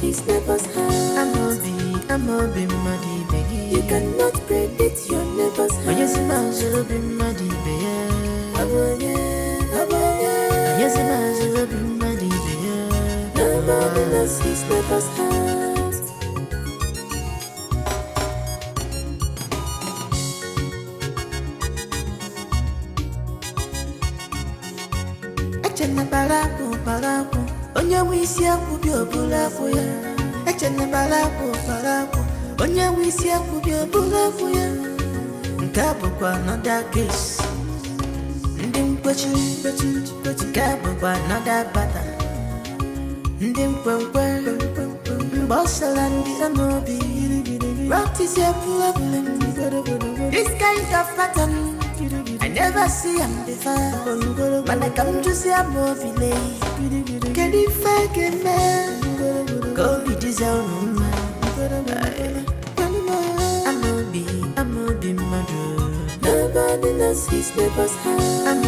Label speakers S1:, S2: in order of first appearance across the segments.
S1: His neighbor's house. I'm a be muddy baby. You cannot predict your neighbor's house. Yes, I'm be muddy baby. Yes, I'm be muddy baby. Nobody knows his neighbor's house. Achana balaku. Onye wisi akubi obula fuya. Echene balaku. Onye wisi akubi obula fuya. Nkabo kwa another case. Ndi mkwechi. Nkabo kwa another bata. Ndi mkwenkwe. Mbosala ndi amobi. What is your problem? This kind of pattern I never see him before. When I come to see a movie, can you fake it, man? Go be this own man. I'm a be mother. Nobody knows his neighbor's house. I'm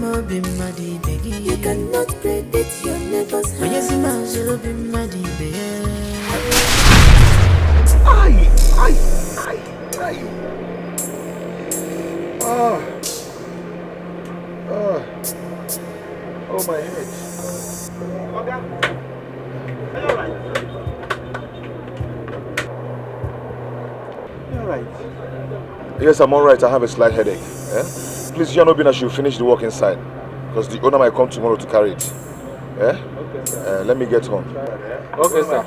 S1: a be muddy baby. You cannot predict your neighbor's house. Yes, I'm be muddy baby.
S2: Aye. Oh my head.
S3: Okay. Are you alright? You alright?
S2: Yes, I'm alright. I have a slight headache. Please, Janobina should finish the work inside. Because the owner might come tomorrow to carry it. Okay, sir. Let me get home.
S3: Okay, sir.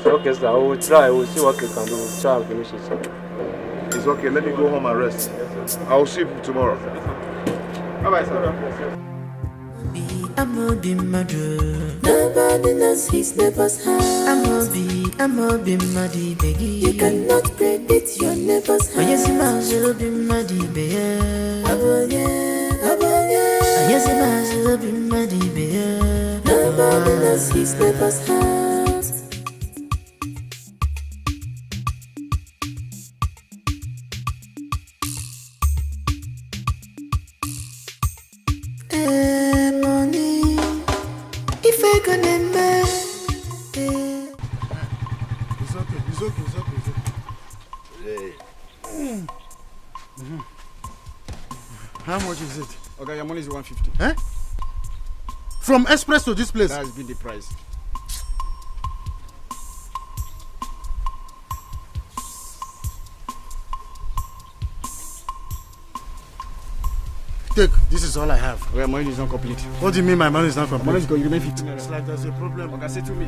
S3: Okay, sir. I will try. I will see what we can do. We'll try and finish it, sir.
S2: It's okay. Let me go home and rest. I will see you tomorrow. Bye-bye, sir.
S1: I'm a be mother. Nobody knows his neighbor's house. I'm a be muddy baby. You cannot predict your neighbor's house. Yes, I'm be muddy baby. Yes, I'm be muddy baby. Nobody knows his neighbor's house.
S4: How much is it?
S3: Okay, your money is 150.
S4: Eh? From Express to this place?
S3: That has been the price.
S4: Take, this is all I have.
S3: Well, money is not complete.
S4: What do you mean my money is not complete?
S3: Money is going to remain 15 naira.
S4: It's like there's a problem.
S3: Okay, say to me.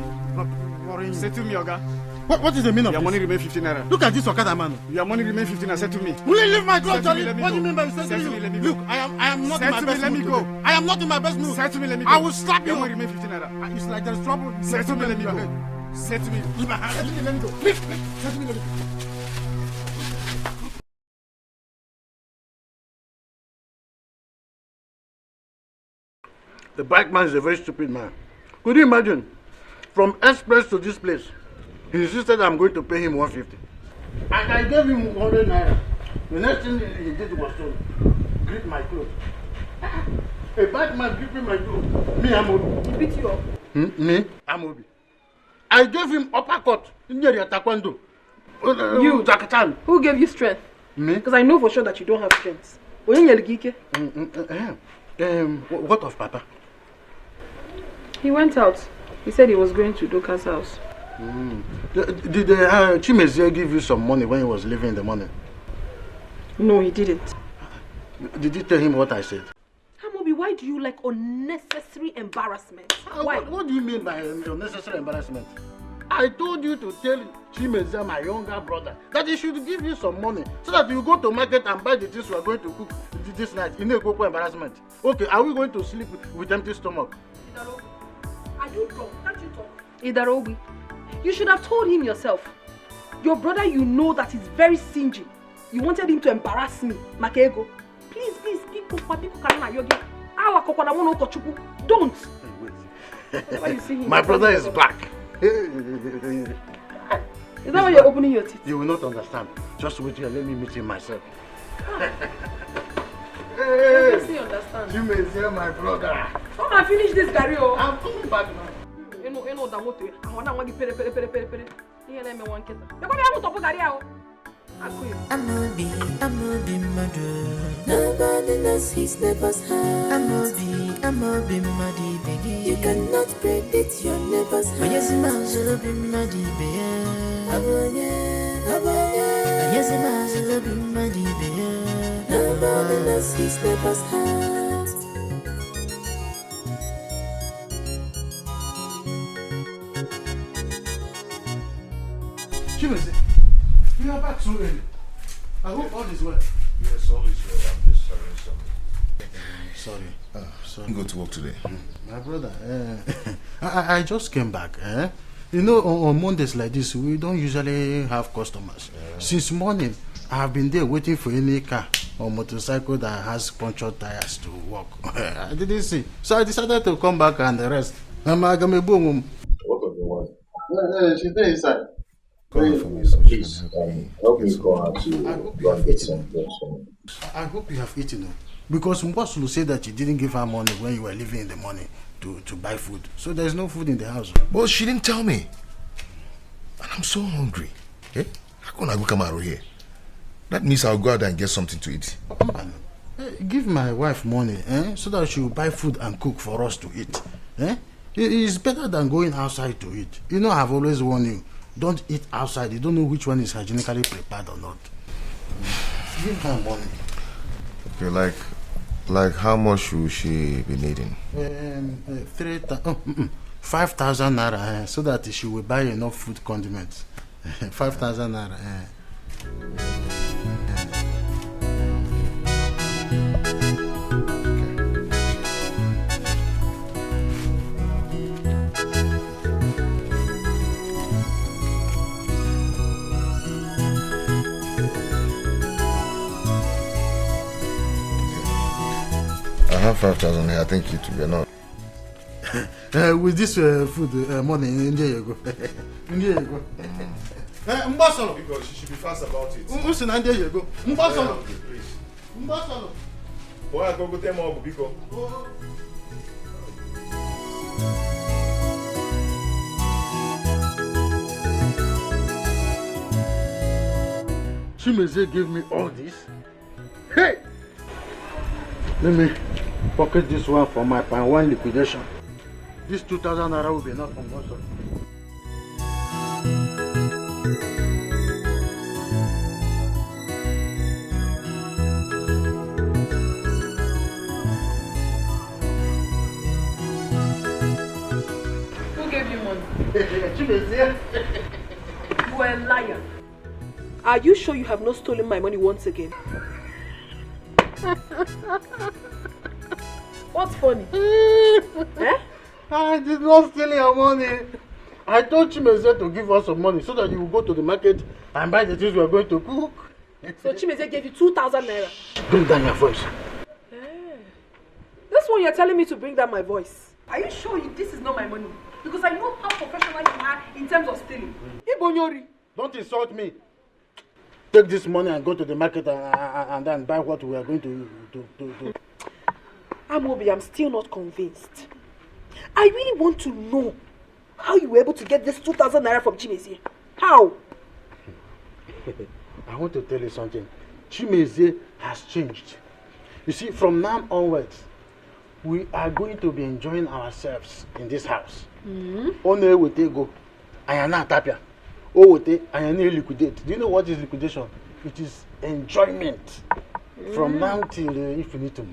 S3: Say to me, Oga.
S4: What is the meaning of
S3: your
S4: this?
S3: money remain 15 naira.
S4: Look at this Okada man.
S3: Your money remain 15 naira. Say to me.
S4: Will you leave my clothes, Charlie?
S3: What
S4: do you mean by you? Say to me, look, I am not in my best mood.
S3: Let me go.
S4: I am not in my best mood.
S3: Say to me, let me go.
S4: I will slap you.
S3: Your money remain 15 naira.
S4: It's like there's trouble.
S3: Say to me, let me go. Say to me.
S4: Leave my hand.
S3: Say to me, let me go. Say to me, let me go.
S4: The bike man is a very stupid man. Could you imagine? From Express to this place, he insisted I'm going to pay him 150. And I gave him 100 naira. The next thing he did was to grip my clothes. A bike man gripping my clothes. Me, I'm Obi.
S5: He beat you up?
S4: Me, I'm Obi. I gave him uppercut in the taekwondo.
S5: You?
S4: Zakatan.
S5: Who gave you strength?
S4: Me?
S5: Because I know for sure that you don't have strength. What
S4: of Papa?
S5: He went out. He said he was going to Doka's house.
S4: Did Chimezie give you some money when he was leaving in the morning?
S5: No, he didn't.
S4: Did you tell him what I said?
S5: Amobi, why do you like unnecessary embarrassment? Why?
S4: What do you mean by unnecessary embarrassment? I told you to tell Chimezie, my younger brother, that he should give you some money so that you go to market and buy the things we are going to cook this night. You know, embarrassment. Okay, are we going to sleep with empty stomach?
S5: Idarobi, are you drunk? Can't you talk? Idarobi, you should have told him yourself. Your brother, you know that he's very stingy. You wanted him to embarrass me, Makego. Please, don't. Why you see him?
S4: My brother is back.
S5: Is that why you're opening your teeth?
S4: You will not understand. Just wait here, let me meet him myself.
S5: Hey, see, understand.
S4: You may say my brother.
S5: Come and finish this Gary.
S4: I'm coming back now.
S5: You know that what you I want to pere. Here let me one keta. You come here to talk Gary o.
S1: I'm not be murder. Nobody knows his neighbor's heart. I'm not be muddy, baby. You cannot predict your neighbor's heart. Yes, I'm be muddy, baby. Yes, I'm be muddy, baby. Nobody knows his neighbor's heart.
S4: Chimezie, you are back so early. I hope all is well.
S2: Yes, all is well. I'm just having some.
S4: Sorry.
S2: Go to work today.
S4: My brother, I just came back. You know, on Mondays like this, we don't usually have customers. Since morning, I have been there waiting for any car or motorcycle that has punctured tires to work. I didn't see. So I decided to come back and rest.
S2: What of the wife?
S4: She's there inside.
S2: Call her for me so she can help me call her to go and get some things for me.
S4: I hope you have eaten. Because Mbosulu said that you didn't give her money when you were leaving in the morning to buy food. So there's no food in the house.
S2: Well, she didn't tell me. And I'm so hungry. Eh? How can I go come out here? That means I'll go out and get something to eat.
S4: Give my wife money so that she will buy food and cook for us to eat. It's better than going outside to eat. You know, I've always warned you, don't eat outside. You don't know which one is hygienically prepared or not. Give her money.
S2: Okay, like how much will she be needing?
S4: 5,000 naira, so that she will buy enough food condiments. 5,000 naira.
S2: I have 5,000 here. I think it will be enough.
S4: With this food money, India you go. India you go. Mbasolo.
S2: Because you should be fast about it.
S4: Listen, India you go. Mbasolo.
S2: Please.
S4: Mbasolo.
S2: Boy, I go tell more because.
S4: Chimezie gave me all this. Hey! Let me pocket this one for my pan one liquidation. This 2,000 naira will be enough for most of it.
S5: Who gave you money?
S4: Chimezie.
S5: You are a liar. Are you sure you have not stolen my money once again? What's funny?
S4: I did not steal your money. I told Chimezie to give us some money so that you will go to the market and buy the things we are going to cook.
S5: So Chimezie gave you 2,000 naira.
S4: Bring down your voice.
S5: This one you're telling me to bring down my voice. Are you sure this is not my money? Because I know how professional you are in terms of stealing. Ibonyori.
S4: Don't insult me. Take this money and go to the market and then buy what we are going to do.
S5: Amobi, I'm still not convinced. I really want to know how you were able to get this 2,000 naira from Chimezie. How?
S4: I want to tell you something. Chimezie has changed. You see, from now onwards, we are going to be enjoying ourselves in this house. Only we take go. Ayana Tapia. Owote, Ayana liquidate. Do you know what is liquidation? It is enjoyment. From now till infinitum.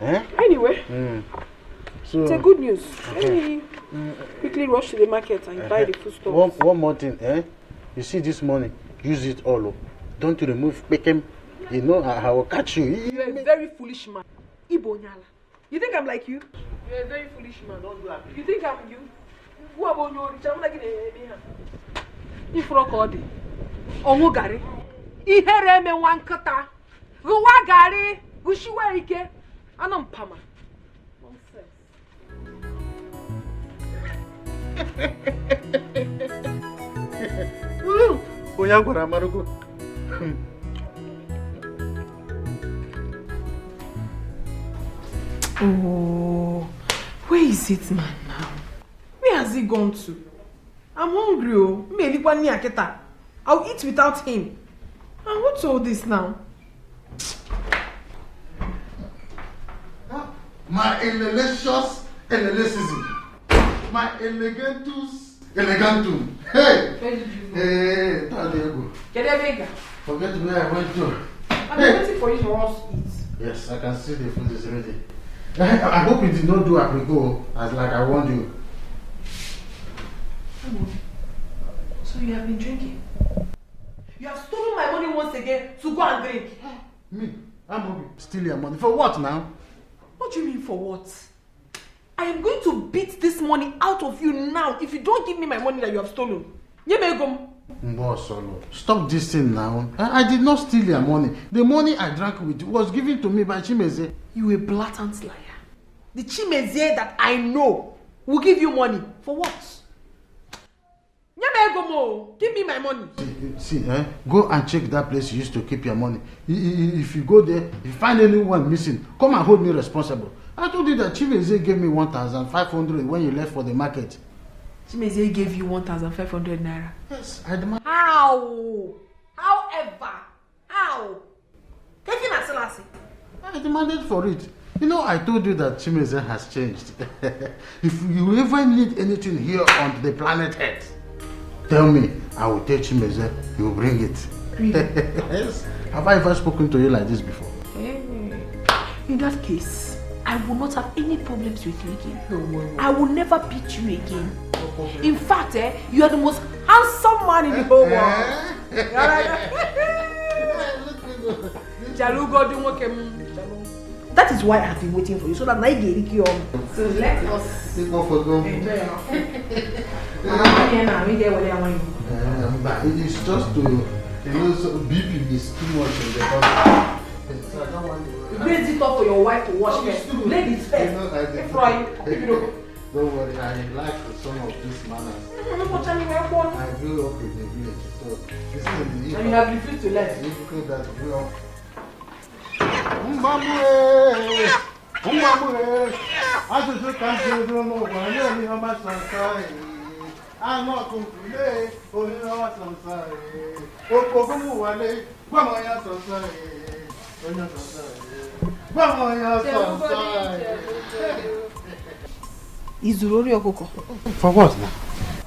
S4: Eh?
S5: Anyway,
S4: so
S5: it's a good news. Let me quickly rush to the market and buy the food stuff.
S4: One more thing, eh? You see this money, use it all. Oh. Don't remove Beckham. You know I will catch you.
S5: You're a very foolish man. Ibo Nyala. You think I'm like you? You're a very foolish man.
S4: Don't do that.
S5: You think I'm you? Who about you? I'm like in Ifrokodi. Ongo gari. Ihere me wankata. Ruwa gari. Gushiwa ike. Anam pama. Nonsense.
S4: Oyangora Marugo.
S5: Oh, where is it, man, now? Where has he gone to? I'm hungry, oh. I'll eat without him. And what's all this now?
S4: My elelicious elelicism. My elegantum. Hey!
S5: Where did you go?
S4: Hey, Tadego. Forget where I went to.
S5: I'm waiting for you to us to eat.
S4: Yes, I can see the food is ready. I hope you did not do aprico as like I warned you.
S5: So you have been drinking? You have stolen my money once again to go and drink.
S4: Me? I'm Obi. Steal your money. For what now?
S5: What do you mean for what? I am going to beat this money out of you now if you don't give me my money that you have stolen.
S4: Stop this thing now. I did not steal your money. The money I drank with was given to me by Chimeze.
S5: You a blatant liar. The Chimeze that I know will give you money. For what? Give me my money.
S4: See, go and check that place you used to keep your money. If you go there, if you find anyone missing, come and hold me responsible. I told you that Chimeze gave me 1,500 when you left for the market.
S5: Chimeze gave you 1,500 naira.
S4: Yes, I demand.
S5: How? However, how?
S4: I demanded for it. You know, I told you that Chimeze has changed. If you ever need anything here on the planet Earth, tell me. I will tell Chimeze. You will bring it.
S5: Really?
S4: Yes. Have I ever spoken to you like this before?
S5: Hey. In that case, I will not have any problems with you again. I will never beat you again. In fact, you are the most handsome man in the whole world. That is why I have been waiting for you, so that I get it. So let us enjoy our
S4: It's just to, BP is too much in the body. So I don't want to.
S5: Raise it up for your wife to wash it. Ladies first.
S4: Don't worry, I like some of these manners. I grew up in the village, so this thing is.
S5: And you have refused to learn.
S4: Difficult that grew up. I'm not going to lay, oh, you know what's on side. Oh, Wale, come on, yes, on side. Come on, yes, on side.
S5: Izurori Okoko.
S4: For what now?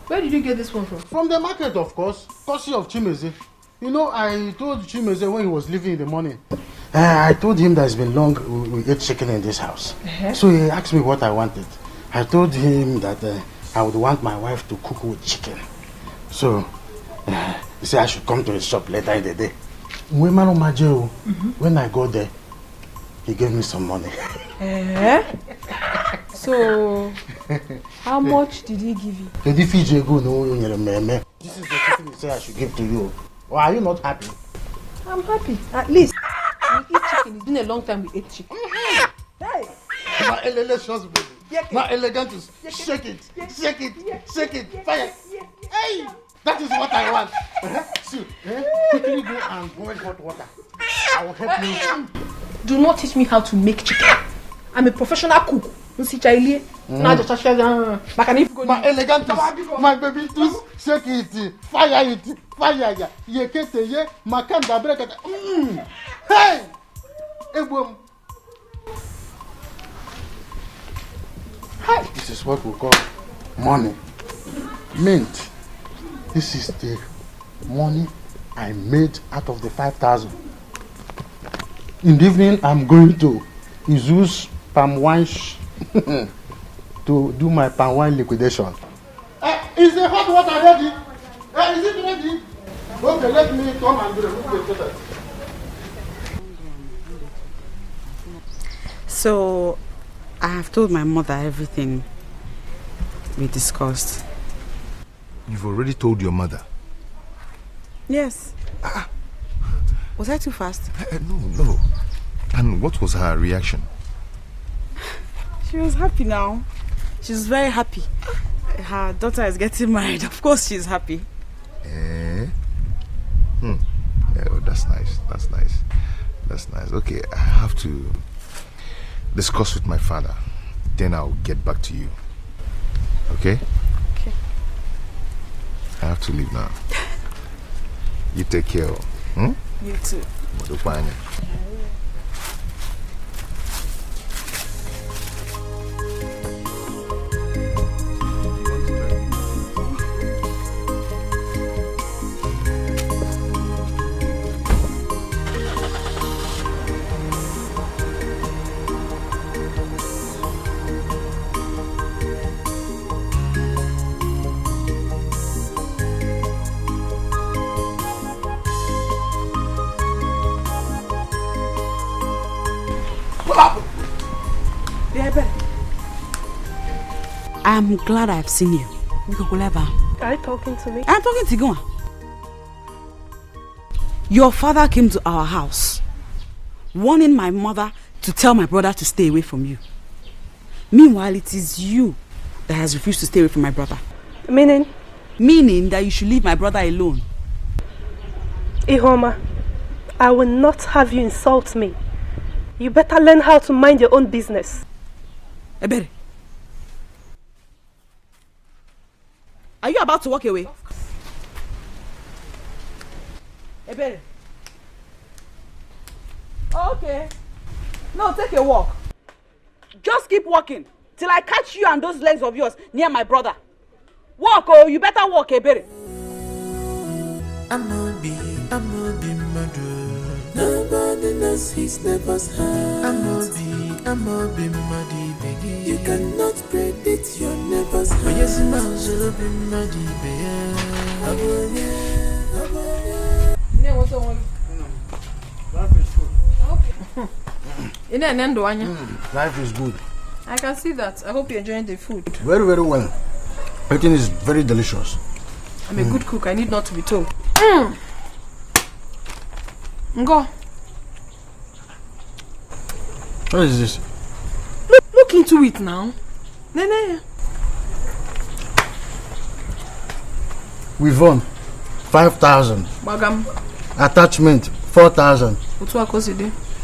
S5: Where did you get this one from?
S4: From the market, of course. Courtesy of Chimeze. You know, I told Chimeze when he was leaving in the morning. I told him that it's been long we ate chicken in this house. So he asked me what I wanted. I told him that I would want my wife to cook with chicken. So he said I should come to his shop later in the day. When I go there, he gave me some money.
S5: So, how much did he give you?
S4: This is the chicken he said I should give to you. Or are you not happy?
S5: I'm happy. At least we eat chicken. It's been a long time we ate chicken. Hey!
S4: My delicious baby. My elegantus. Shake it. Shake it. Shake it. Fire. Hey! That is what I want. See, quickly go and boil hot water. I will help you.
S5: Do not teach me how to make chicken. I'm a professional cook. My
S4: elegantus. My baby, just shake it. Fire it. Fire. Yekete ye. Makanda brekete. Hey! Ebum. This is what we call money. Mint. This is the money I made out of the 5,000. In the evening, I'm going to use palm wine to do my palm wine liquidation. Is the hot water ready? Is it ready? Okay, let me come and do it.
S6: So, I have told my mother everything we discussed.
S2: You've already told your mother?
S6: Yes. Was I too fast?
S2: No. And what was her reaction?
S6: She was happy now. She's very happy. Her daughter is getting married. Of course she's happy.
S2: Yeah, that's nice. That's nice. Okay, I have to discuss with my father. Then I'll get back to you. Okay?
S6: Okay.
S2: I have to leave now. You take care.
S6: You too. I'm glad I've seen you.
S5: Are you talking to me?
S6: I'm talking to you. Your father came to our house, warning my mother to tell my brother to stay away from you. Meanwhile, it is you that has refused to stay away from my brother.
S5: Meaning?
S6: Meaning that you should leave my brother alone.
S5: Ihoma, I will not have you insult me. You better learn how to mind your own business.
S6: Ebere, are you about to walk away? Ebere. Okay. No, take a walk. Just keep walking till I catch you and those legs of yours near my brother. Walk, oh, you better walk, Ebere.
S1: I'm not be murder. Nobody knows his neighbor's heart. I'm not be muddy, baby. You cannot predict your neighbor's heart. But yes, I'm be muddy, baby.
S5: What's wrong?
S4: Life is good.
S5: Okay.
S4: Life is good.
S5: I can see that. I hope you're enjoying the food.
S4: Very, very well. Everything is very delicious.
S5: I'm a good cook. I need not to be told. Ngo.
S4: What is this?
S5: Look into it now. Nene.
S4: We've won 5,000.
S5: Bagam.
S4: Attachment 4,000.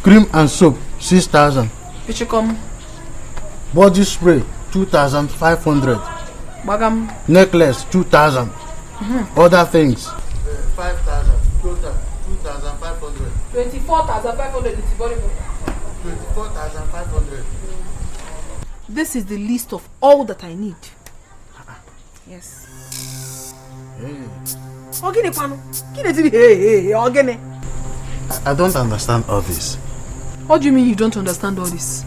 S4: Cream and soap 6,000.
S5: Pichikom.
S4: Body spray 2,500.
S5: Bagam.
S4: Necklace 2,000. Other things 5,000. Total 2,500.
S5: 24,500.
S4: 24,500.
S5: This is the list of all that I need. Yes.
S4: I don't understand all this.
S5: What do you mean you don't understand all this?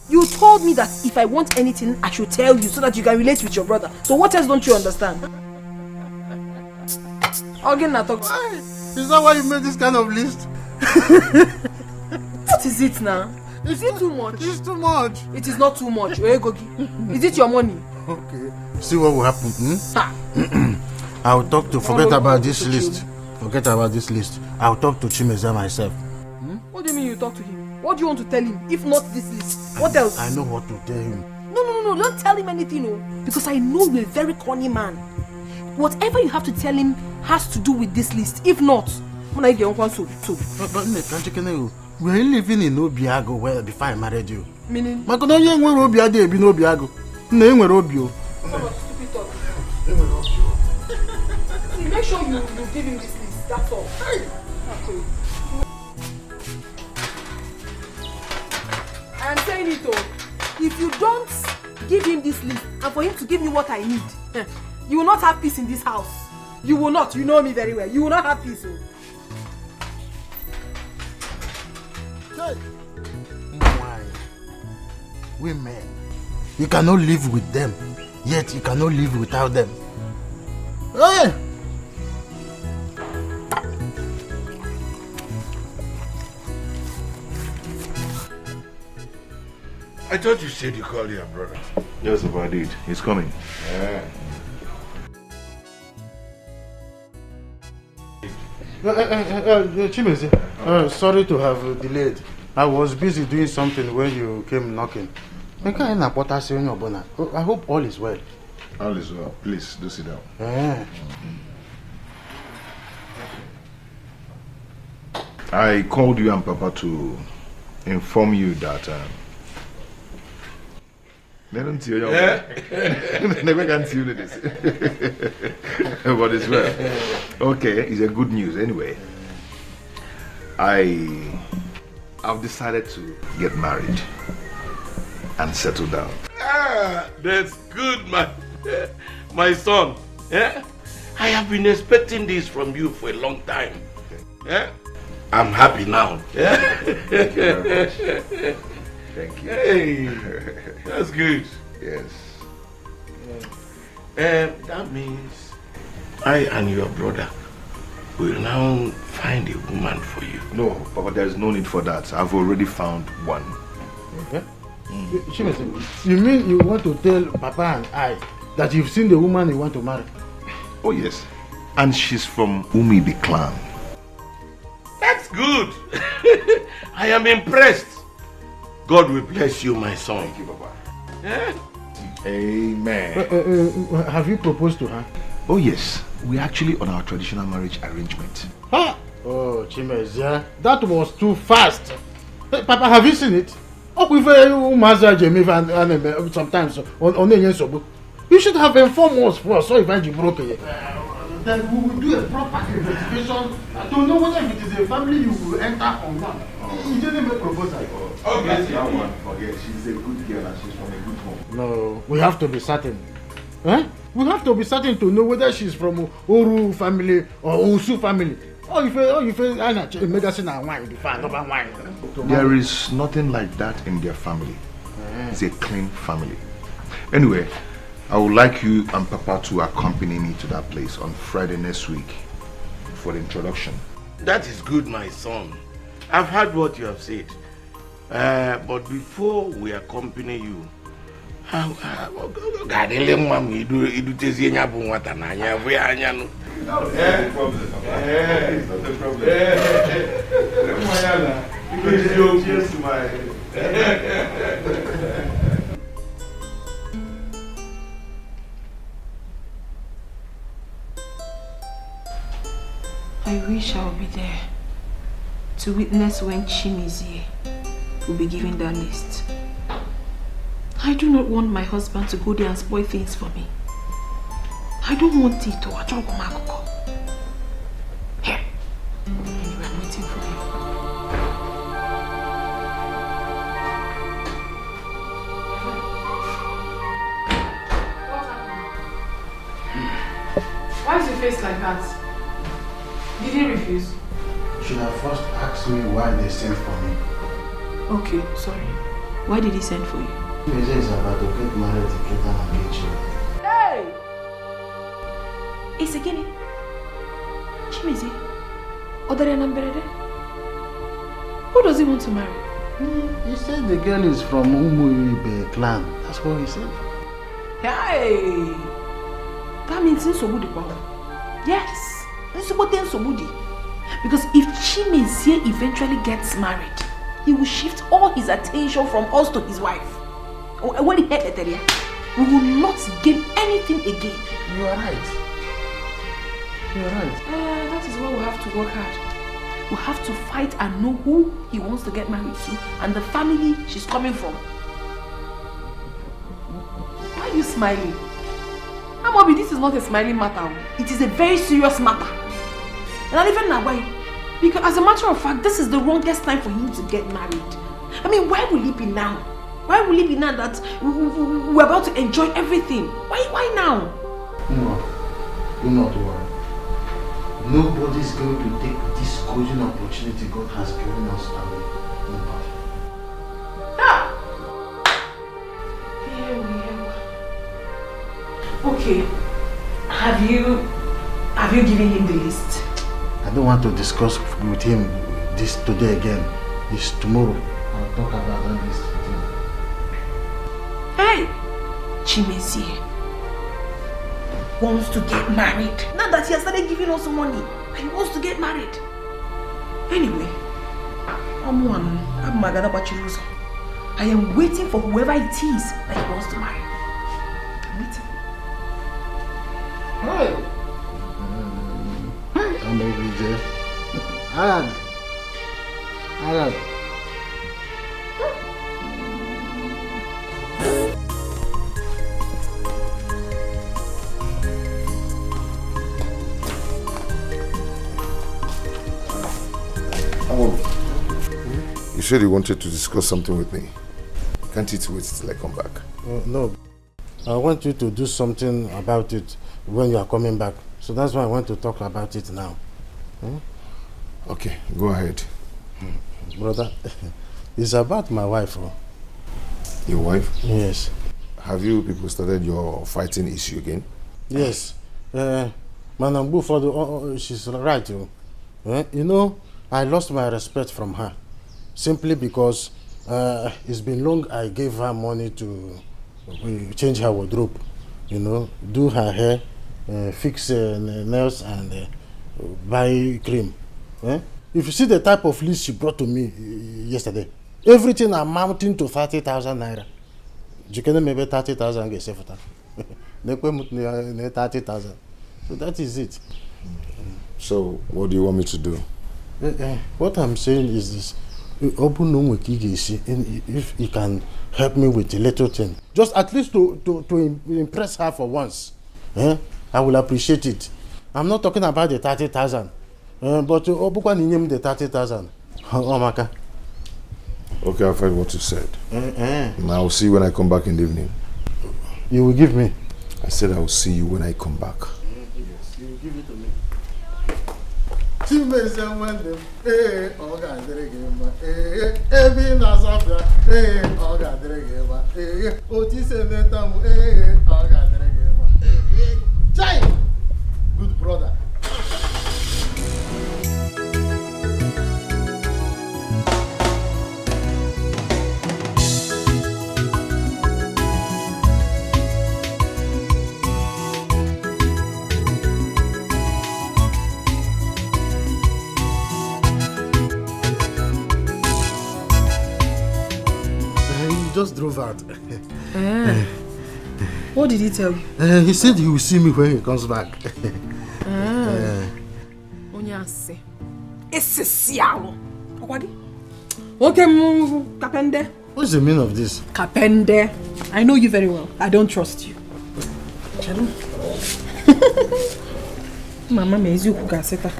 S5: You told me that if I want anything, I should tell you so that you can relate with your brother. So what else don't you understand?
S4: Is that why you made this kind of list?
S5: What is it now? Is it too much?
S4: It's too much.
S5: It is not too much. Is it your money?
S4: Okay. See what will happen. I'll talk to forget about this list. Forget about this list. I'll talk to Chimeza myself.
S5: What do you mean you talk to him? What do you want to tell him? If not this list, what else?
S4: I know what to tell him.
S5: No, don't tell him anything, no. Because I know you're a very corny man. Whatever you have to tell him has to do with this list. If not, when I get one soup.
S4: We're living in Obiago where before I married you.
S5: Meaning?
S4: Make sure
S5: you give him this list, that's all. I am saying it all. If you don't give him this list and for him to give me what I need, you will not have peace in this house. You will not. You know me very well. You will not have peace.
S4: Hey. Why? Women. You cannot live with them, yet you cannot live without them. Hey!
S2: I thought you said you called your brother. Yes, if I did. He's coming. Yeah.
S4: Chimeze, sorry to have delayed. I was busy doing something when you came knocking. I hope all is well.
S2: All is well. Please, do sit down. I called you and Papa to inform you that never can see you this. But it's well. Okay, it's a good news anyway. I've decided to get married and settle down.
S7: Ah, that's good, my son. Yeah? I have been expecting this from you for a long time. Yeah? I'm happy now. Yeah?
S2: Thank you very much. Thank you.
S7: Hey, that's good.
S2: Yes.
S7: That means I and your brother will now find a woman for you.
S2: No, Papa, there's no need for that. I've already found one.
S4: Okay. You mean you want to tell Papa and I that you've seen the woman you want to marry?
S2: Oh, yes. And she's from Umibi clan.
S7: That's good. I am impressed. God will bless you, my son.
S2: Thank you, Papa.
S7: Yeah?
S2: Amen.
S4: Have you proposed to her?
S2: Oh, yes. We're actually on our traditional marriage arrangement.
S4: Huh? Oh, Chimezia, that was too fast. Hey, Papa, have you seen it? Oh, we've sometimes on you should have informed us first, so if you broke it. Then we will do a proper investigation to know whether it is a family you will enter or not. You didn't make a proposal.
S2: Okay, that one, forget. She's a good girl and she's from a good home.
S4: No, we have to be certain. Eh? We have to be certain to know whether she's from Oru family or Usu family.
S2: There is nothing like that in their family. It's a clean family. Anyway, I would like you and Papa to accompany me to that place on Friday next week for the introduction.
S7: That is good, my son. I've heard what you have said. But before we accompany you, no,
S8: I wish I would be there to witness when Chimizie will be given that list. I do not want my husband to go there and spoil things for me. I don't want it to here. Anyway, I'm waiting for you.
S5: Why is your face like that? Did he refuse?
S4: You should have first asked me why they sent for me.
S8: Okay, sorry. Why did he send for you?
S4: Chimeze is about to get married together and get children.
S5: Hey!
S8: It's again. Chimizie? Odarenamberede? Who does he want to marry?
S4: He said the girl is from Umuibe clan. That's what he said.
S8: Hey! That means Nsobudi power. Yes! Nsobudi. Because if Chimizie eventually gets married, he will shift all his attention from us to his wife. When he heard that, we will not gain anything again.
S4: You are right. You are right.
S8: That is why we have to work hard. We have to fight and know who he wants to get married to and the family she's coming from. Why are you smiling? Amobi, this is not a smiling matter. It is a very serious matter. And not even now, why? Because as a matter of fact, this is the wrongest time for him to get married. I mean, why will he be now? Why will it be now that we're about to enjoy everything? Why now?
S4: No, do not worry. Nobody's going to take this golden opportunity God has given us away. Nobody.
S8: Okay. Have you given him the list?
S4: I don't want to discuss with him this today again. It's tomorrow. I'll talk about that list with him.
S8: Hey! Chimezie wants to get married. Now that he has started giving us money, he wants to get married. Anyway, I am waiting for whoever it is that he wants to marry. I'm waiting.
S4: Hi. I'm OBJ. Arad.
S2: You said you wanted to discuss something with me. Can't it wait till I come back?
S4: No. I want you to do something about it when you are coming back. So that's why I want to talk about it now.
S2: Okay, go ahead.
S4: Brother, it's about my wife.
S2: Your wife?
S4: Yes.
S2: Have you people started your fighting issue again?
S4: Yes. Manambu, she's right. You know, I lost my respect from her. Simply because it's been long I gave her money to change her wardrobe. You know, do her hair, fix nails and buy cream. If you see the type of list she brought to me yesterday, everything amounting to 30,000 naira. You can maybe 30,000 get safe for that. 30,000. So that is it.
S2: So what do you want me to do?
S4: What I'm saying is this. If he can help me with a little thing, just at least to impress her for once, I will appreciate it. I'm not talking about the 30,000, but the 30,000.
S2: Okay, I've heard what you said. And I will see you when I come back in the evening.
S4: You will give me?
S2: I said I will see you when I come back.
S4: Yes, you will give it to me. Good brother. Just drove out.
S8: What did he tell you?
S4: He said he will see me when he comes back.
S8: Onyase. Esesialo. Okay, Kapende.
S4: What's the meaning of this?
S8: Kapende. I know you very well. I don't trust you. Mama mezi ukukaseta.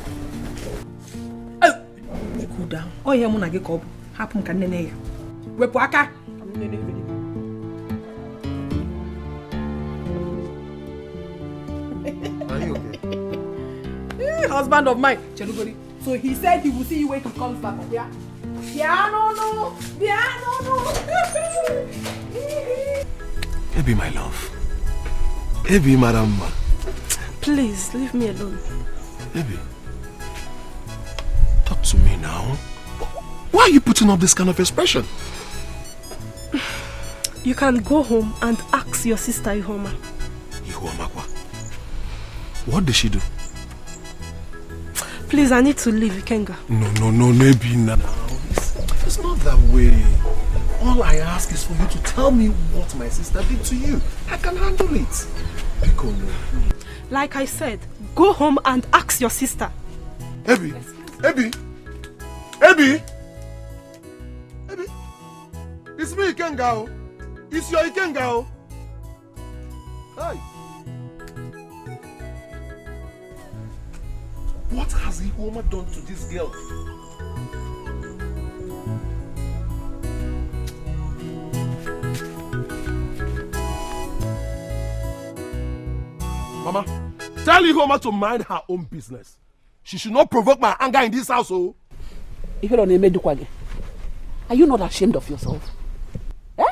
S8: Cool down. Oh yeah, muna ge kob. Happen kan nene ya. Wepu aka. Are
S4: you okay?
S8: Husband of mine, Chelugori. So he said he will see you when he comes back. Yeah? No.
S7: Ebi, my love. Ebi, madam.
S5: Please, leave me alone.
S7: Ebi, talk to me now. Why are you putting up this kind of expression?
S5: You can go home and ask your sister Ihoma.
S7: Ihoma what? What did she do?
S5: Please, I need to leave, Ikenga.
S7: No, Ebi, now. It's not that way. All I ask is for you to tell me what my sister did to you. I can handle it.
S5: Like I said, go home and ask your sister.
S7: Ebi! It's me, Ikenga. It's your Ikenga. Hey! What has Ihoma done to this girl? Mama, tell Ihoma to mind her own business.
S9: She should not provoke my anger in this house, oh.
S6: Are you not ashamed of yourself? Eh?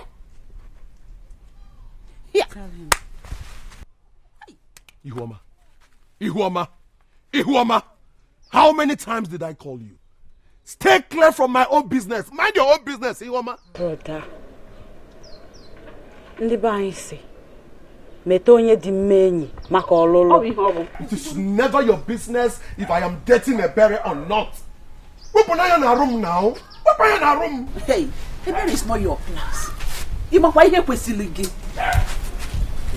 S6: Here. Tell him.
S9: Ihuama, how many times did I call you? Stay clear from my own business. Mind your own business, Ihuama.
S6: Brother. It
S9: is never your business if I am dating a berry or not. Open your room now. Open your room.
S6: Hey, the berry is not your place. You must why here with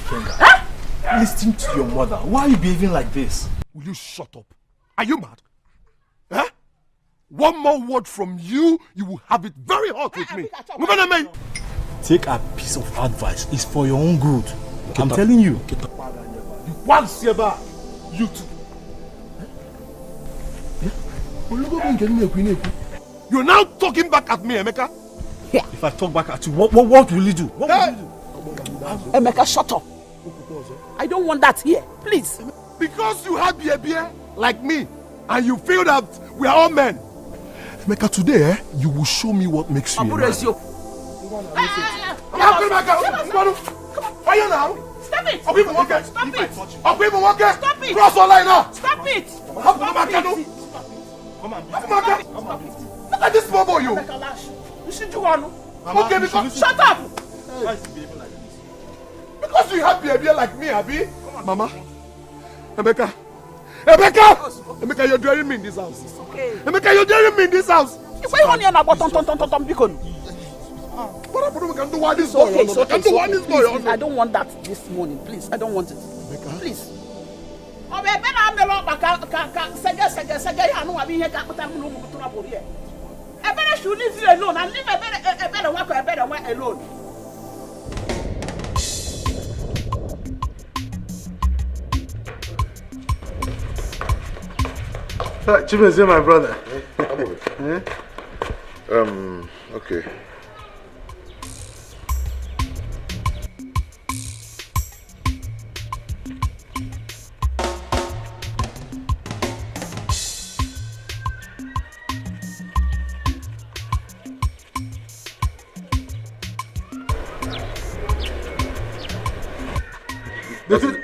S9: Huh? Listen to your mother. Why are you behaving like this? Will you shut up? Are you mad? Huh? One more word from you, you will have it very hot with me.
S10: Take a piece of advice. It's for your own good. I'm telling you.
S9: You too. You're now talking back at me, Emeka.
S10: Yeah. If I talk back at you, what will you do? What will you do?
S6: Emeka, shut up. I don't want that here. Please.
S9: Because you have beer like me, and you feel that we are all men. Emeka, today, you will show me what makes you a man.
S6: Stop it!
S9: Stop it!
S6: Stop it!
S9: Cross the line now!
S6: Stop it!
S9: Come on, look at this small boy, you!
S6: You should do one.
S9: Okay, because shut up!
S10: Why is he behaving like this?
S9: Because you have behavior like me, Abi. Mama, Emeka, you're driving me in this house.
S6: It's okay.
S9: Emeka, you're driving me in this house.
S6: Why you want to tonton? Please, I don't want that this morning. Please, I don't want it. Please. I better should leave you alone and leave a better worker alone.
S4: Chimezie, my brother.
S2: Okay.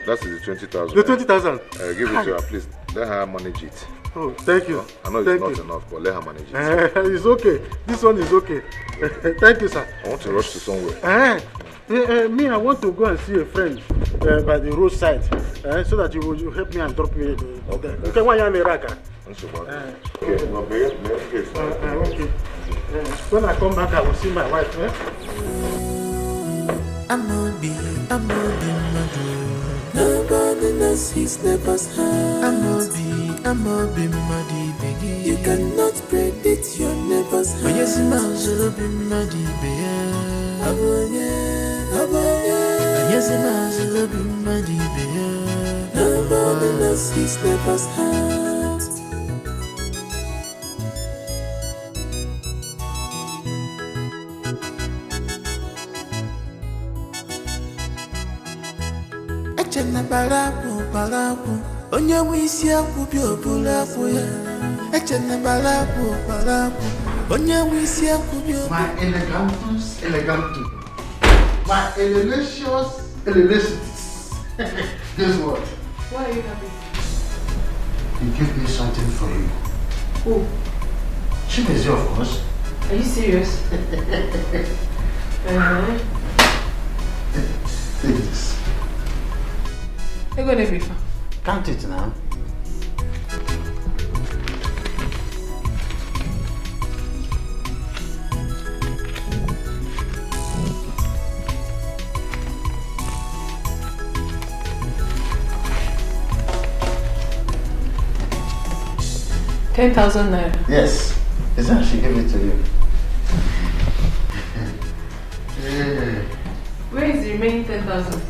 S2: That's the 20,000.
S4: The 20,000.
S2: Give it to her, please. Let her manage it.
S4: Oh, thank you.
S2: I know it's not enough, but let her manage it.
S4: It's okay. This one is okay. Thank you, sir.
S2: I want to rush to somewhere.
S4: Me, I want to go and see a friend by the roadside, so that you will help me and drop me. Okay, why am I raka?
S2: Okay,
S4: okay. When I come back, I will see my wife. Nobody knows his neighbor's heart. I'm a be muddy baby. You cannot predict your neighbor's heart. Yes, I'll be muddy baby. Yes, I'll be muddy baby. Nobody knows his neighbor's heart. Echena balapu, onye wisi akubi obula kuya. Echena balapu, onye wisi akubi obula. My elegantus. My elelicious. Guess what?
S5: Why are you happy?
S4: He gave me something for you.
S5: Who?
S4: Chimezie, of course.
S5: Are you serious?
S4: Take this.
S5: You're going to be fine.
S4: Count it now.
S5: $10,000.
S4: Yes. Is that she gave it to you? Yeah.
S5: Where is the remaining 10,000?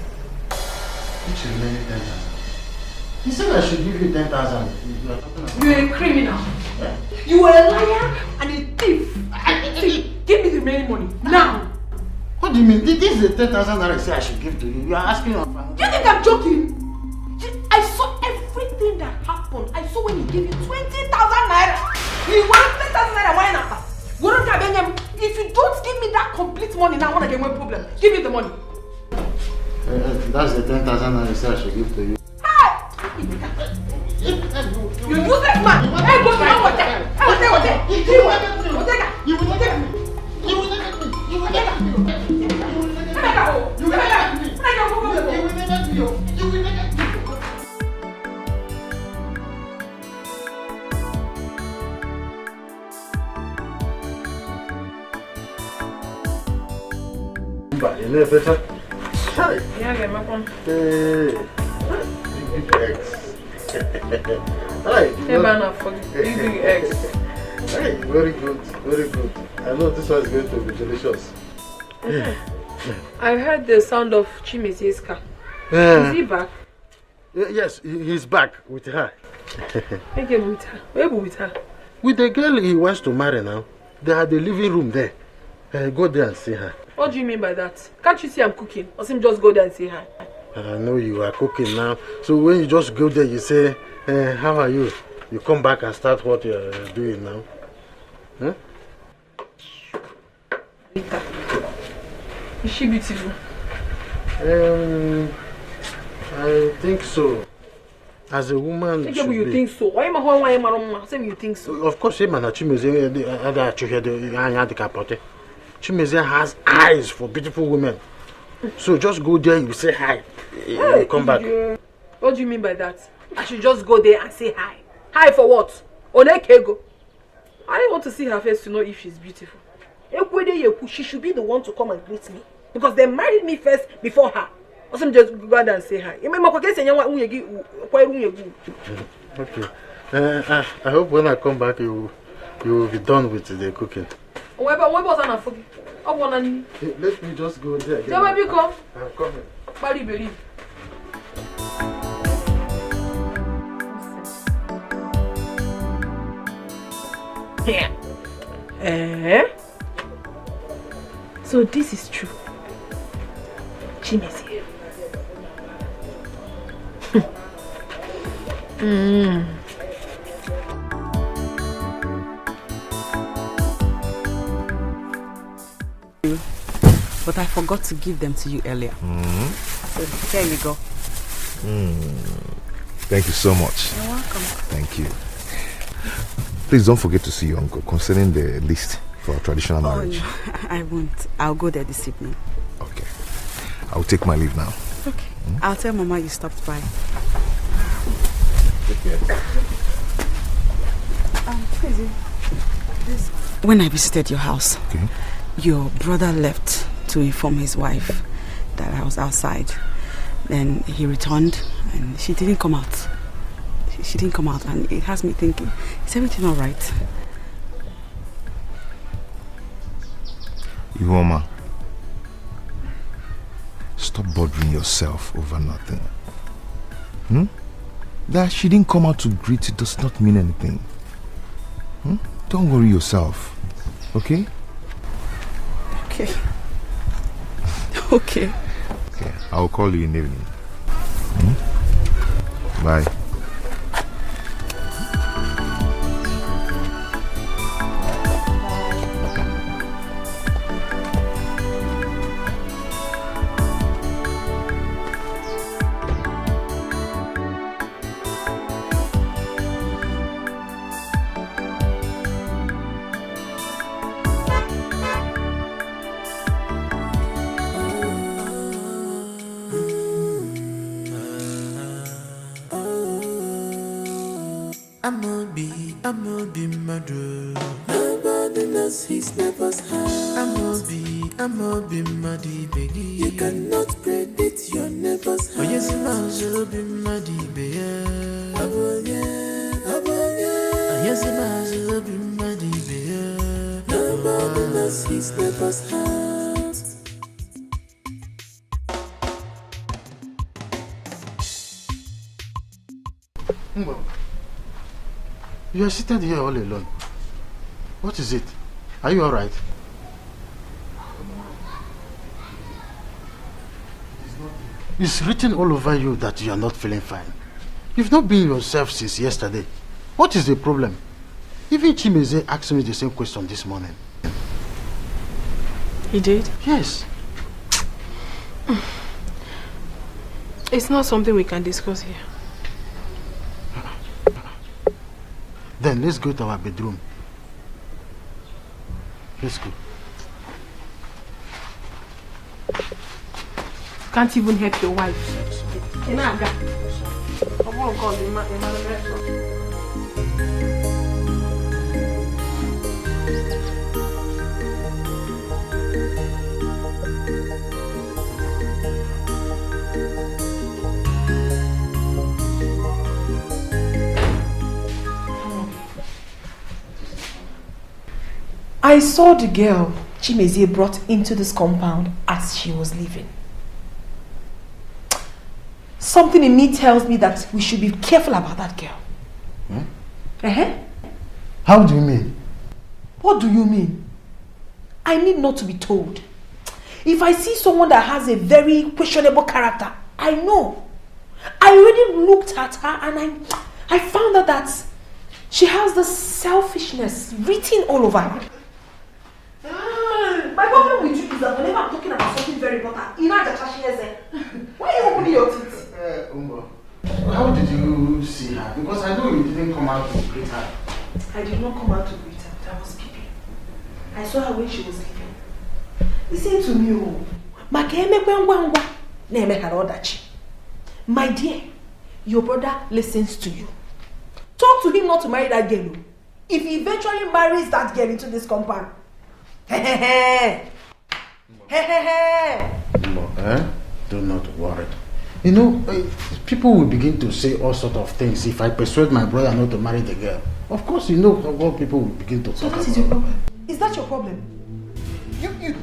S4: Which remaining 10,000? He said I should give you 10,000.
S5: You're a criminal.
S4: Yeah.
S5: You are a liar and a thief. Give me the remaining money now.
S4: What do you mean? This is the 10,000 that I said I should give to you. You are asking on.
S5: You think I'm joking? I saw everything that happened. I saw
S8: So when he gave you 20,000 naira, you want 10,000 naira, why not? If you don't give me that complete money now, I want to get one problem. Give me the money.
S4: That's the 10,000 naira I said I should give to you.
S8: Hey! You useless man! Hey, go to what? Hey, what?
S4: You know better?
S8: Yeah, get my phone.
S4: Hey, big eggs. Hi.
S8: Hey, man, big eggs.
S4: Hey, very good, very good. I know this one is going to be delicious.
S8: I heard the sound of Chimesie's car. Is he back?
S4: Yes, he's back with her.
S8: With her? Where with her?
S4: With the girl he wants to marry now. They had the living room there. Go there and see her.
S8: What do you mean by that? Can't you see I'm cooking? Or him just go there and say hi?
S4: I know you are cooking now. So when you just go there, you say, how are you? You come back and start what you are doing now. Huh?
S8: Rita, is she beautiful?
S4: I think so. As a woman,
S8: you think so? Why am I saying you think so?
S4: Of course, Chimeze has eyes for beautiful women. So just go there, you say hi. You come back.
S8: What do you mean by that? I should just go there and say hi. Hi for what? Onekego. I don't want to see her face to know if she's beautiful. She should be the one to come and greet me. Because they married me first before her. Or some just go out and say hi.
S4: Okay. I hope when I come back you will be done with the cooking.
S8: Let
S4: me just go there again.
S8: I'm
S4: coming.
S8: believe. So this is true. Chimezie.
S6: But I forgot to give them to you earlier. So here you go.
S2: Thank you so much.
S6: You're welcome.
S2: Thank you. Please don't forget to see your uncle concerning the list for our traditional marriage.
S6: No, I won't. I'll go there this evening.
S2: Okay. I'll take my leave now.
S6: Okay. I'll tell Mama you stopped by.
S2: Take care.
S6: When I visited your house,
S2: okay,
S6: your brother left to inform his wife that I was outside. Then he returned and she didn't come out. She didn't come out, and it has me thinking, is everything all right?
S2: Iwoma, stop bothering yourself over nothing. That she didn't come out to greet you does not mean anything. Don't worry yourself, okay?
S6: Okay. Okay.
S2: Okay, I'll call you in the evening. Bye.
S1: Amobi madu. Nobody knows his neighbor's house. Amobi madi begi. You cannot predict your neighbor's house. Oh yes, Amobi madi begi. Aboye. Yes, Amobi madi begi. Nobody knows his neighbor's house.
S4: You are seated here all alone. What is it? Are you all right? It's written all over you that you are not feeling fine. You've not been yourself since yesterday. What is the problem? Even Chimeze asked me the same question this morning.
S8: He did?
S4: Yes.
S8: It's not something we can discuss here.
S4: Then let's go to our bedroom. Let's go.
S8: Can't even help your wife. I saw the girl Chimezie brought into this compound as she was leaving. Something in me tells me that we should be careful about that girl.
S4: How do you mean?
S8: What do you mean? I need not to be told. If I see someone that has a very questionable character, I know. I already looked at her and I found out that she has this selfishness written all over her. My problem with you is that whenever I'm talking about something very important, you know the why are you opening your teeth?
S4: How did you see her? Because I know you didn't come out to greet her.
S8: I did not come out to greet her, but I was peeping. I saw her when she was leaving. Listen to me, my dear, your brother listens to you. Talk to him not to marry that girl. If he eventually marries that girl into this compound,
S4: do not worry. You know, people will begin to say all sorts of things if I persuade my brother not to marry the girl. Of course, you know what people will begin to talk about.
S8: So that is your problem? Is that your problem?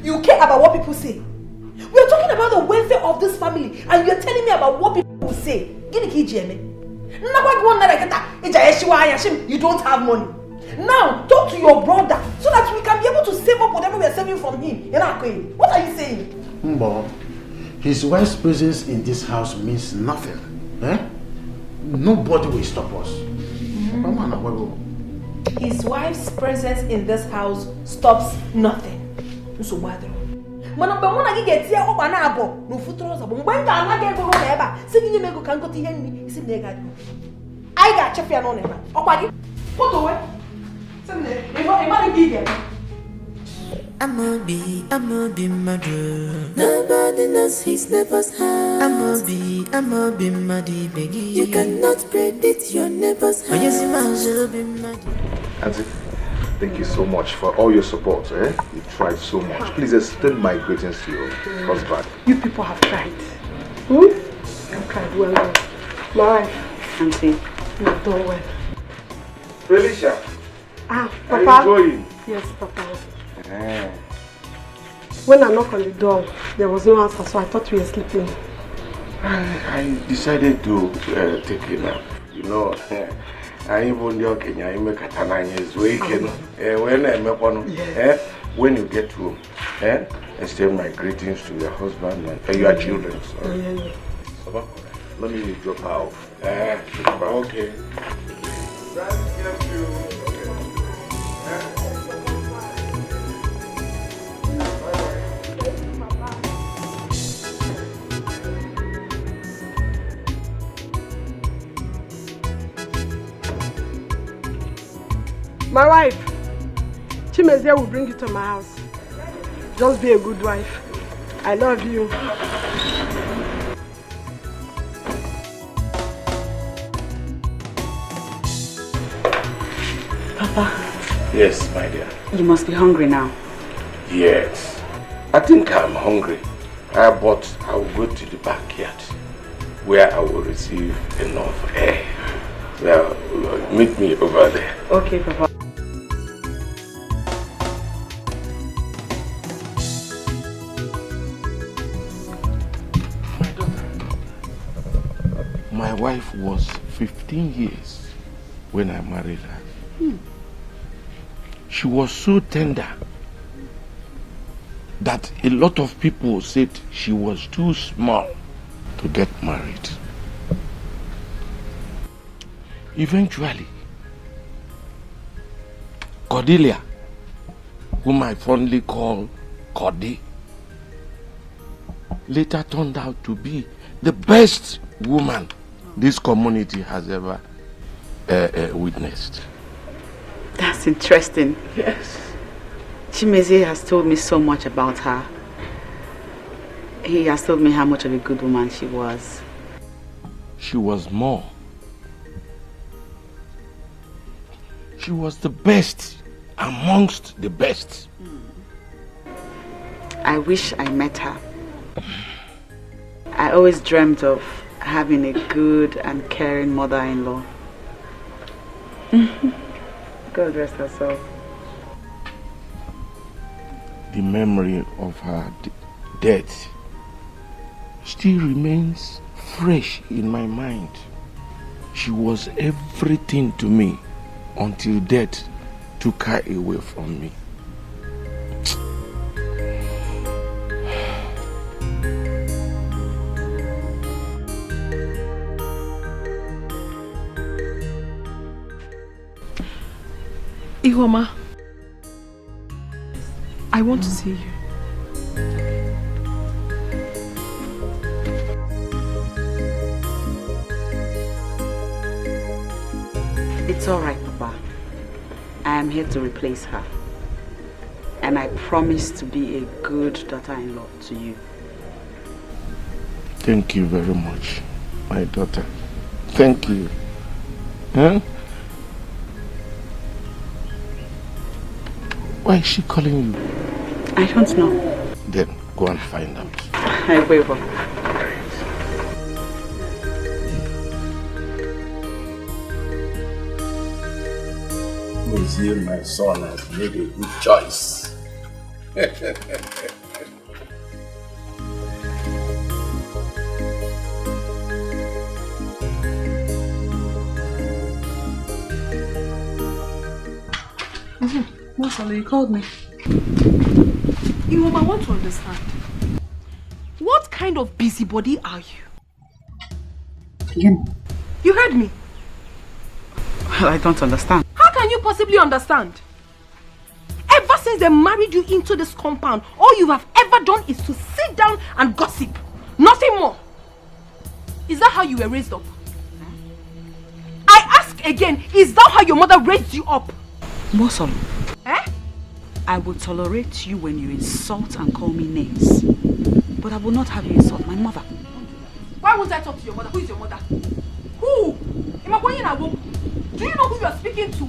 S8: You care about what people say? We are talking about the welfare of this family and you are telling me about what people will say. You don't have money. Now, talk to your brother so that we can be able to save up whatever we are saving from him. What are you saying?
S4: Mbo, his wife's presence in this house means nothing. Nobody will stop us.
S8: His wife's presence in this house stops nothing. So what? I got you on it. Put away.
S1: I'ma be murder. Nobody knows his neighbor's house. I'ma be muddy, beggy. You cannot predict your neighbor's house.
S2: Auntie, thank you so much for all your support. You tried so much. Please extend my greetings to your husband.
S5: You people have tried. I've tried well. My wife, Auntie, you've done well.
S7: Felicia.
S5: Papa.
S7: Are you going?
S5: Yes, Papa. When I knocked on the door, there was no answer, so I thought you were sleeping.
S7: I decided to take a nap. You know, I even joking. I make a tananyes waking. When you get home, extend my greetings to your husband and your children. Sorry.
S2: Let me drop her off.
S7: Okay.
S5: My wife, Chimezie will bring you to my house. Just be a good wife. I love you.
S6: Papa.
S7: Yes, my dear.
S6: You must be hungry now.
S7: Yes. I think I'm hungry. But I will go to the backyard where I will receive enough air. Well, meet me over there.
S6: Okay, Papa.
S7: My wife was 15 years when I married her. She was so tender that a lot of people said she was too small to get married. Eventually, Cordelia, whom I fondly call Cordy, later turned out to be the best woman this community has ever witnessed.
S6: That's interesting.
S7: Yes.
S6: Chimeze has told me so much about her. He has told me how much of a good woman she was.
S7: She was more. She was the best amongst the best.
S6: I wish I met her. I always dreamt of having a good and caring mother-in-law. God rest her soul.
S7: The memory of her death still remains fresh in my mind. She was everything to me until death took her away from me.
S8: Ihoma, I want to see you.
S6: It's all right, Papa. I am here to replace her. And I promise to be a good daughter-in-law to you.
S7: Thank you very much, my daughter. Thank you. Huh? Why is she calling you?
S6: I don't know.
S7: Then go and find out.
S6: I will.
S7: Museum, my son has made a good choice.
S8: Marcelo, you called me. I want to understand. What kind of busybody are you?
S6: Again?
S8: You heard me.
S6: Well, I don't understand.
S8: How can you possibly understand? Ever since they married you into this compound, all you have ever done is to sit down and gossip. Nothing more. Is that how you were raised up? I ask again, is that how your mother raised you up?
S6: Mosolo.
S8: Eh?
S6: I will tolerate you when you insult and call me names. But I will not have you insult my mother.
S8: Why won't I talk to your mother? Who is your mother? Who? Do you know who you are speaking to?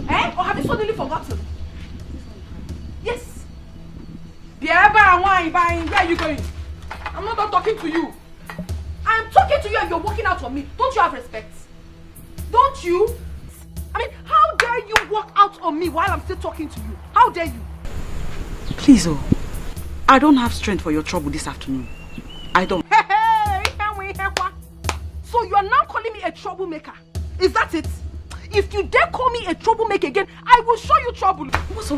S8: Eh? Or have you suddenly forgotten? Yes. Where are you going? I'm not done talking to you. I'm talking to you and you're walking out on me. Don't you have respect? Don't you? I mean, how dare you walk out on me while I'm still talking to you? How dare you?
S6: Please, I don't have strength for your trouble this afternoon. I don't.
S8: So you are now calling me a troublemaker? Is that it? If you dare call me a troublemaker again, I will show you trouble.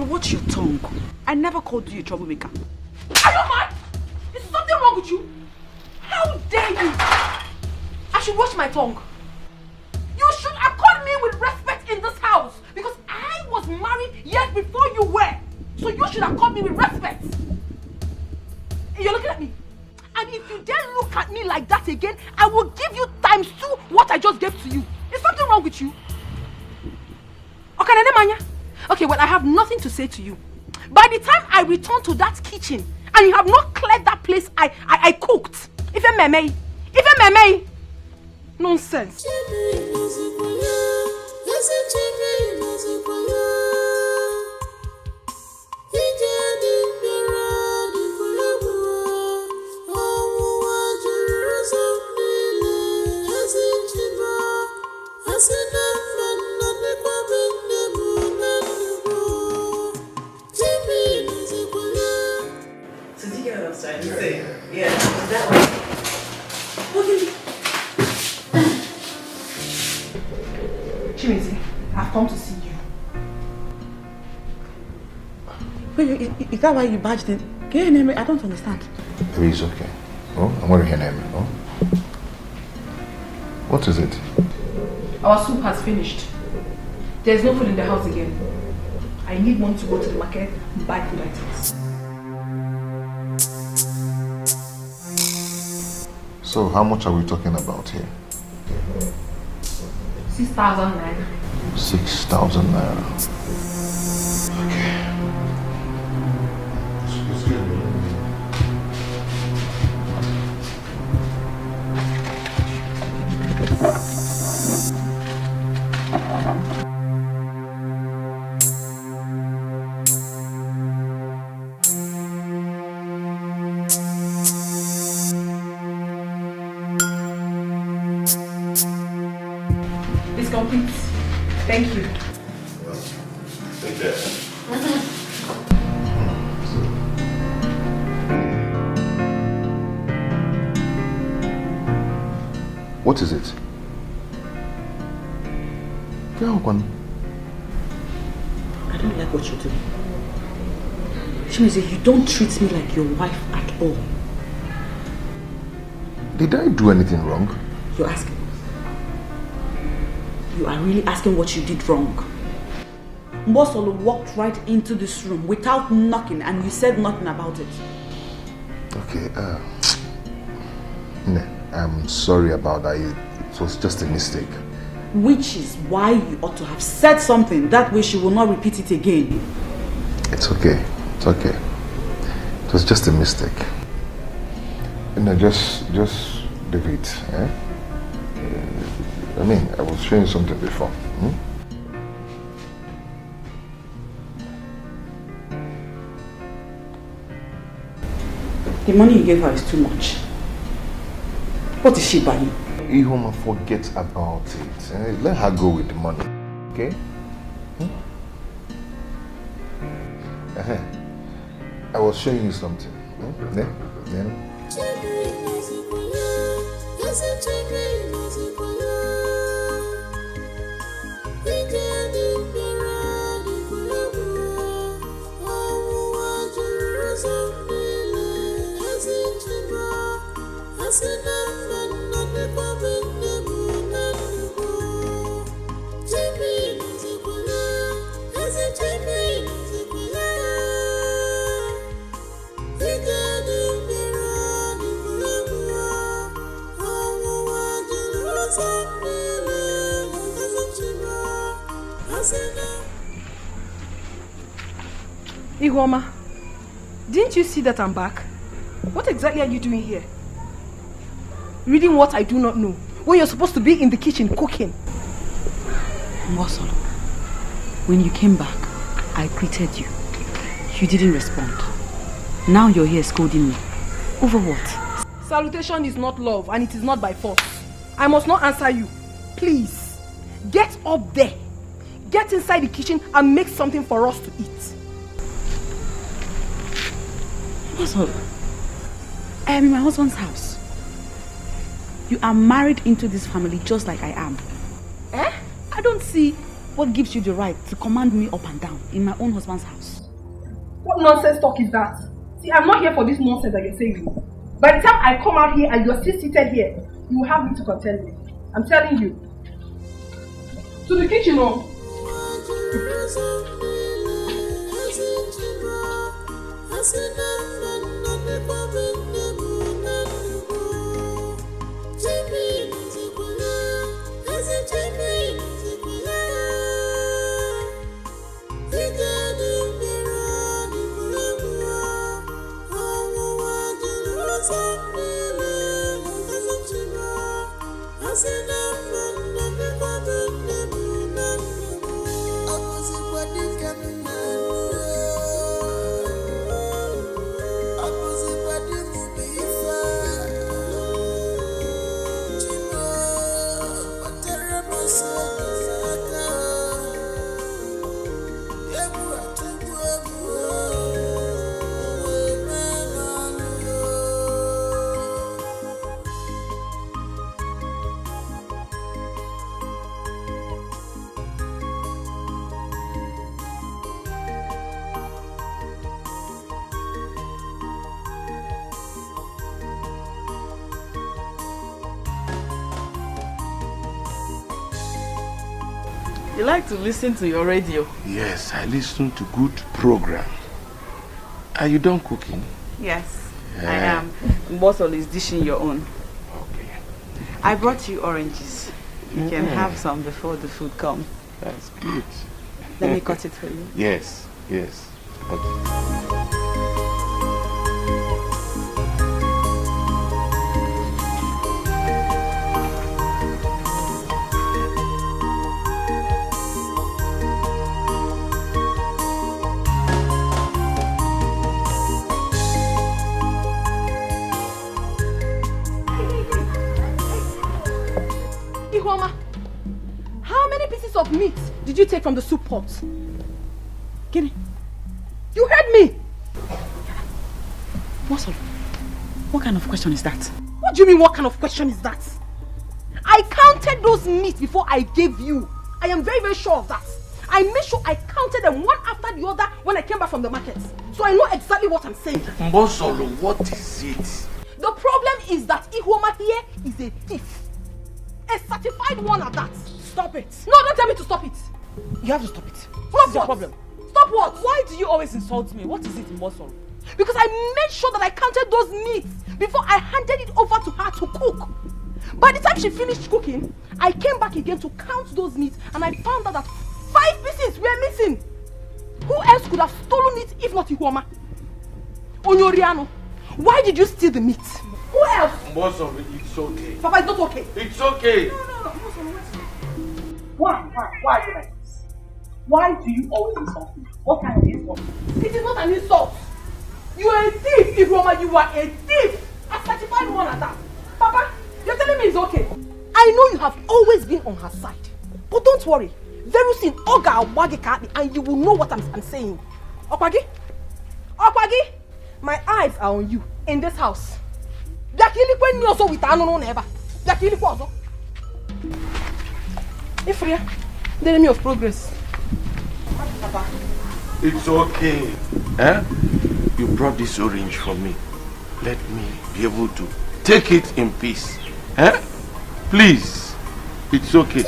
S6: Watch your tongue. I never called you a troublemaker.
S8: Are you mad? Is something wrong with you? How dare you? I should watch my tongue. You should accord me with respect in this house because I was married years before you were. So you should accord me with respect. You're looking at me. And if you dare look at me like that again, I will give you times 2 what I just gave to you. Is something wrong with you? Okay, well, I have nothing to say to you. By the time I return to that kitchen and you have not cleared that place I cooked, if I'm meme, nonsense.
S6: Yeah, that way.
S8: Chimezi, I've come to see you.
S6: Wait, is that why you badged it? Can you name it? I don't understand.
S2: Maybe it's okay. Oh, I'm going to hear name. Oh. What is it?
S8: Our soup has finished. There's no food in the house again.
S5: I need money to go to the market and buy food items.
S2: So how much are we talking about here?
S8: 6,000 naira.
S2: 6,000 naira. Okay.
S5: It's complete. Thank you.
S7: Take care.
S2: What is it?
S6: I don't like what you're doing. Chimeze, you don't treat me like your wife at all.
S2: Did I do anything wrong?
S6: You're asking. You are really asking what you did wrong. Mbosolo walked right into this room without knocking and you said nothing about it.
S2: Okay, I'm sorry about that. It was just a mistake.
S6: Which is why you ought to have said something. That way she will not repeat it again.
S2: It's okay. It's okay. It was just a mistake. Just leave it. Eh? I mean, I was showing something before.
S6: The money you gave her is too much. What is she buying?
S2: Ihoma, forget about it. Let her go with the money. Okay? I was showing you something. Yeah?
S5: Ihoma, didn't you see that I'm back? What exactly are you doing here? Reading what I do not know, when you're supposed to be in the kitchen cooking.
S6: Mbosolo, when you came back, I greeted you. You didn't respond. Now you're here scolding me. Over what?
S5: Salutation is not love and it is not by force. I must not answer you. Please, get up there. Get inside the kitchen and make something for us to eat.
S6: Mbosolo, I am in my husband's house. You are married into this family just like I am. I don't see what gives you the right to command me up and down in my own husband's house.
S5: What nonsense talk is that? See, I'm not here for this nonsense that you're saying. By the time I come out here and you're still seated here, you will have me to contend with. I'm telling you. To the kitchen, oh.
S6: You like to listen to your radio?
S7: Yes, I listen to good program. Are you done cooking?
S6: Yes, I am. Bottle is dishing your own.
S7: Okay.
S6: I brought you oranges. You can have some before the food comes.
S7: That's good.
S6: Let me cut it for you.
S7: Yes, yes. Okay.
S5: How many pieces of meat did you take from the soup pot? Guinea, you heard me!
S6: What kind of question is that?
S5: What do you mean, what kind of question is that? I counted those meat before I gave you. I am very, very sure of that. I made sure I counted them one after the other when I came back from the market. So I know exactly what I'm saying.
S7: Mbosolo, what is it?
S5: The problem is that Ihuoma here is a thief. A certified one at that. Stop it. No, don't tell me to stop it.
S6: You have to stop it.
S5: What's your problem? Stop what?
S6: Why do you always insult me? What is it, Mbosolo?
S5: Because I made sure that I counted those meats before I handed it over to her to cook. By the time she finished cooking, I came back again to count those meats and I found out that 5 pieces were missing. Who else could have stolen it if not Ihuoma? Onyoriano, why did you steal the meat? Who else?
S7: Mbosolo, it's okay.
S5: Papa, it's not okay.
S7: It's okay.
S5: No. Why are you like this? Why do you always insult me? What kind of insult? It is not an insult. You are a thief, Ihuoma. You are a thief. A certified one at that. Papa, you're telling me it's okay. I know you have always been on her side. But don't worry. Very soon, Oga Wagikati, and you will know what I'm saying. Okwagi? My eyes are on you in this house. Ifria, the enemy of progress.
S7: It's okay. Eh? You brought this orange for me. Let me be able to take it in peace. Eh? Please. It's okay.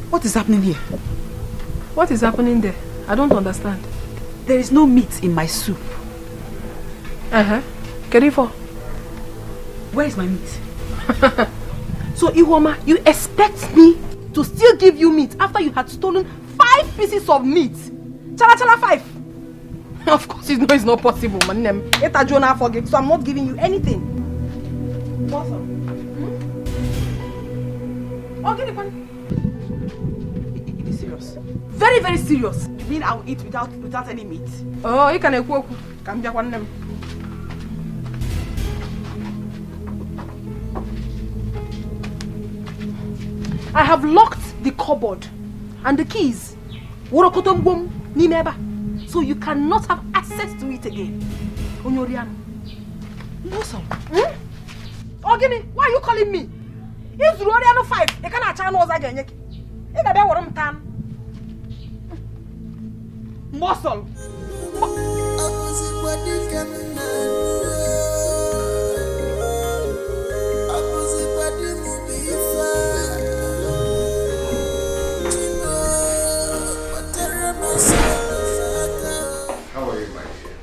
S6: What is happening here?
S5: What is happening there? I don't understand.
S6: There is no meat in my soup.
S5: Kerifo.
S6: Where is my meat?
S5: So Ihuoma, you expect me to still give you meat after you had stolen 5 pieces of meat? Chala 5. Of course it's not possible, man. Eta Jonah forget, so I'm not giving you anything. Awesome. Okay, the one.
S6: It is serious.
S5: Very, very serious.
S6: You mean I will eat without any meat?
S5: Oh, you can equal. Come here, one. I have locked the cupboard and the keys. So you cannot have access to it again. Onyoriano.
S6: Mbosolo.
S5: Ogini, why are you calling me? It's Roriano 5. You cannot channel again. You can be what I'm tan. Mbosolo.
S2: How are you, my dear?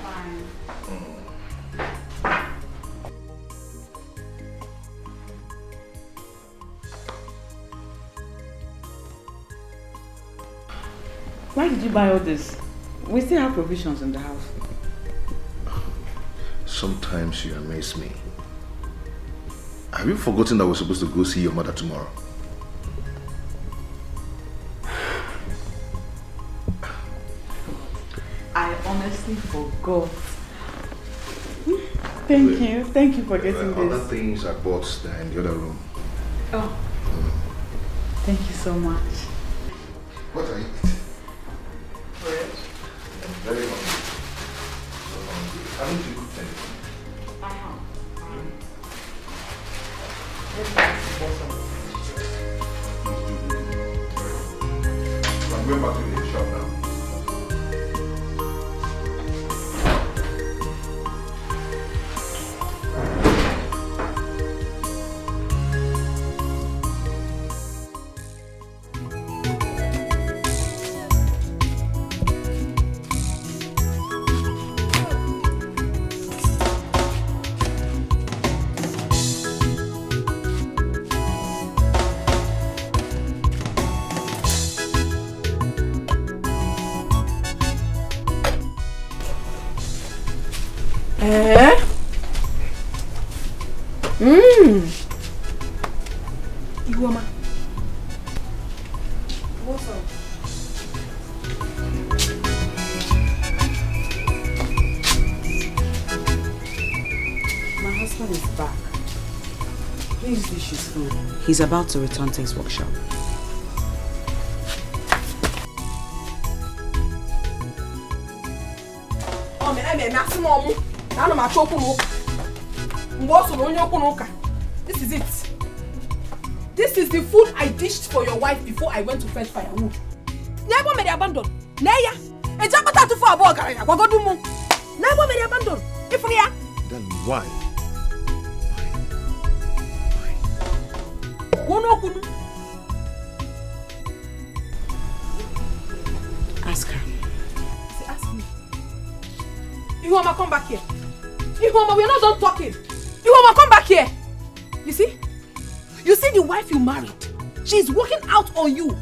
S6: Fine. Why did you buy all this? We still have provisions in the house.
S2: Sometimes you amaze me. Have you forgotten that we're supposed to go see your mother tomorrow?
S6: I honestly forgot. Thank you for getting this.
S2: Other things I bought there in the other room.
S6: Oh, thank you so much.
S2: What are you eating? Bread. Very hungry. Haven't you cooked anything?
S8: I have.
S2: So I'm going back to the shop now.
S8: Ihuoma. What's up?
S6: My husband is back. Please dish his food. He's about to return to his workshop.
S8: This is it. This is the food I dished for your wife before I went to fetch firewood. Never made abandon. Neya. A jabata to for a bog. Wagodumu. Never made abandon. If we are.
S9: Then why?
S6: Ask her.
S8: Say, ask me. Ihuoma, come back here. Ihuoma, we're not done talking. Ihuoma, come back here. You see? You see the wife you married. She's working out on you.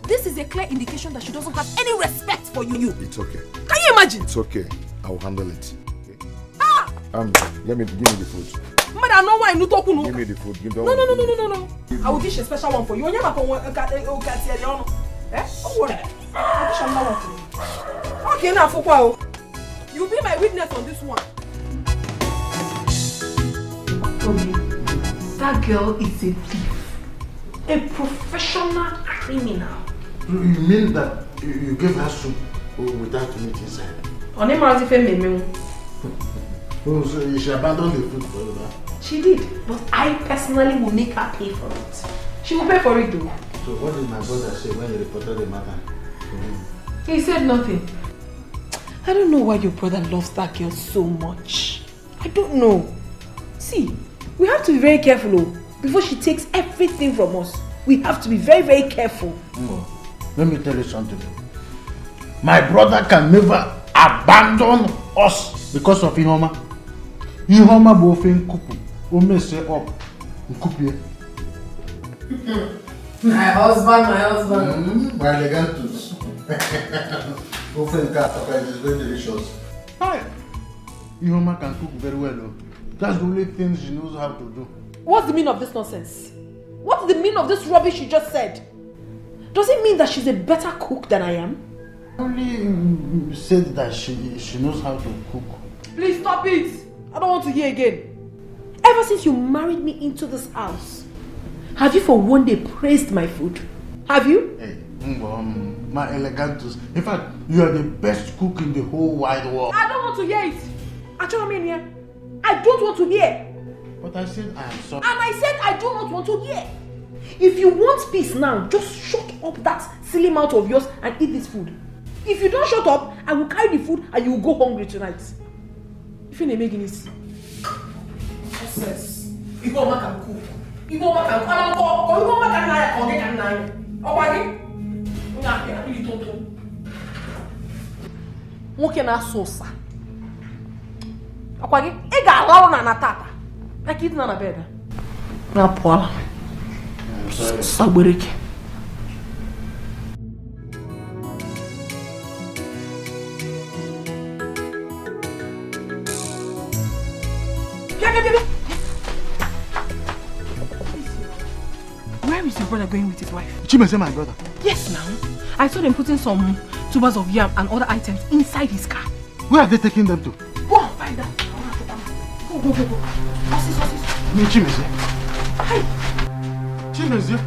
S8: This is a clear indication that she doesn't have any respect for you.
S9: It's okay.
S8: Can you imagine?
S9: It's okay. I'll handle it. Okay.
S8: Ah!
S9: Give me the food.
S8: Mother, I know why you talk.
S9: Give me the food.
S8: No. I will dish a special one for you. Eh? Don't worry. I'll dish another one for you. Okay, now for what? You'll be my witness on this one. That girl is a thief. A professional criminal.
S4: You mean that you gave her soup without meat inside?
S8: On him, as if
S4: Oh, so she abandoned the food for you, huh?
S8: She did, but I personally will make her pay for it. She will pay for it though.
S4: So what did my brother say when he reported the matter to him?
S8: He said nothing. I don't know why your brother loves that girl so much. I don't know. See, we have to be very careful before she takes everything from us. We have to be very, very careful.
S4: Let me tell you something. My brother can never abandon us because of Ihoma. Ihoma bo fin kupu. Ome se up. Nkupie.
S8: My husband.
S4: My legantus. Ofen cat is very delicious. Hi. Ihoma can cook very well though. That's the only thing she knows how to do.
S8: What's the meaning of this nonsense? What's the meaning of this rubbish you just said? Does it mean that she's a better cook than I am?
S4: Only said that she knows how to cook.
S8: Please stop it! I don't want to hear again. Ever since you married me into this house, have you for one day praised my food? Have you?
S4: Hey, my elegantus. In fact, you are the best cook in the whole wide world.
S8: I don't want to hear it. I don't want to hear.
S4: But I said I am sorry.
S8: And I said I do not want to hear. If you want peace now, just shut up that silly mouth of yours and eat this food. If you don't shut up, I will carry the food and you will go hungry tonight. If you're making this. Yes. Ihoma can cook. Ihoma can cook. Ihoma can tonto. Nwoke na-asụ ụsa. Akwa gị, ị ga-alarụ na natata. Like it na bed. Na Paula. Sagbereke. Where is your brother going with his wife?
S4: Chimese, my brother.
S8: Yes, now. I saw them putting some tubers of yam and other items inside his car.
S4: Where are they taking them to?
S8: Go and find them. Go. Horses.
S4: Me, Chimese.
S8: Hi.
S4: Chimese.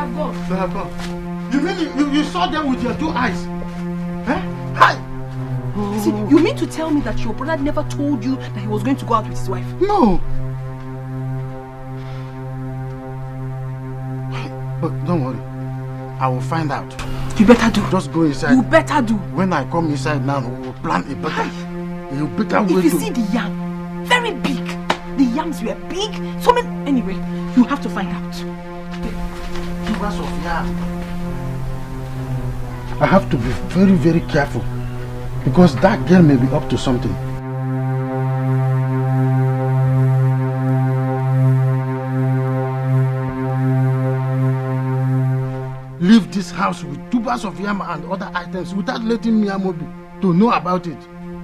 S8: have gone.
S4: They have gone. You mean you saw them with your 2 eyes? Eh? Hi!
S8: See, you mean to tell me that your brother never told you that he was going to go out with his wife?
S4: No! But don't worry. I will find out.
S8: You better do.
S4: Just go inside.
S8: You better do.
S4: When I come inside now, we will plan a better way
S8: If you see the yam, very big. The yams were big. So many. Anyway, you have to find out.
S4: Tubers of yam. I have to be very, very careful. Because that girl may be up to something. Leave this house with tubers of yam and other items without letting Miyamobi to know about it.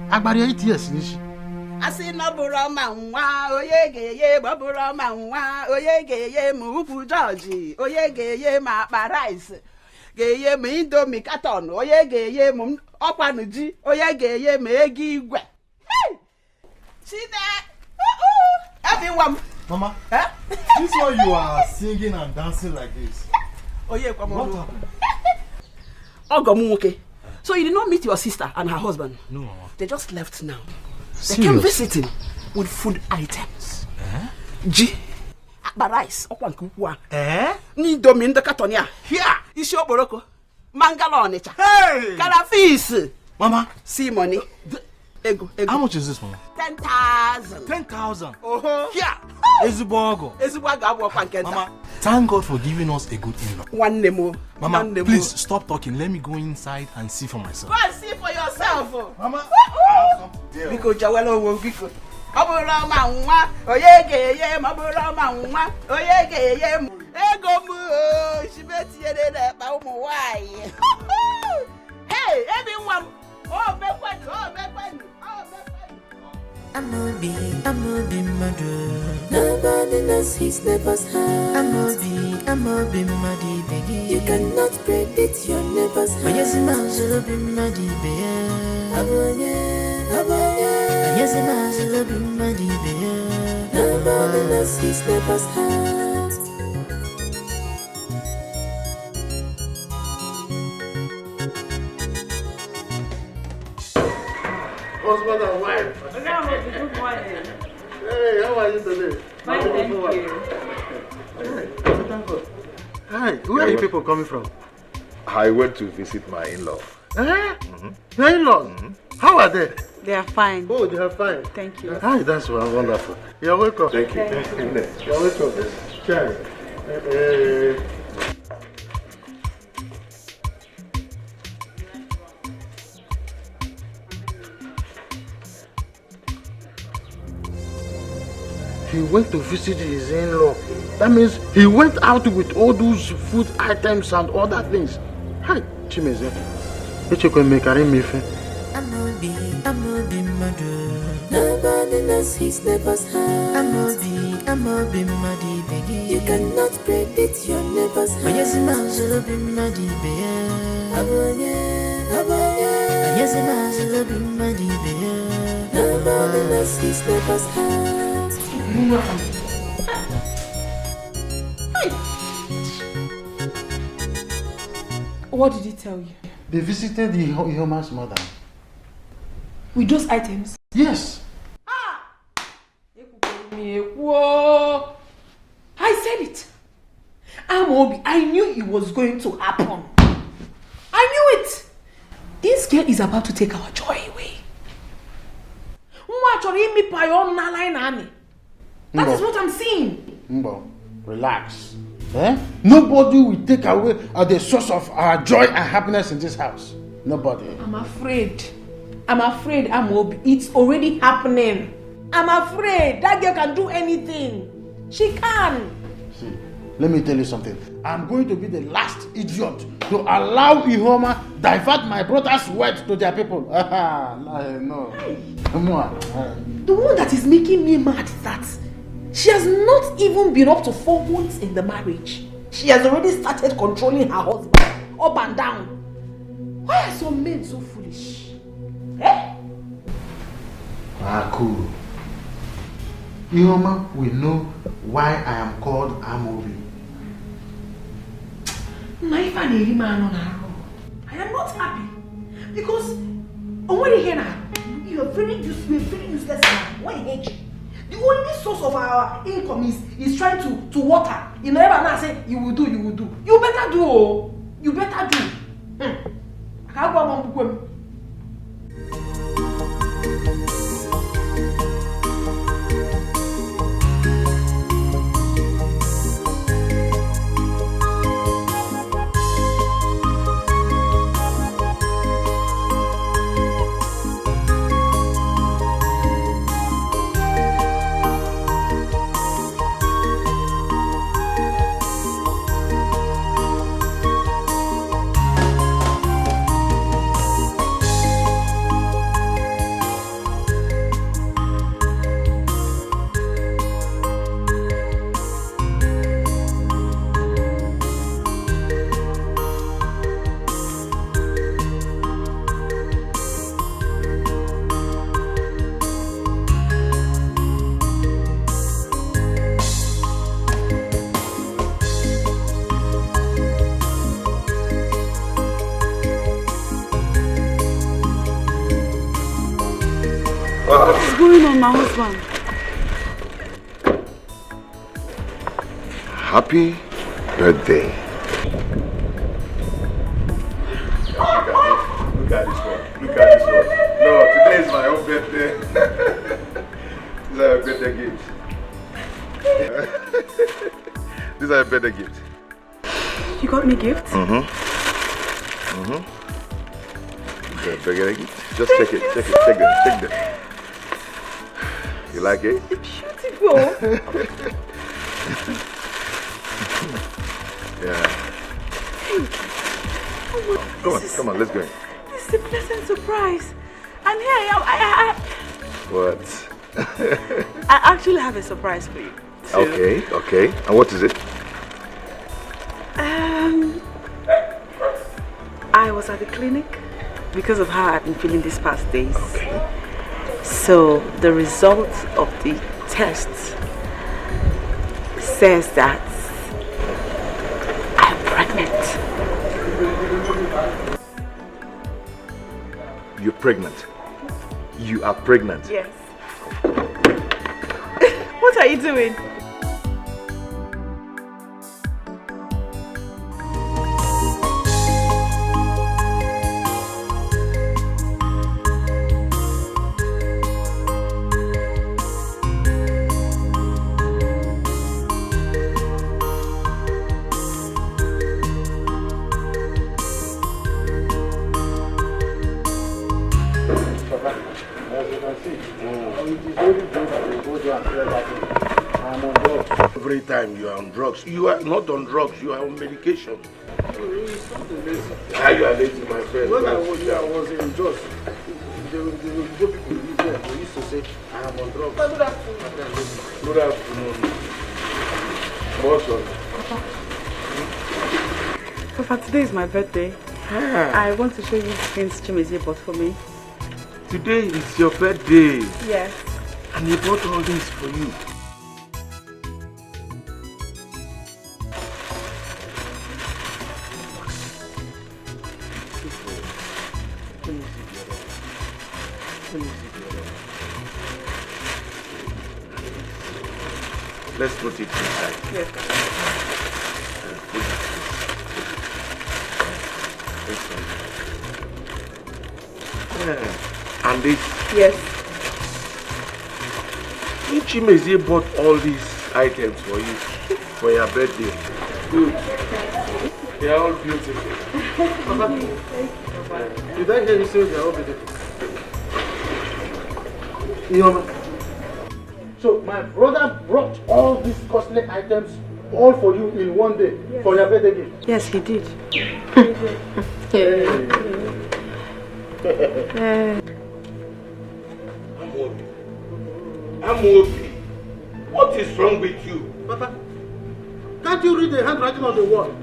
S4: Agbari 8 years, Nishi.
S6: I say no burama nwa oyegeye baburama nwa oyegeye mupu George oyegeye ma rice geye me indomie carton oyegeye mu okwanuji oyegeye me egi igwe. See that? Everyone.
S10: Mama, this is why you are singing and dancing like this.
S6: What happened? Ogomuke. So you did not meet your sister and her husband?
S10: No, Mama.
S6: They just left now.
S10: Serious?
S6: They came visiting with food items. G. Rice. Indomie in the carton. Here. Ishi oboroko. Mangala onicha.
S10: Hey!
S6: Karafis.
S10: Mama.
S6: See money. Ego.
S10: How much is this, Mama?
S6: 10,000.
S10: 10,000.
S6: Here.
S10: Ezubogo. Mama, thank God for giving us a good in-law.
S6: One nemo.
S10: Mama, please stop talking. Let me go inside and see for myself.
S6: Go and see for yourself.
S10: Mama.
S6: Biko jawelo wo biko. Obura ma nwa, oyegeye mabura ma nwa, oyegeye mu. Ego mu o, shibeti ede na pa umu wai. Hey, everyone. Oh, bekwenu.
S1: I'm a be mother. Nobody knows his neighbor's heart. I'm a be muddy baby. You cannot predict your neighbor's heart. Yes, I'm a be muddy baby. Yes, I'm a be muddy baby. Nobody knows his neighbor's heart.
S4: Husband and wife.
S11: Good morning.
S4: Hey, how are you today?
S11: Fine, thank you.
S4: Hi, where are you people coming from?
S2: I went to visit my in-law.
S4: Your in-laws? How are they?
S6: They are fine.
S4: Oh, they are fine.
S6: Thank you.
S4: Hi, that's wonderful. You're welcome.
S2: Thank you.
S4: You're welcome. Chai. He went to visit his in-law. That means he went out with all those food items and other things. Hi, Chimeze.
S1: I'm a be mother. Nobody knows his neighbor's heart. I'm a be muddy baby. You cannot predict your neighbor's heart. Yes, I'm a be muddy baby. Yes, I'm a be muddy baby. Nobody knows his neighbor's heart.
S8: What did he tell you?
S4: They visited the Ihoma's mother.
S8: With those items?
S4: Yes.
S8: Whoa! I said it. Amobi, I knew it was going to happen. I knew it. This girl is about to take our joy away. That is what I'm seeing.
S4: Mbo, relax. Nobody will take away the source of our joy and happiness in this house. Nobody.
S8: I'm afraid, Amobi. It's already happening. I'm afraid that girl can do anything. She can.
S4: See, let me tell you something. I'm going to be the last idiot to allow Ihoma divert my brother's wealth to their people. No. Come on.
S8: The one that is making me mad is that she has not even been up to 4 months in the marriage. She has already started controlling her husband up and down. Why are some men so foolish?
S4: Cool. Ihoma will know why I am called Amobi.
S8: I am not happy because you are very useless man. Why hate you? The only source of our income is trying to water. You know, ever now say you will do. You better do. Oh. You better do. I can't go on.
S6: What's going on, my husband?
S2: Happy birthday. Look at this one. No, today is my own birthday. These are your birthday gifts. These are your birthday gifts.
S6: You got me gifts?
S2: Birthday gift. Just check it. Check them. You like it?
S6: It's beautiful.
S2: Yeah. Come on, let's go in.
S6: This is a pleasant surprise. And here I am.
S2: What?
S6: I actually have a surprise for you.
S2: Okay. And what is it?
S6: I was at the clinic because of how I've been feeling these past days. Okay. So the result of the test says that I'm pregnant.
S2: You're pregnant? You are pregnant?
S6: Yes. What are you doing?
S7: Every time you are on drugs, you are not on drugs, you are on medication. How you are lazy, my friend?
S4: When I was in Jos, the people there, they used to say, I am on drugs.
S7: Good afternoon. What's on?
S6: Papa, today is my birthday. I want to show you things Chimezie bought for me.
S7: Today is your birthday.
S6: Yes.
S7: And he bought all this for you. Let's put it inside.
S6: Yes.
S7: Yeah. And this?
S6: Yes.
S7: Chimezie bought all these items for you for your birthday. Good. They are all beautiful.
S4: Did I hear you say they are all beautiful? So my brother brought all these costly items all for you in one day for your birthday gift?
S6: Yes, he did.
S7: Amobi, what is wrong with you?
S4: Papa, can't you read the handwriting on the wall?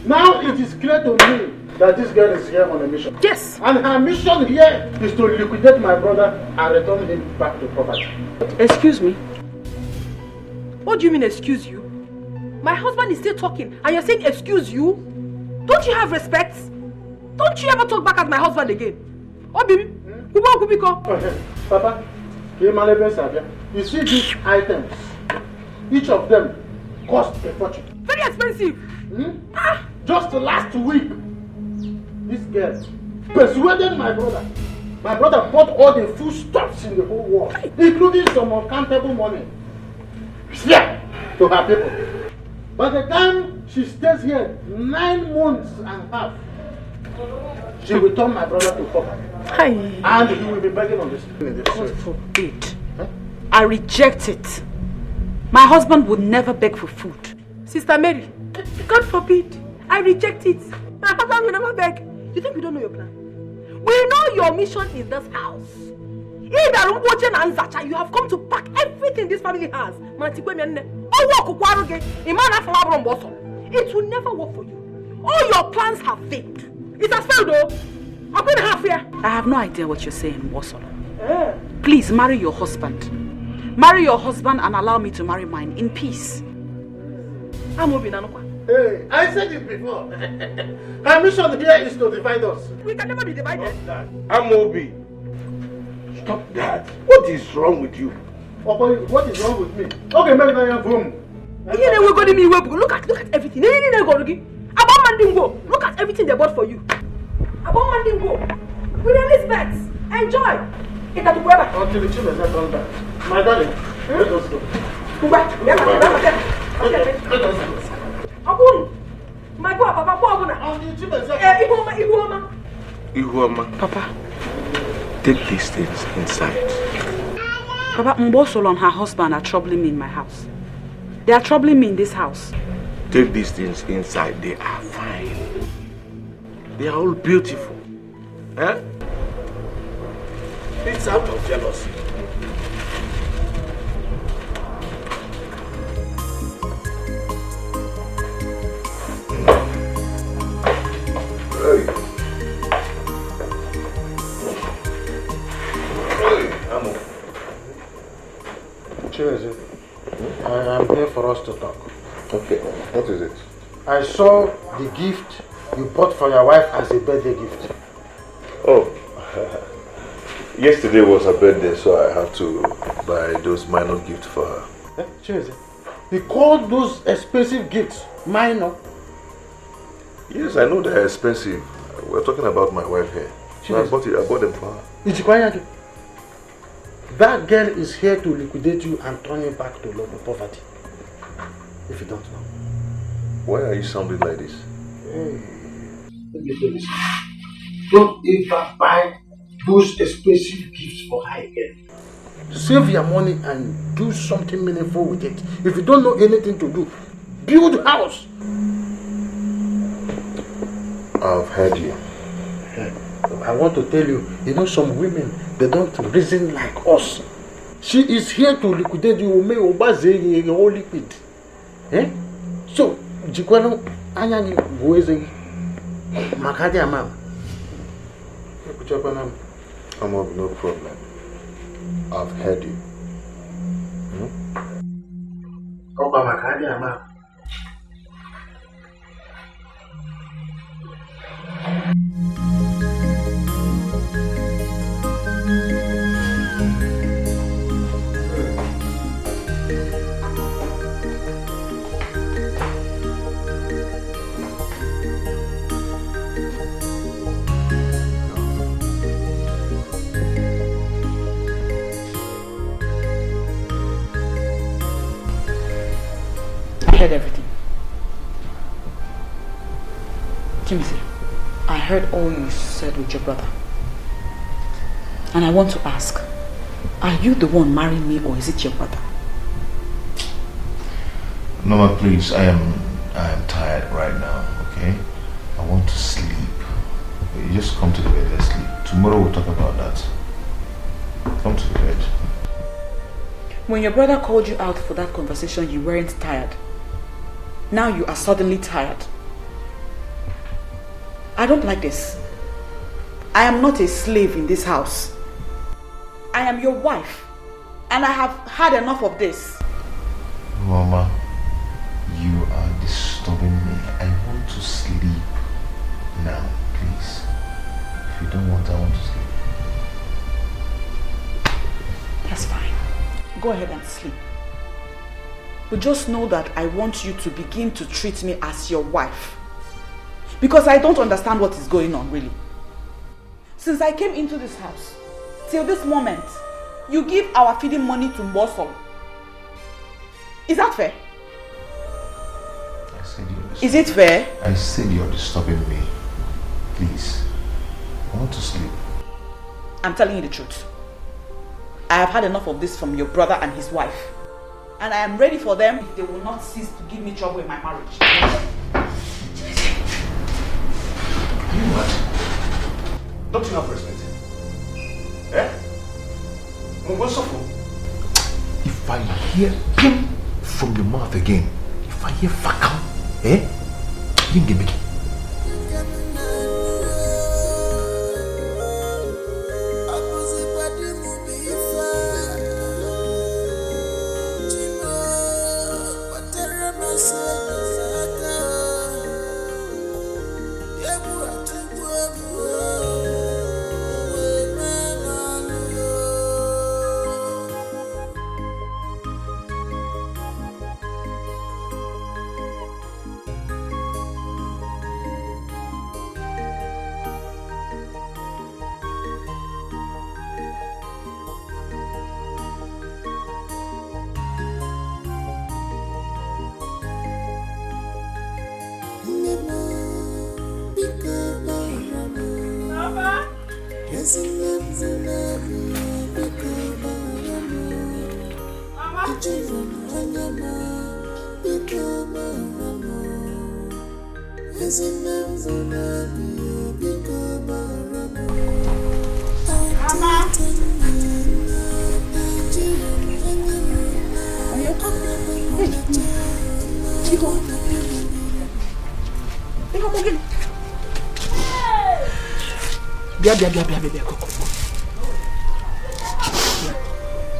S4: Now it is clear to me that this girl is here on a mission.
S6: Yes.
S4: And her mission here is to liquidate my brother and return him back to property.
S6: Excuse me?
S5: What do you mean, excuse you? My husband is still talking and you're saying excuse you? Don't you have respect? Don't you ever talk back at my husband again? Oh, baby.
S4: Papa, you see these items, each of them cost a fortune.
S5: Very expensive.
S4: Just last week, this girl persuaded my brother. My brother bought all the foodstuffs in the whole world, including some uncountable money. Yeah, to her people. By the time she stays here 9 months and a half, she will turn my brother to poverty. And he will be begging on this.
S6: God forbid. I reject it. My husband would never beg for food.
S5: Sister Mary, God forbid. I reject it. My husband will never beg. You think we don't know your plan? We know your mission in this house. You have come to pack everything this family has. It will never work for you. All your plans have failed. It has failed though. I'm going to have here.
S6: I have no idea what you're saying, Wosolo. Please marry your husband. Marry your husband and allow me to marry mine in peace.
S4: Hey, I said it before. Her mission here is to divide us.
S5: We can never be divided.
S7: Amobi, stop that. What is wrong with you?
S4: What is wrong with me? Okay, maybe I am home.
S5: Look at everything. Look at everything they bought for you. With Elizabeth, enjoy.
S4: Until the children are done back. My darling, let us go. Let us go.
S7: Papa, take these things inside.
S6: Papa, Mbosolo and her husband are troubling me in my house. They are troubling me in this house.
S7: Take these things inside. They are fine. They are all beautiful. Eh? It's out of jealousy.
S4: Cheers. I'm here for us to talk.
S2: Okay, what is it?
S4: I saw the gift you bought for your wife as a birthday gift.
S2: Oh, yesterday was her birthday, so I had to buy those minor gifts for her.
S4: Cheers. You called those expensive gifts minor?
S2: Yes, I know they're expensive. We're talking about my wife here. So I bought them for her.
S4: That girl is here to liquidate you and turn you back to love and poverty. If you don't know.
S2: Why are you sounding like this?
S4: Hey, let me tell you something. Don't ever buy those expensive gifts for her again. Save your money and do something meaningful with it. If you don't know anything to do, build a house.
S2: I've heard you.
S4: I want to tell you, some women, they don't reason like us. She is here to liquidate you, may obaze all liquid. So, Jikwano, Anyani, Boeze, Makadi Amam.
S2: I'm of no problem. I've heard you.
S4: Oba Makadi Amam.
S6: I heard everything. Timothy, I heard all you said with your brother. And I want to ask, are you the one marrying me or is it your brother?
S2: Norma, please, I am tired right now, okay? I want to sleep. You just come to the bed, let's sleep. Tomorrow we'll talk about that. Come to the bed.
S6: When your brother called you out for that conversation, you weren't tired. Now you are suddenly tired. I don't like this. I am not a slave in this house. I am your wife. And I have had enough of this.
S2: Mama, you are disturbing me. I want to sleep.
S6: go ahead and sleep. But just know that I want you to begin to treat me as your wife. Because I don't understand what is going on, really. Since I came into this house, till this moment, you give our feeding money to Mbosol. Is that fair?
S2: I said you're
S6: Is it fair?
S2: I said you're disturbing me. Please. I want to sleep.
S6: I'm telling you the truth. I have had enough of this from your brother and his wife. And I am ready for them if they will not cease to give me trouble in my marriage.
S2: Are you mad? Don't you have respect? Eh? If I hear him from your mouth again, if I hear Fakam, you can get me.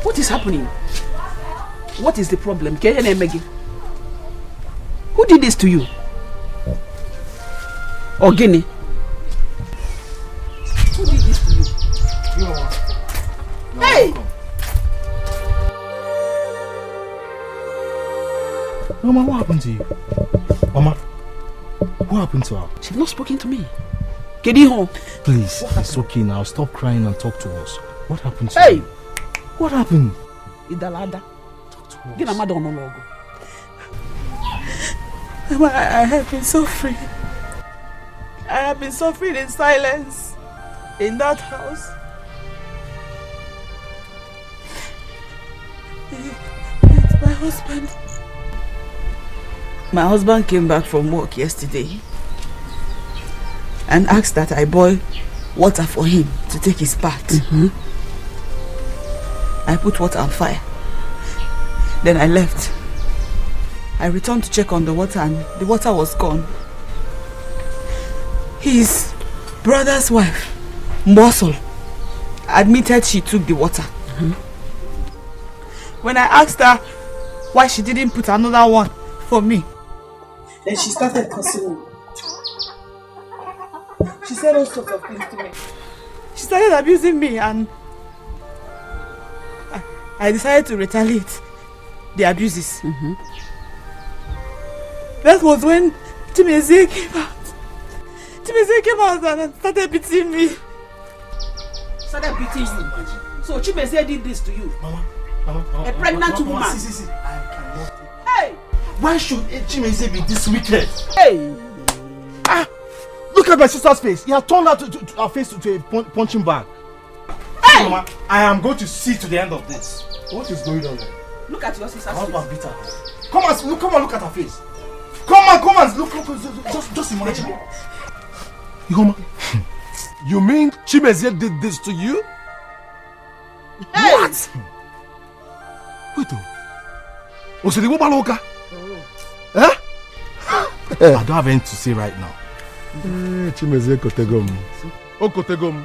S8: What is happening? What is the problem? Who did this to you? Ogini? Who did this to you? Hey!
S10: Mama, what happened to you? Mama, what happened to her?
S8: She's not spoken to me. Kediho.
S10: Please, it's okay now. Stop crying and talk to us. What happened to you? What happened?
S8: Idalada.
S10: Talk to us.
S6: Mama, I have been suffering. I have been suffering in silence in that house. It's my husband. My husband came back from work yesterday and asked that I boil water for him to take his bath. I put water on fire. Then I left. I returned to check on the water and the water was gone. His brother's wife, Mbosol, admitted she took the water. When I asked her why she didn't put another one for me, then she started cursing me. She said all sorts of things to me. She started abusing me and I decided to retaliate the abuses. That was when Chimezie came out. Chimezie came out and started beating me.
S8: Started beating you? So Chimezie did this to you?
S10: Mama,
S8: a pregnant woman?
S10: See, I cannot.
S8: Hey!
S10: Why should Chimezie be this wicked?
S8: Hey!
S10: Look at my sister's face. He has turned her her face to a punching bag.
S8: Hey!
S10: Mama, I am going to see to the end of this. What is going on there?
S8: Look at your sister's
S10: face.
S8: face.
S10: Beat her. Come and look at her face. Come on, look, just imagine.
S9: You mean Chimezie did this to you?
S8: Hey!
S9: What? Wait, was it the Wobaloka?
S10: I don't have anything to say right now.
S9: Chimezie Kotegom. Oh, Kotegom.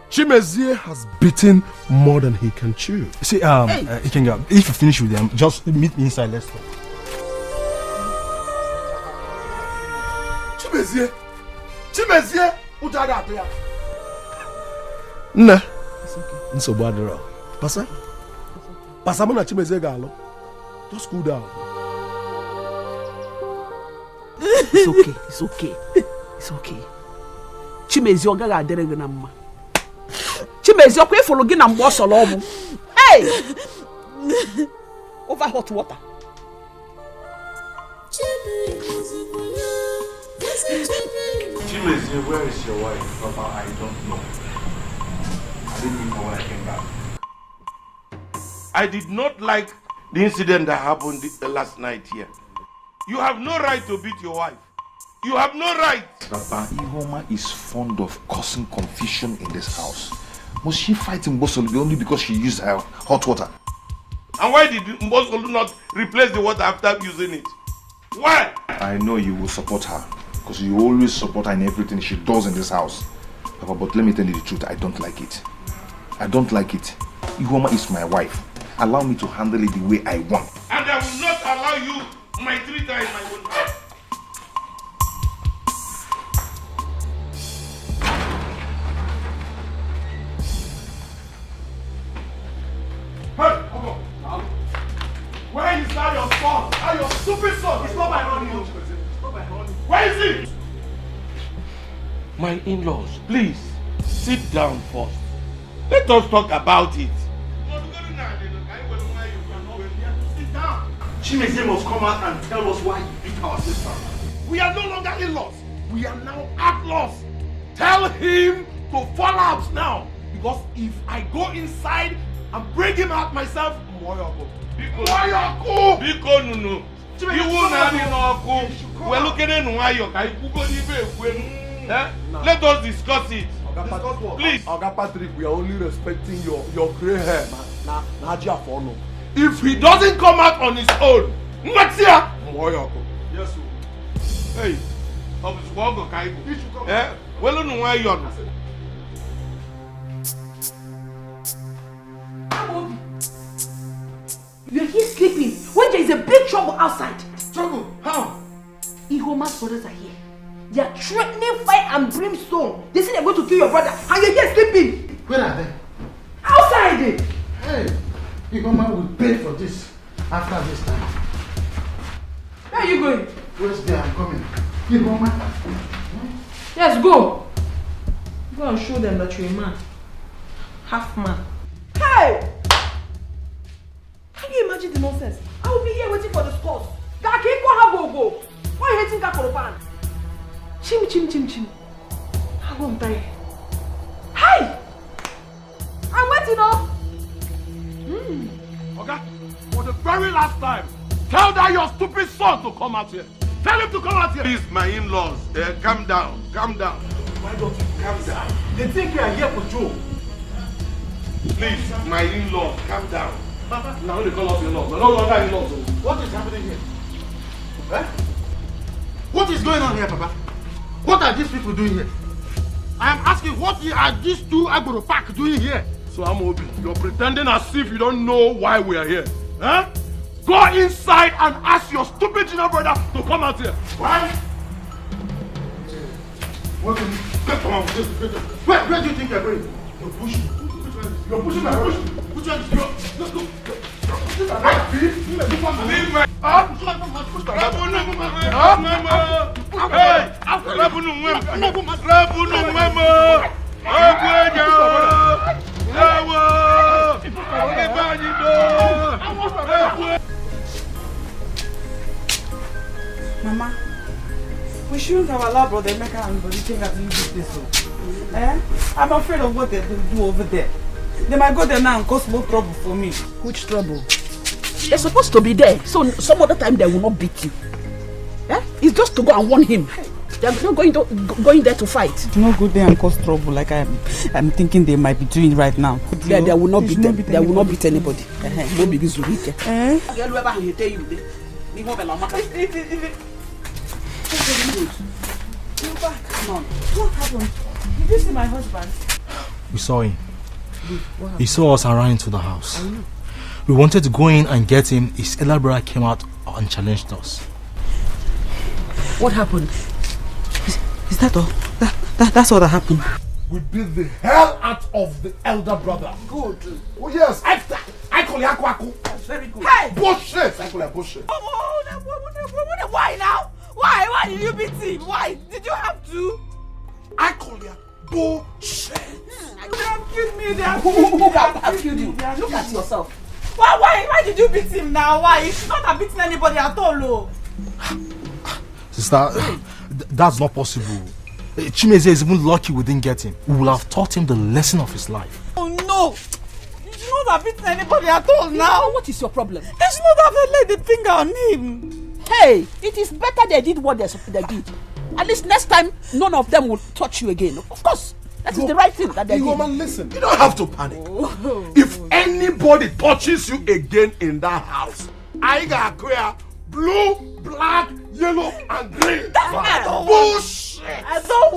S9: Chimezie has beaten more than he can chew.
S10: See, he can go. If you finish with them, just meet me inside. Let's talk.
S9: Chimezie, Ujada Atea. Nah, it's okay. Pasa? Pasamona Chimeze Galo. Just cool down.
S8: It's okay. It's okay. It's okay. Chimezi oga ga dere na mma. Chimezi okwe follow gi na mbo solo omu. Hey! Over hot water.
S7: Chimezi, where is your wife? Papa, I don't know. I didn't even know when I came back. I did not like the incident that happened last night here. You have no right to beat your wife. You have no right.
S2: Papa, Ihoma is fond of causing confusion in this house. Must she fight Mbosolu only because she used her hot water?
S7: And why did Mbosolu not replace the water after using it? Why?
S2: I know you will support her because you always support her in everything she does in this house. Papa, but let me tell you the truth, I don't like it. I don't like it. Ihoma is my wife. Allow me to handle it the way I want.
S7: And I will not allow you my treater in my own house. Hey, come on. Where is that your son? That your stupid son? It's not my honey. It's not my honey. Where is he? My in-laws, please sit down first. Let us talk about it. Sit down.
S4: Chimeze must come out and tell us why he beat our sister.
S9: We are no longer in-laws. We are now outlaws. Tell him to fall out now. Because if I go inside and bring him out myself, Moyoko.
S7: Biko nunu. Iwu na ni n'ọkụ. We're looking at Moyoko. Let us discuss it. Please.
S9: Oga Patrick, we are only respecting your grey hair. If he doesn't come out on his own, Maxia, Moyoko.
S7: Yes, sir. Hey, Obusuwogo Kaibu. Eh? Well, no, why you're
S8: You're here sleeping when there is a big trouble outside.
S4: Trouble? How?
S8: Ihoma's brothers are here. They are threatening fire and brimstone. They say they're going to kill your brother and you're here sleeping.
S4: Where are they?
S8: Outside!
S4: Hey, Ihoma will pay for this after this time.
S8: Where are you going?
S4: Where's there? I'm coming. Ihoma.
S8: Yes, go. Go and show them that you're a man. Half man. Hey! Can you imagine the nonsense? I will be here waiting for the scores. Dikeh, go. Why are you hating Kakoropan? Chim. I won't die. Hey! I'm waiting up.
S9: Okay? For the very last time, tell that your stupid son to come out here. Tell him to come out here.
S7: Please, my in-laws, calm down.
S9: Why don't you calm down? They think we are here for Joe.
S7: Please, my in-laws, calm down.
S9: Papa, now they call us in-laws. We're no longer in-laws.
S4: What is happening here? Eh? What is going on here, Papa? What are these people doing here? I am asking, what are these two Agboro Park doing here?
S9: So Amobi, you're pretending as if you don't know why we are here. Huh? Go inside and ask your stupid junior brother to come out here.
S4: Why? Where do you think you're going? You're pushing my push. Which one is yours? Let's go.
S7: Leave my...
S6: Mama, we shouldn't have allowed Brother Emeka and Brother Chinga to use this. Eh? I'm afraid of what they do over there. They might go there now and cause more trouble for me.
S8: Which trouble? They're supposed to be there, so some other time they will not beat you. Eh? It's just to go and warn him. They're not going there to fight.
S6: No go there and cause trouble like I'm thinking they might be doing right now.
S8: They will not beat them. They will not beat anybody. No big issue.
S6: Eh?
S8: You back.
S6: Come on. What happened? Did you see my husband?
S10: We saw him. He saw us and ran into the house. We wanted to go in and get him. His elder brother came out and challenged us.
S8: What happened?
S6: Is that all? That's all that happened.
S9: We beat the hell out of the elder brother.
S4: Good.
S9: Oh yes, I I call you Akwaku.
S8: That's very good.
S9: Hey! Bullshit! I call you bullshit.
S8: Why now? Why did you beat him? Why? Did you have to?
S9: I call you bullshit.
S8: They have killed me. They have killed you. Look at yourself. Why did you beat him now? Why? You should not have beaten anybody at all. Oh.
S10: Sister, that's not possible. Chimeze is even lucky we didn't get him. We will have taught him the lesson of his life.
S8: Oh no! You should not have beaten anybody at all now.
S12: What is your problem?
S8: They should not have laid the finger on him.
S12: Hey, it is better they did what they did. At least next time, none of them will touch you again. Of course, that is the right thing that they did.
S9: Woman, listen, you don't have to panic. If anybody touches you again in that house, I got clear blue, black, yellow, and green. Bullshit!
S8: I don't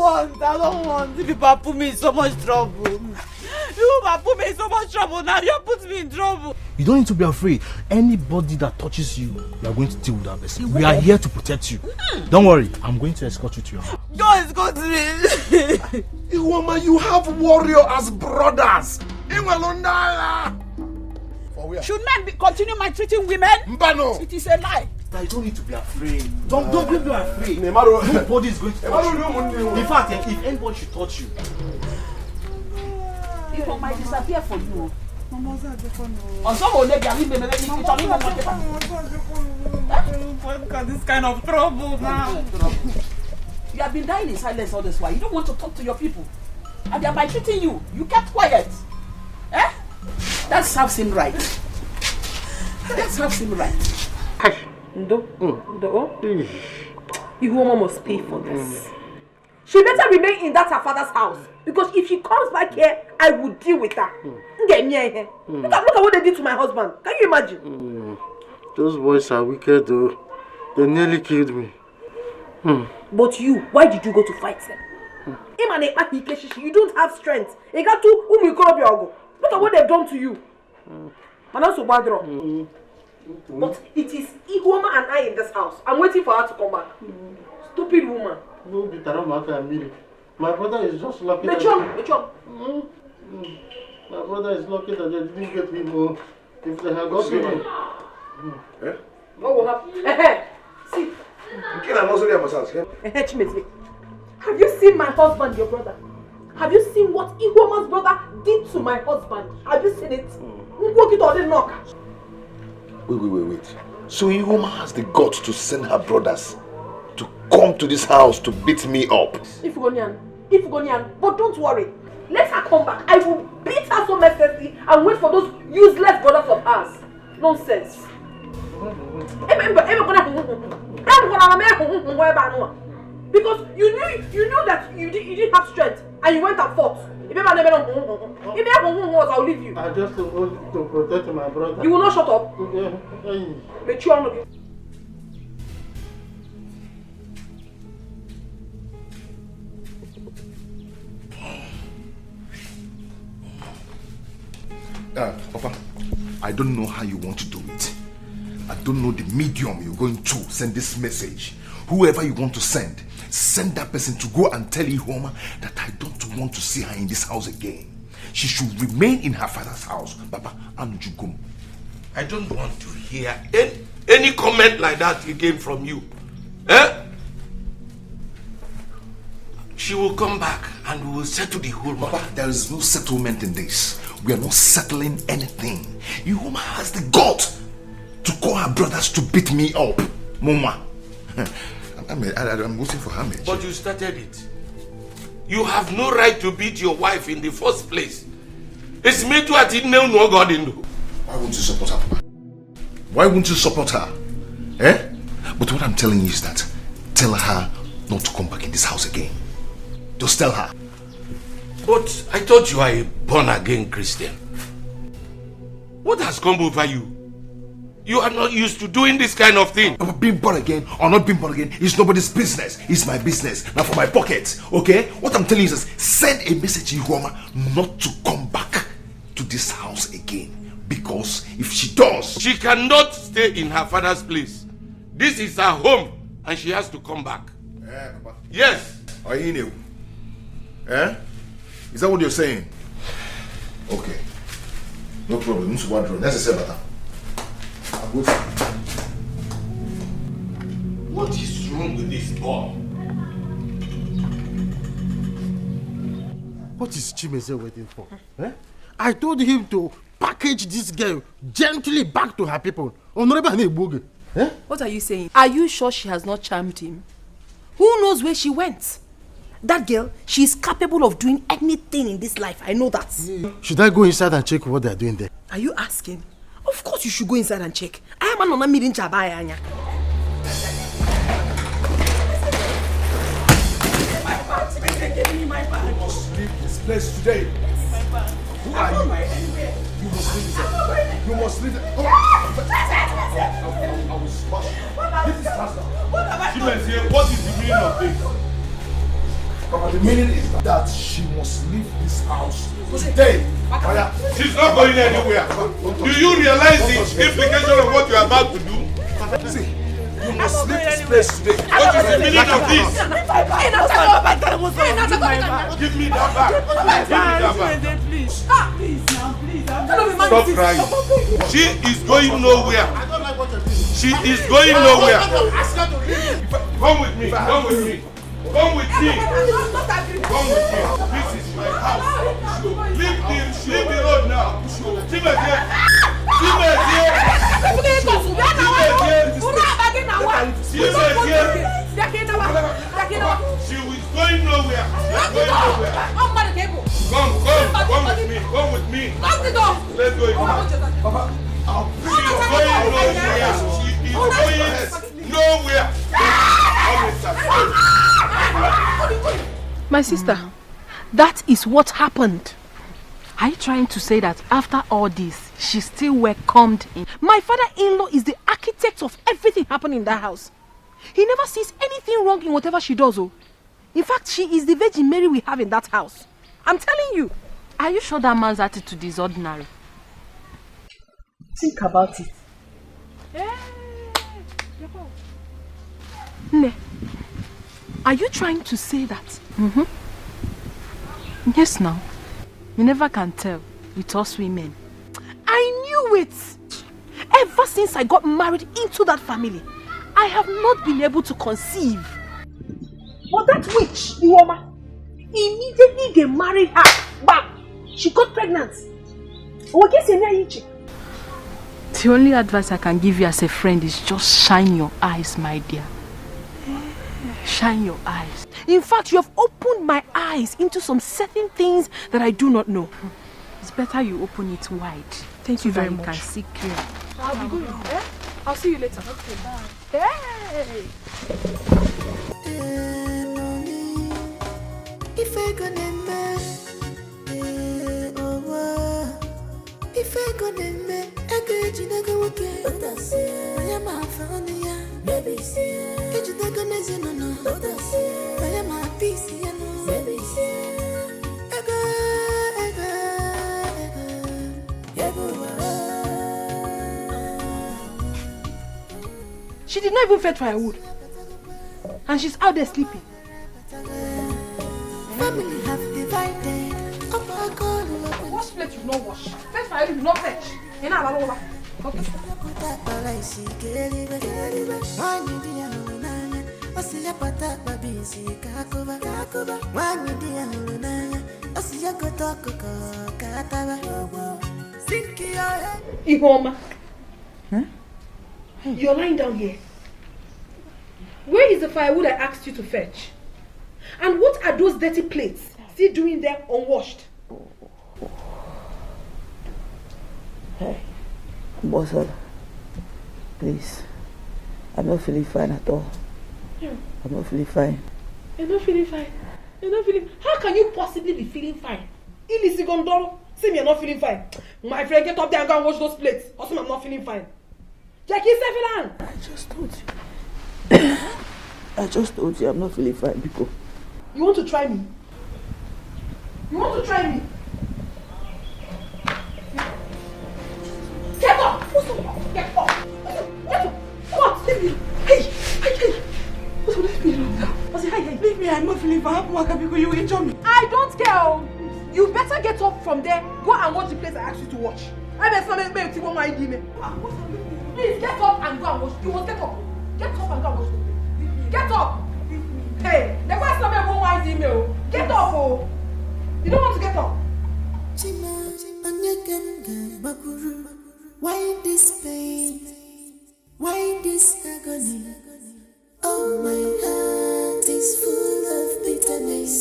S8: want. If people put me in so much trouble. You put me in so much trouble now. You put me in trouble.
S10: You don't need to be afraid. Anybody that touches you, we are going to deal with that person. We are here to protect you. Don't worry, I'm going to escort you to your house.
S8: Don't escort me.
S9: Woman, you have warrior as brothers.
S12: Should men continue maltreating women?
S9: Mbano.
S12: It is a lie.
S10: You don't need to be afraid. Don't be afraid. Nobody is going to touch you. In fact, if anybody should touch you,
S12: People might disappear for you.
S8: Look at this kind of trouble now.
S12: You have been dying in silence all this while. You don't want to talk to your people. And they are maltreating you. You kept quiet. Eh? That serves him right. That serves him right.
S5: Ndo, Ihuoma must pay for this. She better remain in that her father's house. Because if she comes back here, I will deal with her. Look at what they did to my husband. Can you imagine?
S4: Those boys are wicked though. They nearly killed me.
S5: But you, why did you go to fight them? You don't have strength. Look at what they've done to you. But it is Ihuoma and I in this house. I'm waiting for her to come back. Stupid woman.
S4: My brother is just lucky. My brother is lucky that they didn't get me more. If they had got me.
S5: What will happen? See. Have you seen my husband, your brother? Have you seen what Ihuoma's brother did to my husband? Have you seen it?
S2: Wait. So Ihuoma has the guts to send her brothers to come to this house to beat me up.
S5: Ifugonian, but don't worry. Let her come back. I will beat her so mercilessly and wait for those useless brothers of ours. Nonsense. Because you knew that you didn't have strength and you went and fought. I'll leave you.
S4: I just want to protect my brother.
S5: You will not shut up.
S2: Papa, I don't know how you want to do it. I don't know the medium you're going to send this message. Whoever you want to send that person to go and tell Ihuoma that I don't want to see her in this house again. She should remain in her father's house. Papa, Anujugum.
S7: I don't want to hear any comment like that again from you. She will come back and we will settle the whole matter.
S2: Papa, there is no settlement in this. We are not settling anything. Ihuoma has the gut to call her brothers to beat me up. Mama. I'm waiting for her.
S7: But you started it. You have no right to beat your wife in the first place. It's me to attend no God in.
S2: Why won't you support her, Papa? Why won't you support her? But what I'm telling you is that tell her not to come back in this house again. Just tell her.
S7: But I thought you are a born-again Christian. What has come over you? You are not used to doing this kind of thing.
S2: But being born again or not being born again is nobody's business. It's my business. Now for my pocket, okay? What I'm telling you is send a message to Ihuoma not to come back to this house again. Because if she does...
S7: She cannot stay in her father's place. This is her home and she has to come back.
S2: Papa.
S7: Yes.
S2: Are you new? Is that what you're saying? Okay. No problem. Let's say better.
S9: What is wrong with this boy?
S4: What is Chimeze waiting for? Eh? I told him to package this girl gently back to her people. Eh?
S8: What are you saying? Are you sure she has not charmed him? Who knows where she went? That girl, she is capable of doing anything in this life. I know that.
S4: Should I go inside and check what they are doing there?
S8: Are you asking? Of course you should go inside and check. I am an meeting Chabaya.
S9: Give me my bag. You must leave this place today. Who are you? You must leave this. You must leave it. I will smash you. This is faster. What is the meaning of this? The meaning is that she must leave this house today. She's not going anywhere. Do you realize the implication of what you are about to do? See, you must leave this place today. What is the meaning of this? Give me that back. Please. Stop crying. She is going nowhere. She is going nowhere. Come with me. Come with me. Come with me. Come with me. This is my house. Leave the road now. Timothy. She is going nowhere. Come with me. Come with me. Let's go. She is going nowhere.
S8: My sister, that is what happened. Are you trying to say that after all this, she still welcomed him? My father-in-law is the architect of everything happening in that house. He never sees anything wrong in whatever she does. Oh. In fact, she is the Virgin Mary we have in that house. I'm telling you. Are you sure that man's attitude is ordinary?
S5: Think about it.
S8: Ne, are you trying to say that? Yes, now. You never can tell with us women. I knew it! Ever since I got married into that family, I have not been able to conceive. But that witch, Iwoma, immediately they married her. Bam! She got pregnant. The only advice I can give you as a friend is just shine your eyes, my dear. Shine your eyes. In fact, you have opened my eyes into some certain things that I do not know. It's better you open it wide.
S5: Thank you very much.
S8: You can see clear.
S5: I'll be going. I'll see you later. Okay, bye. Hey!
S1: If I go I could you never work it. I am a funny, baby. Could you take a listen? No, I am a PC, baby.
S5: She did not even fetch firewood. And she's out there sleeping.
S1: Family have divided.
S5: Wash plate you not wash. Fetch firewood you not fetch. You know what? Okay. Ihoma.
S12: Huh?
S5: You're lying down here. Where is the firewood I asked you to fetch? And what are those dirty plates still doing there unwashed?
S12: Hey, Bossel, please. I'm not feeling fine at all.
S5: Yeah.
S12: I'm not feeling fine.
S5: You're not feeling fine. You're not feeling. How can you possibly be feeling fine? Ili Sigondoro, say me you're not feeling fine. My friend, get up there and go and wash those plates. Also, I'm not feeling fine. Jackie, Sefilan.
S12: I just told you I'm not feeling fine, people.
S5: You want to try me? You want to try me? Get up! Get up! Get up! What? Leave me! Hey! What's leave me alone now? Hey!
S12: Leave me, I'm not feeling fine. Because you injure me.
S5: I don't care. You better get up from there. Go and watch the place I asked you to watch. bet something make you my demon. Please get up and go and wash. You must get up. Get up and go and wash. Get up. Hey, the question of my wife's email. Get up, oh. You don't want to get up.
S1: Why this pain? Why this agony? Oh, my heart is full of bitterness.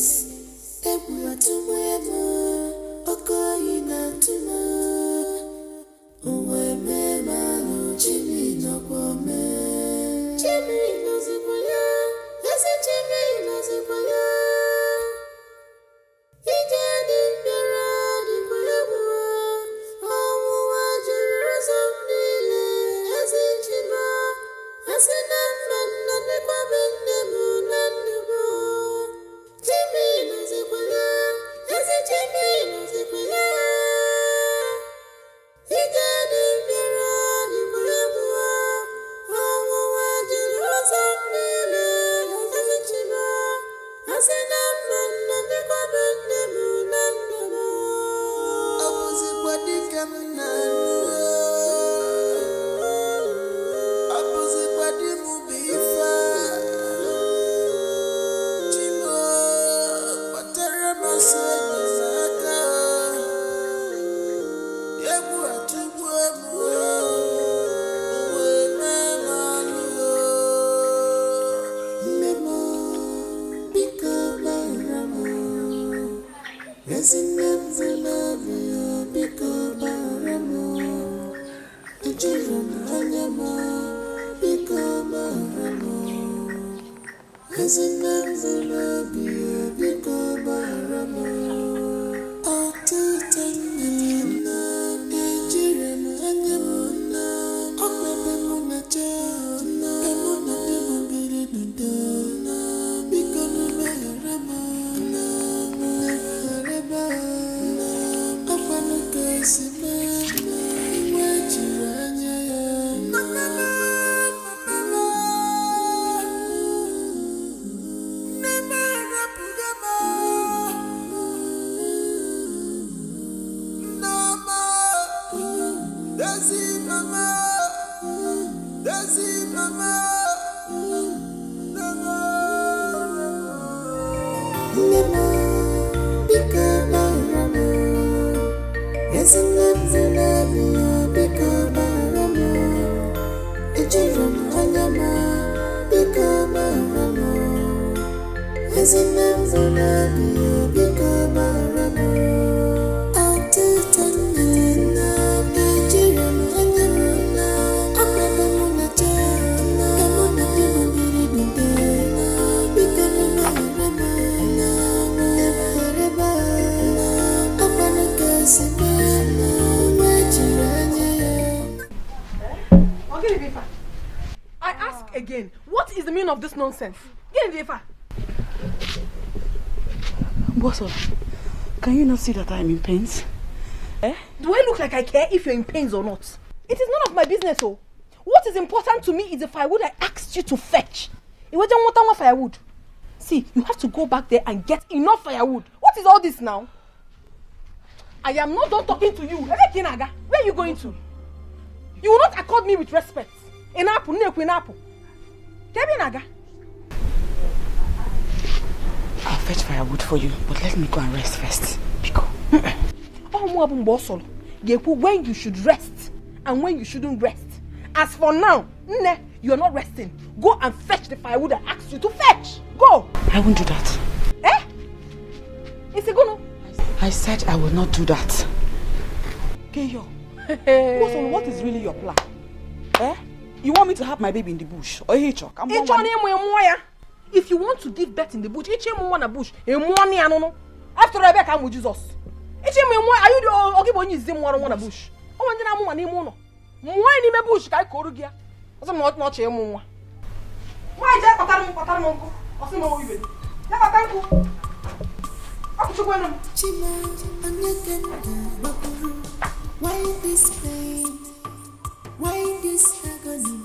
S1: Ebua tumwemo, okoina tumo. Uwe me manu, Jimmy no kwame. Jimmy no zikwaya, yasi Jimmy no zikwaya. Ije di mbira di kwayabua. Omu wajuru zambile, yasi Jima. Yasi namman nande kwa bendemu nandemu. Jimmy no zikwaya, yasi Jimmy no zikwaya. Ije di mbira di kwayabua. Omu wajuru zambile, yasi Jima. Yasi namman nande kwa bendemu nandemu. Abuzi kwa Dikeh mnanu. Abuzi kwa dimu bifa. Jimo, patara masani zaka. Yebu atubwe muwe. Uwe memalu. Memo, bika baramu. Resinem zilabio, bika baramu. Ejirum hanyama, bika baramu. Resinem zilabio, bika baramu. Atutanina, ejirum hanyama. Okwebe munachana, emuna demubiri dudana. Bika numeherama, numehereba. Apanuka isibe, wajiranya ya. Nemerapugama. Nama. Desi mama. Desi mama. Nama. Nema, bika baramu. Resinem zilabio, bika baramu. Ejirum hanyama, bika baramu. Resinem zilabio, bika baramu. Atutanina, ejirum hanyama. Akwebe munachana, emuna demubiri dudana. Bika numeherama, numehereba. Apanuka isibe, wajiranya ya.
S5: Okay, Bifa. I ask again, what is the meaning of this nonsense? Get in, Bifa.
S6: Boss, can you not see that I'm in pains?
S5: Do I look like I care if you're in pains or not? It is none of my business, oh. What is important to me is the firewood I asked you to fetch. It wasn't what firewood. See, you have to go back there and get enough firewood. What is all this now? I am not done talking to you. Where are you going to? You will not accord me with respect. Enapu, neku, enapu. Kebinaga.
S6: I'll fetch firewood for you, but let me go and rest first. Pico.
S5: When you should rest and when you shouldn't rest. As for now, you're not resting. Go and fetch the firewood I asked you to fetch. Go.
S6: I won't do that.
S5: Eh? Is it gonna?
S6: I said I will not do that.
S5: Keyo.
S6: What is really your plan? Eh? You want me to have my baby in the bush? Or If
S5: you want to give birth in the bush, bush. After Rebecca, I'm with Jesus. Are you the Ogibon is in one bush? Oh, and then I'm one mono. Why in the bush? I call you. I'm not a moon. Why is that?
S1: Why this pain? Why this agony?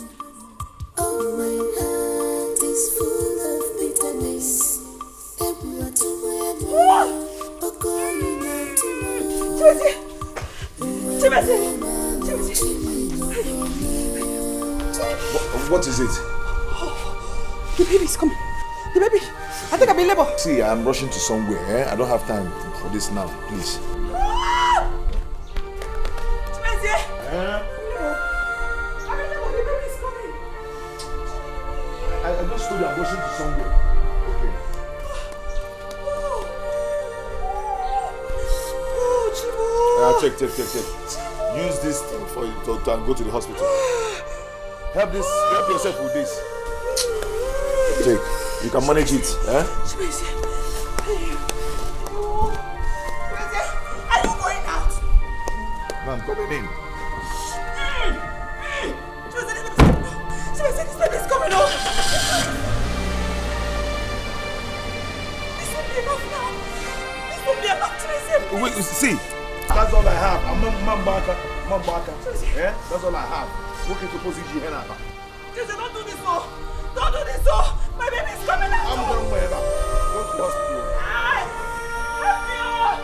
S1: Oh, my heart is full of bitterness. Ebua tumwemo, okoina tumo.
S5: Timothy!
S9: What is it?
S6: The baby's coming. The baby. I think I'm in labor.
S9: See, I'm rushing to somewhere. Eh? I don't have time for this now. Please. I just told you I'm rushing to somewhere. Okay. Check. Use this thing for you to go to the hospital. Help yourself with this. Check. You can manage it. Eh?
S6: Are you going out?
S9: No, I'm coming in.
S6: This baby's coming out. This will be enough now. This will be enough to receive.
S9: Wait, see. That's all I have. I'm Mambaka. Yeah? That's all I have. Looking to position here now.
S6: Don't do this, oh. Don't do this, oh. My baby's coming out.
S9: I'm going to go to the hospital.
S6: Help me, oh.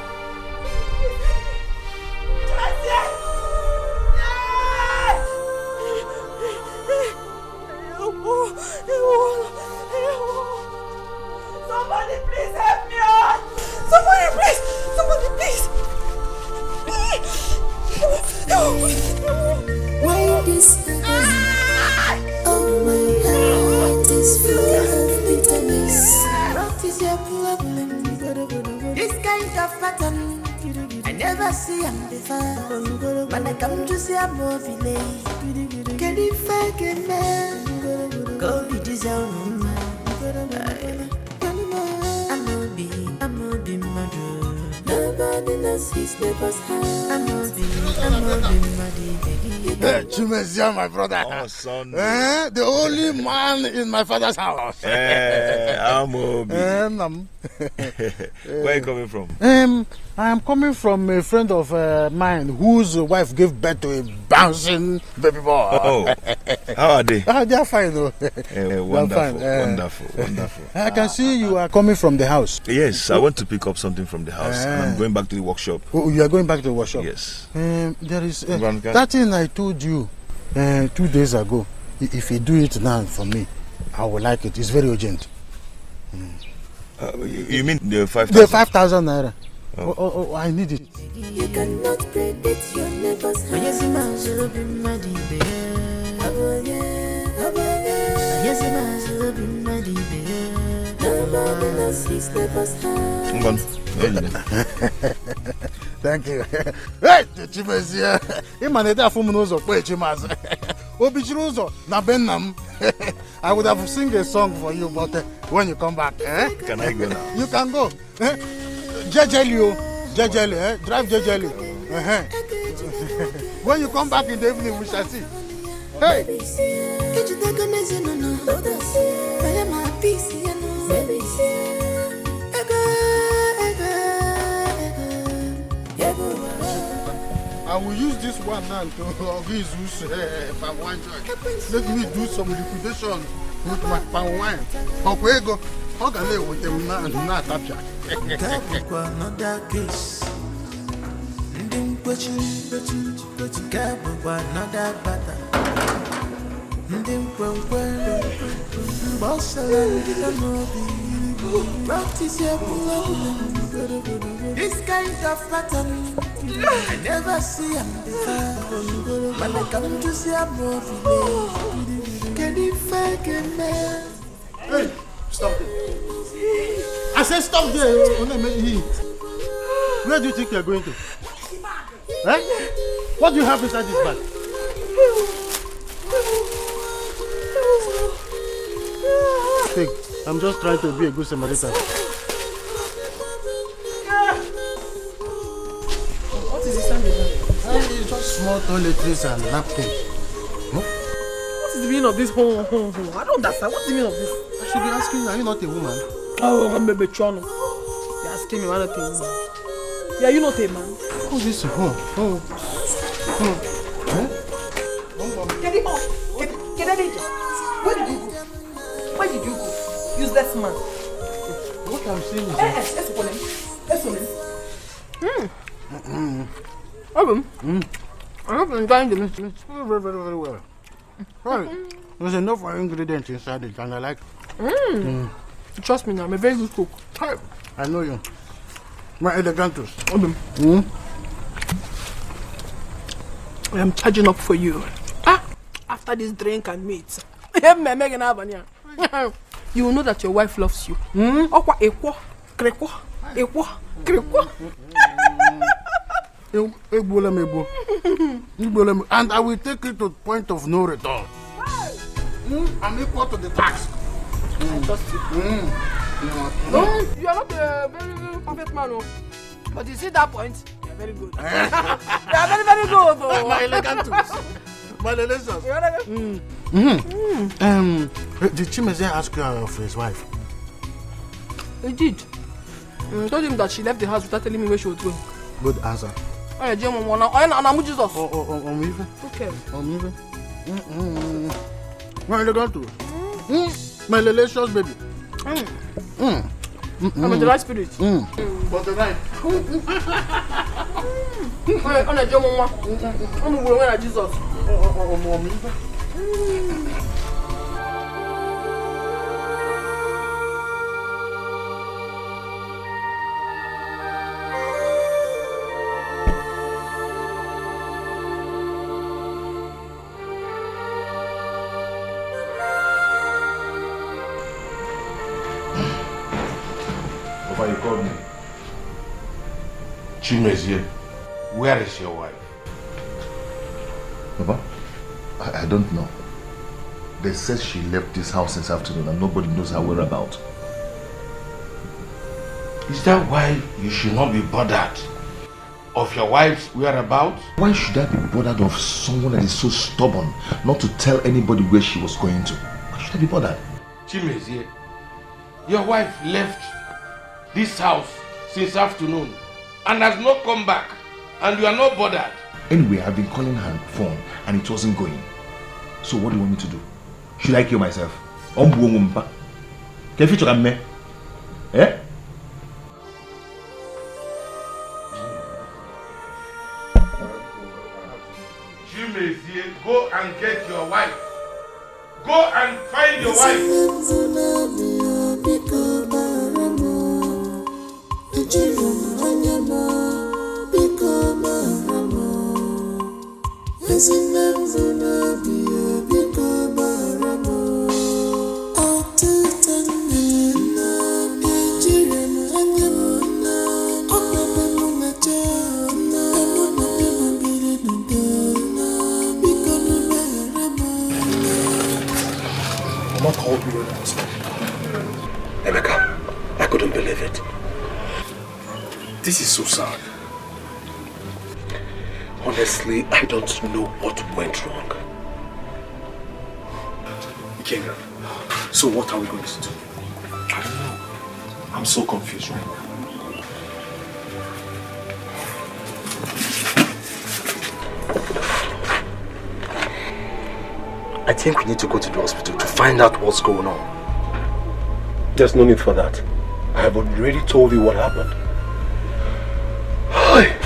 S6: Somebody please help me, oh. Somebody please.
S1: Why this again? Oh my heart is full of bitterness. What is your problem? This kind of pattern I never see on before. When I come to see a movie, can you fake a man? Go be disowned. I'm a be mad. Nobody knows his neighbor's house. I'm a be mad.
S4: Chimezia, my brother.
S9: Oh, son.
S4: The only man in my father's house.
S9: I'm Obi. Where are you coming from?
S4: I am coming from a friend of mine whose wife gave birth to a bouncing baby boy.
S9: Oh, how are they?
S4: They are fine.
S9: Wonderful.
S4: I can see you are coming from the house.
S9: Yes, I want to pick up something from the house and I'm going back to the workshop.
S4: Oh, you are going back to the workshop?
S9: Yes.
S4: There is that thing I told you 2 days ago. If you do it now for me, I will like it. It's very urgent.
S9: You mean the 5,000?
S4: The 5,000 naira. Oh, I need it.
S1: You cannot predict your neighbor's house. Yes, nobody knows his neighbor's house.
S4: Thank you. Hey, Chimezia. Imaneda Fumunozo, Chimas. Obichiruzo, Nabenam. I would have sing a song for you, but when you come back,
S9: Can I go now?
S4: You can go. Jejeli, drive Jejeli. When you come back in the evening, we shall see. Hey. I will use this one now to use palm wine. Let me do some liquidation with my palm wine. Okay, go. How can I with them now? Not capture.
S1: Another case. Another battle. Practice your problem. This kind of pattern I never see on before. When I come to see a movie, can you fake a man?
S4: Hey, stop it. I said stop there. Where do you think you are going to? Eh? What do you have inside this bag? Take. I'm just trying to be a good Samaritan.
S8: What is this under?
S4: It's just small toiletries and napkins.
S8: What is the meaning of this home? I don't understand. What's the meaning of this?
S4: I should be asking you, are you not a woman?
S8: Oh, I'm a Bechono. You're asking me what a thing. Yeah, you not a man.
S4: Oh, this home.
S8: Get him off. Get him. Where did you go? Where did you go? Useless man.
S4: What I'm saying is...
S8: I hope you're enjoying the meal.
S4: Very, very, very well. Right. There's enough ingredients inside it, and I like
S8: Trust me now, I'm a very good cook.
S4: I know you. My elegantus.
S8: I am charging up for you. After this drink and meat. You will know that your wife loves you. And
S4: I will take it to point of no return. I'm equal to the tax.
S8: I trust you. No, you are not a very perfect man, but you see that point, you are very good. You are very, very good.
S4: My elegantus. My delicious. Did Chimezie ask you for his wife?
S8: He did. I told him that she left the house without telling me where she was going.
S4: Good answer.
S8: Okay.
S4: My elegantus. My delicious baby.
S8: I'm in the right spirit.
S4: But the right.
S8: Jesus.
S7: Papa, you called me. Chimezie, where is your wife?
S2: Papa, I don't know. They said she left this house this afternoon and nobody knows her whereabouts.
S7: Is that why you should not be bothered of your wife's whereabouts?
S2: Why should I be bothered of someone that is so stubborn not to tell anybody where she was going to? Why should I be bothered?
S7: Chimezie, your wife left this house since afternoon and has not come back, and you are not bothered.
S2: Anyway, I've been calling her phone and it wasn't going. So what do you want me to do? Should I kill myself? Can you feature me? Eh?
S7: Chimezie, go and get your wife. Go and find your wife.
S9: Emeka, I couldn't believe it. This is so sad. Honestly, I don't know what went wrong. Ikenga, so what are we going to do?
S10: I don't know. I'm so confused right now.
S9: I think we need to go to the hospital to find out what's going on. There's no need for that. I have already told you what happened. Hi.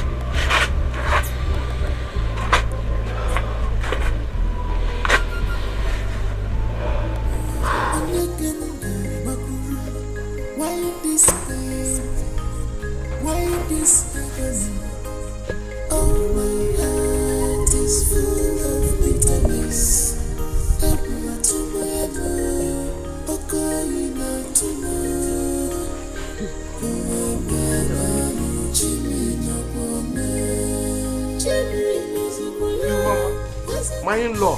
S7: My in-law,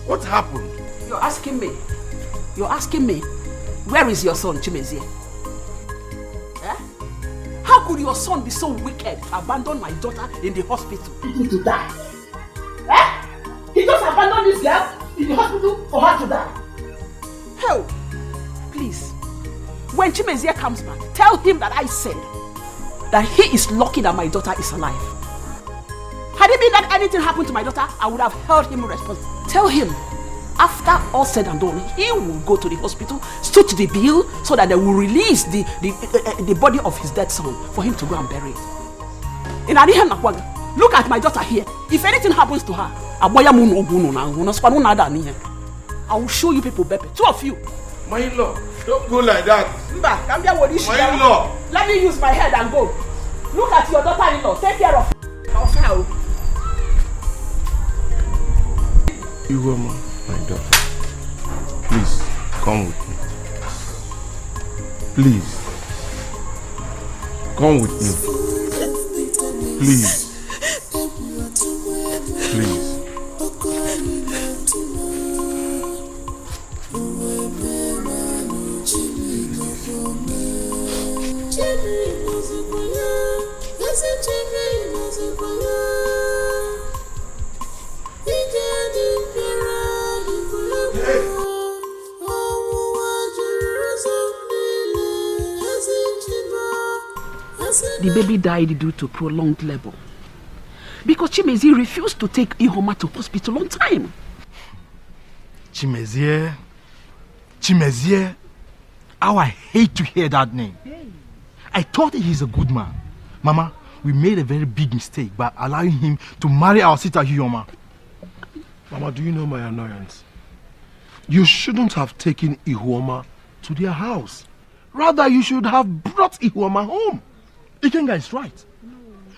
S7: what happened?
S12: You're asking me? You're asking me? Where is your son, Chimezie? Eh? How could your son be so wicked to abandon my daughter in the hospital? To die? Eh? He just abandoned this girl in the hospital for her to die? Hell, please. When Chimezie comes back, tell him that I said that he is lucky that my daughter is alive. Had it been that anything happened to my daughter, I would have held him responsible. Tell him, after all said and done, he will go to the hospital, stood to the bill, so that they will release the body of his dead son for him to go and bury it. Look at my daughter here. If anything happens to her, I will show you people, Beppe. 2 of you.
S9: My in-law, don't go like that.
S12: Mba, come here with this.
S9: My in-law.
S12: Let me use my head and go. Look at your daughter-in-law. Take care of her.
S9: Iwoma, my daughter. Please, come with me. Please. Come with me. Please. Please.
S12: The baby died due to prolonged labor. Because Chimezie refused to take Ihoma to hospital on time.
S10: Chimezie. Chimezie. How I hate to hear that name. I thought he's a good man. Mama, we made a very big mistake by allowing him to marry our sister Ihoma.
S9: Mama, do you know my annoyance? You shouldn't have taken Ihoma to their house. Rather, you should have brought Ihoma home.
S10: Ikenga is right.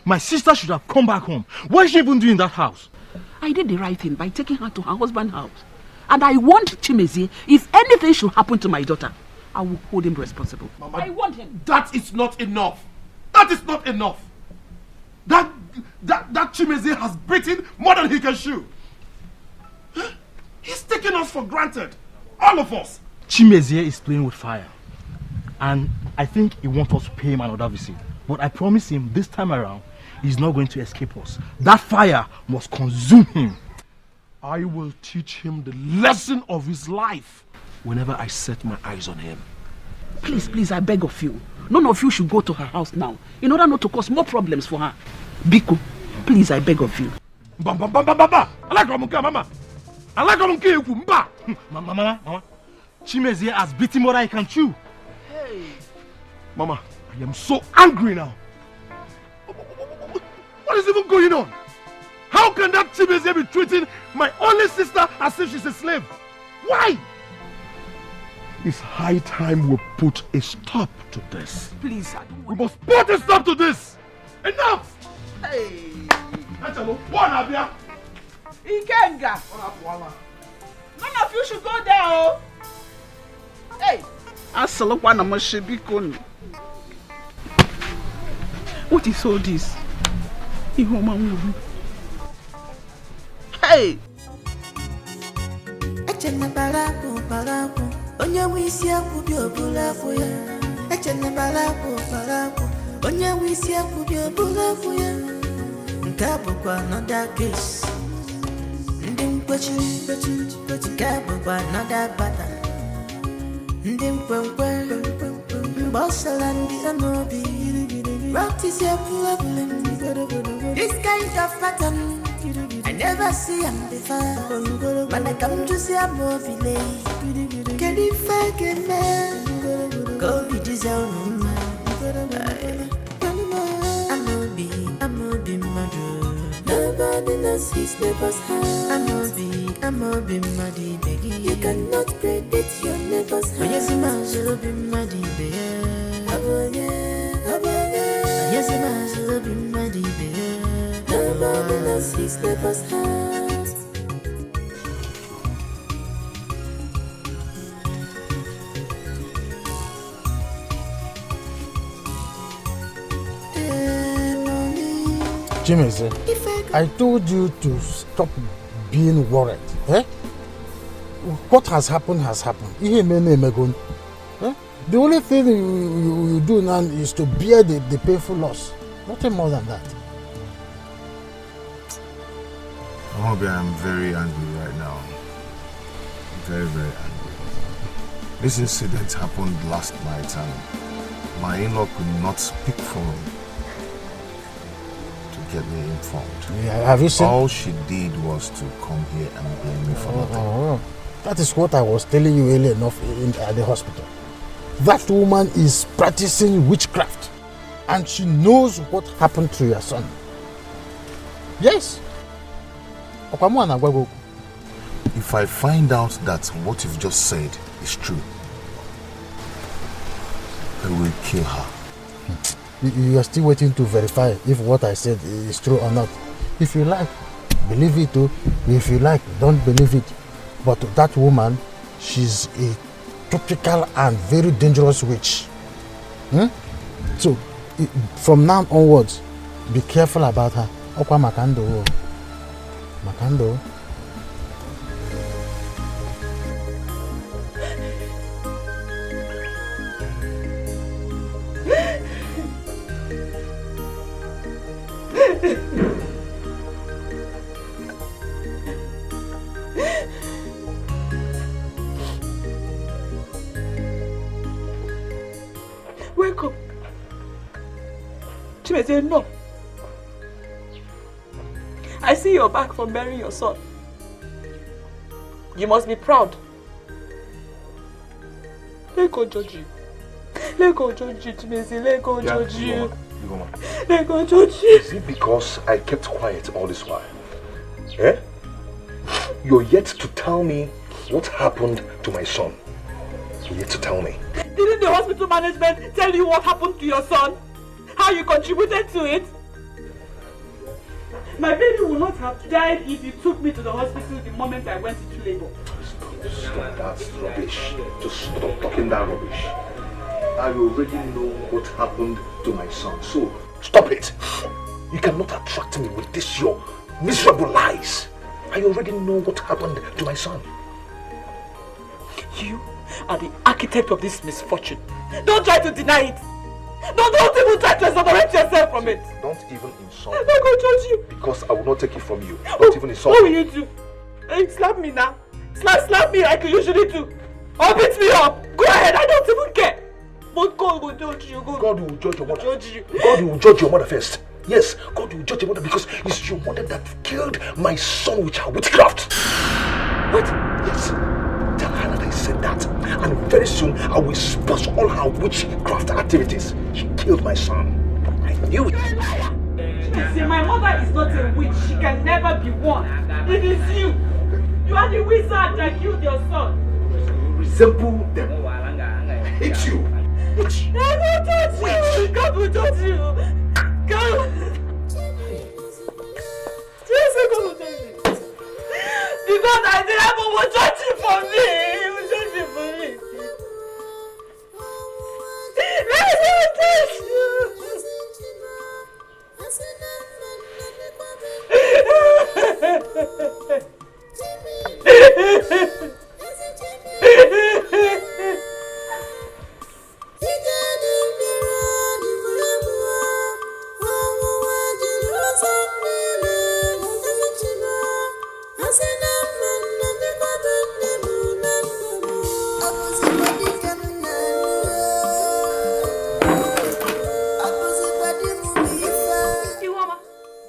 S10: My sister should have come back home. What is she even doing in that house?
S12: I did the right thing by taking her to her husband's house. And I warned Chimezie, if anything should happen to my daughter, I will hold him responsible.
S9: Mama,
S12: I warned him.
S9: That is not enough. That is not enough. That Chimezie has beaten more than he can chew. He's taking us for granted. All of us.
S10: Chimezie is playing with fire. And I think he wants us to pay him another visit. But I promise him this time around, he's not going to escape us. That fire must consume him.
S9: I will teach him the lesson of his life whenever I set my eyes on him.
S12: Please, please, I beg of you. None of you should go to her house now, in order not to cause more problems for her. Biko, please, I beg of you.
S9: Mama.
S10: Chimezie has beaten more than I can chew.
S12: Hey.
S9: Mama, I am so angry now. What is even going on? How can that Chimezie be treating my only sister as if she's a slave? Why? It's high time we put a stop to this.
S12: Please, I don't want...
S9: We must put a stop to this. Enough!
S12: Hey!
S9: Ikenga!
S12: None of you should go there, oh! Hey! What is all this? Hey!
S1: Onye wisi akubi obula fuya. Echene balapo balapo. Onye wisi akubi obula fuya. Nkabu kwa another case. Ndim kwechi. Nkabu kwa another battle. Ndim kwenkwe. Mbossalandi amobi. Rock is your problem. This kind of pattern I never see him before. When I come to see a movie, can you fucking man? Go be disowned. I'm a be mother. Nobody knows his neighbor's house. I'm a be muddy, baby. You cannot predict your neighbor's house. Yes, you must be muddy, baby. Yes, you must be muddy, baby. Nobody knows his neighbor's house.
S4: Chimezie, I told you to stop being worried. Eh? What has happened has happened. Eh? The only thing you do now is to bear the painful loss. Nothing more than that.
S2: I'm very angry right now. Very, very angry. This incident happened last night and my in-law could not speak for me to get me informed.
S4: Yeah, have you seen?
S2: All she did was to come here and blame me for nothing.
S4: That is what I was telling you earlier enough at the hospital. That woman is practicing witchcraft and she knows what happened to your son. Yes.
S2: If If I find out that what you've just said is true, I will kill her.
S13: You are still waiting to verify if what I said is true or not. If you like, believe it too. If you like, don't believe it. But that woman, she's a tropical and very dangerous witch. So, from now onwards, be careful about her. Okwa Makando. Makando.
S8: Wake up. Chimeze, no. I see you're back from burying your son. You must be proud. Let go judge you. Let go judge you, Chimeze. Let go judge you. Let go judge you.
S2: Is it because I kept quiet all this while? Eh? You're yet to tell me what happened to my son. You're yet to tell me.
S8: Didn't the hospital management tell you what happened to your son? How you contributed to it? My baby would not have died if you took me to the hospital the moment I went into labor.
S2: Stop, that's rubbish. Just stop talking that rubbish. I already know what happened to my son, so stop it. You cannot attract me with this your miserable lies. I already know what happened to my son.
S8: You are the architect of this misfortune. Don't try to deny it. Don't even try to exonerate yourself from it.
S2: Don't even insult
S8: I'm not going to judge you.
S2: because I will not take it from you. Don't even insult
S8: What
S2: me.
S8: will you do? Hey, slap me now. Slap me like you usually do. Or beat me up. Go ahead, I don't even care. But God will judge you. God
S2: will judge your mother.
S8: Judge you.
S2: God will judge your mother first. Yes, God will judge your mother because it's your mother that killed my son with her witchcraft.
S8: What?
S2: Yes. Tell her that I said that. And very soon I will expose all her witchcraft activities. She killed my son. I knew it.
S8: You're a liar. See, my mother is not a witch. She can never be one. It is you. You are the wizard that killed your son.
S2: You resemble them. I hate you. Witch.
S8: God will judge you. God will judge you. God. Jesus, God will judge you. Because I did not will judge you for me. He will judge you for me. Let me judge you.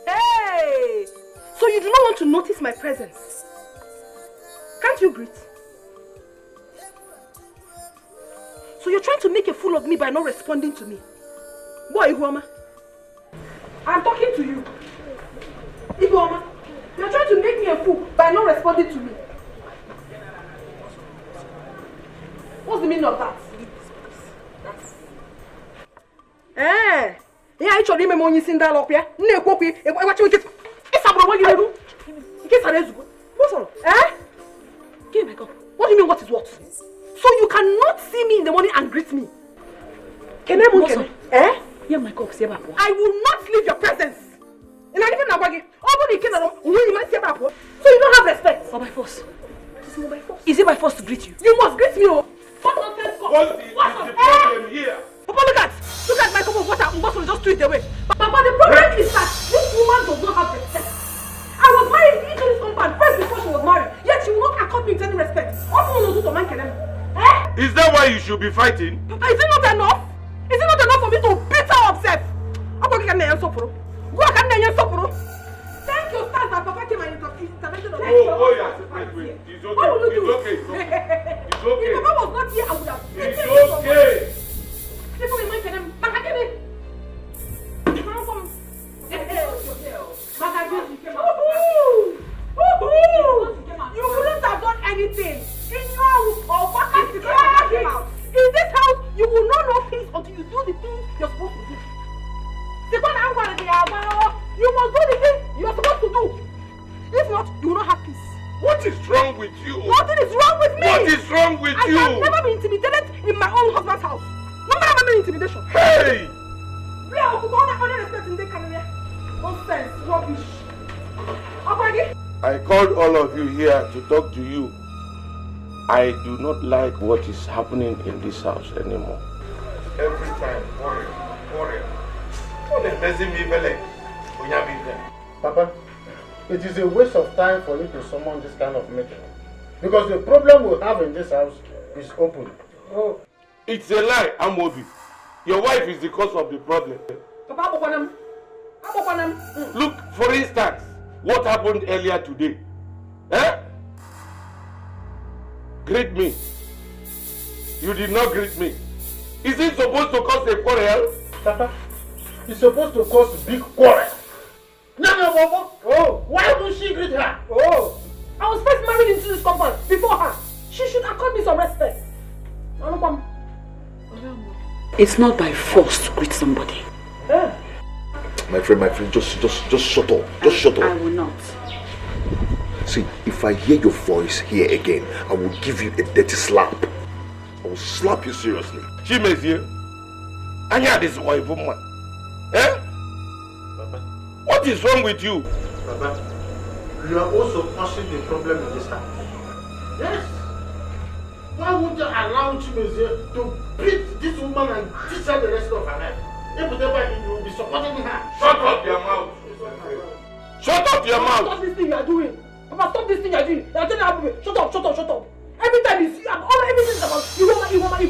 S8: Hey! So you do not want to notice my presence? Can't you greet? So you're trying to make a fool of me by not responding to me? Boy, Iguoma, I'm talking to you. Iguoma, you're trying to make me a fool by not responding to me. What's the meaning of that? Eh? Yeah, I told him when you sing that up here. No, copy. What you get? It's a what you do. Get a what's all? Eh? Give my cup. What do you mean? What is what? So you cannot see me in the morning and greet me. Can I move? Eh? Yeah, my cup. I will not leave your presence. And I even know what you might say about. So you don't have respect. Or by force? Is it by force to greet you? You must greet me. What nonsense? What's the problem here? Papa, look at my cup of water. I'm going to just throw it away. But the problem is that this woman does not have respect. I was married into this compound first before she was married. Yet she will not accompany with any respect.
S9: Is that why you should be fighting?
S8: Is it not enough? Is it not enough for me to beat her upset? Thank you, stars that Papa came and intervention on
S9: Wait. It's okay.
S8: What will you do?
S9: It's okay.
S8: If Papa was not here, I would have
S9: It's okay.
S8: People in my kingdom, you wouldn't have done
S5: must do the thing you are supposed to do. If not, you will not have peace.
S7: What is wrong with you?
S5: Nothing is wrong with me.
S7: What is wrong with you?
S5: I can never be intimidated in my own husband's house. No matter how many intimidation.
S7: Hey!
S5: We are only respecting the career. Nonsense, rubbish.
S7: I called all of you here to talk to you. I do not like what is happening in this house anymore. Every time, worry.
S4: Papa, it is a waste of time for you to summon this kind of meeting. Because the problem we have in this house is open.
S7: Oh. It's a lie, Amobi. Your wife is the cause of the problem.
S5: Papa,
S7: Look, for instance, what happened earlier today? Eh? Greet me. You did not greet me. Is it supposed to cause a quarrel?
S4: Papa, it's supposed to cause big quarrel. No, Bobo. Oh, why do she greet her?
S5: Oh, I was first married into this compound before her. She should accord me some respect.
S6: It's not by force to greet somebody.
S5: Yeah.
S2: My friend, just shut up. Just shut up.
S6: I will not.
S2: See, if I hear your voice here again, I will give you a dirty slap. I will slap you seriously.
S7: She may see. Anya, this wife woman. Eh?
S4: Papa.
S7: What is wrong with you?
S4: Papa, you are also causing the problem in this house. Yes. Why would you allow Chimezie to beat this woman and teach her the rest of her life? If you will be supporting her.
S7: Shut up your mouth. Shut up your mouth.
S5: Stop this thing you are doing. Papa, stop this thing you are doing. You are telling me, shut up. Every time you see, everything is about you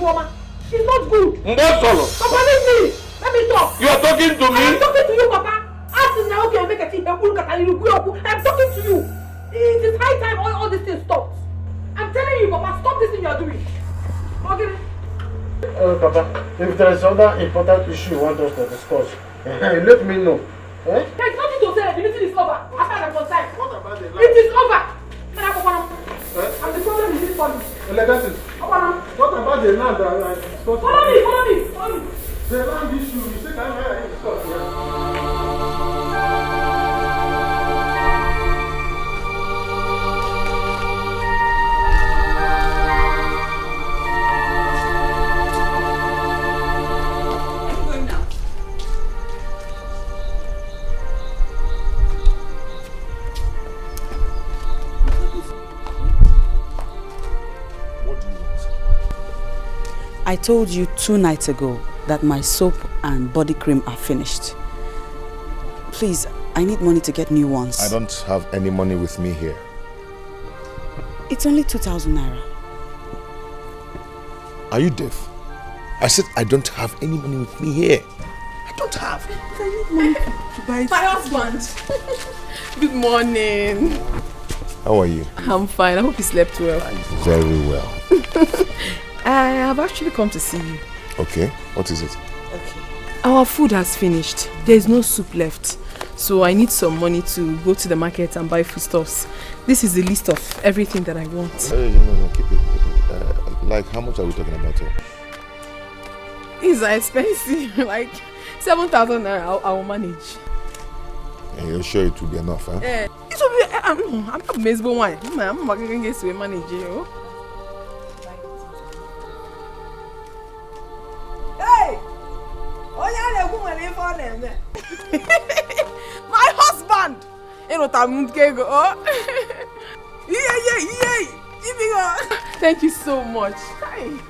S5: woman. It's not good. Papa, leave me. Let me talk.
S7: You are talking to me?
S5: I'm talking to you, Papa. Ask now, okay, make a tea. I'm talking to you. It is high time all these things stopped. I'm telling you, Papa, stop this thing you are doing. Okay.
S4: Papa, if there is other important issue you want us to discuss, let me know.
S5: There is nothing to say. The meeting is over. After I'm concerned. It is over. And the problem is this family.
S4: What about the land?
S5: Follow me.
S4: The land issue, you say I'm discuss.
S6: I told you 2 nights ago that my soap and body cream are finished. Please, I need money to get new ones.
S2: I don't have any money with me here.
S6: It's only 2,000 naira.
S2: Are you deaf? I said I don't have any money with me here. I don't have.
S6: I need money to buy
S8: my husband. Good morning.
S2: How are you?
S8: I'm fine. I hope you slept well.
S2: Very well.
S8: I have actually come to see you.
S2: Okay, what is it?
S8: Okay. Our food has finished. There is no soup left. So I need some money to go to the market and buy foodstuffs. This is the list of everything that I want.
S2: No, keep it. Like, how much are we talking about here?
S8: These are expensive. Like 7,000 naira, I will manage.
S2: And you're sure it will be enough, huh?
S8: It will be. I'm not miserable one. I'm not going to manage you.
S11: Hey!
S8: My husband! Thank you so much.
S2: Wait.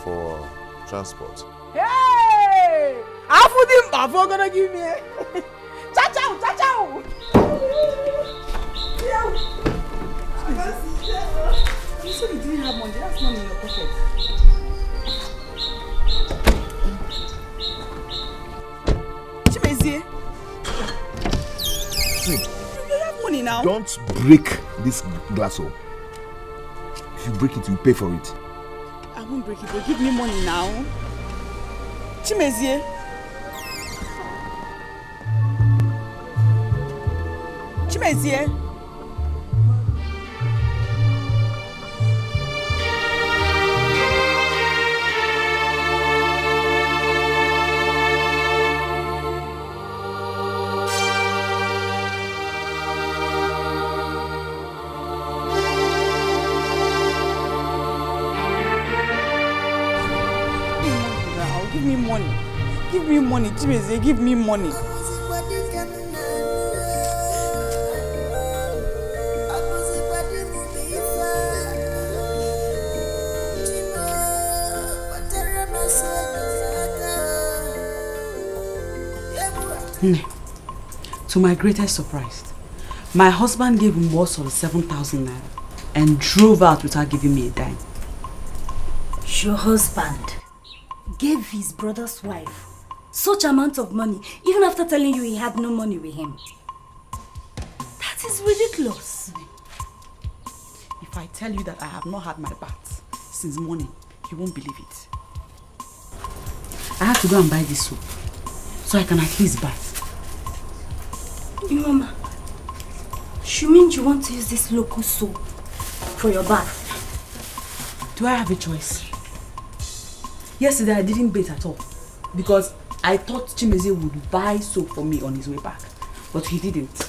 S2: For transport.
S8: Hey! I'm gonna give me. Cha-chow!
S6: You said you didn't have money. That's money in your pocket. Chimezie.
S2: See,
S6: you have money now.
S2: Don't break this glass. If you break it, you pay for it.
S6: I won't break it, but give me money now. Chimezie. Chimezie. Give me money, Chimeze, give me money. To my greatest surprise, my husband gave him worth of 7,000 naira and drove out without giving me a dime.
S14: Your husband gave his brother's wife such amount of money, even after telling you he had no money with him. That is ridiculous.
S6: If I tell you that I have not had my bath since morning, you won't believe it. I have to go and buy this soap so I can at least bath.
S14: Mama, you mean you want to use this local soap for your bath?
S6: Do I have a choice? Yesterday I didn't bathe at all because I thought Chimeze would buy soap for me on his way back, but he didn't.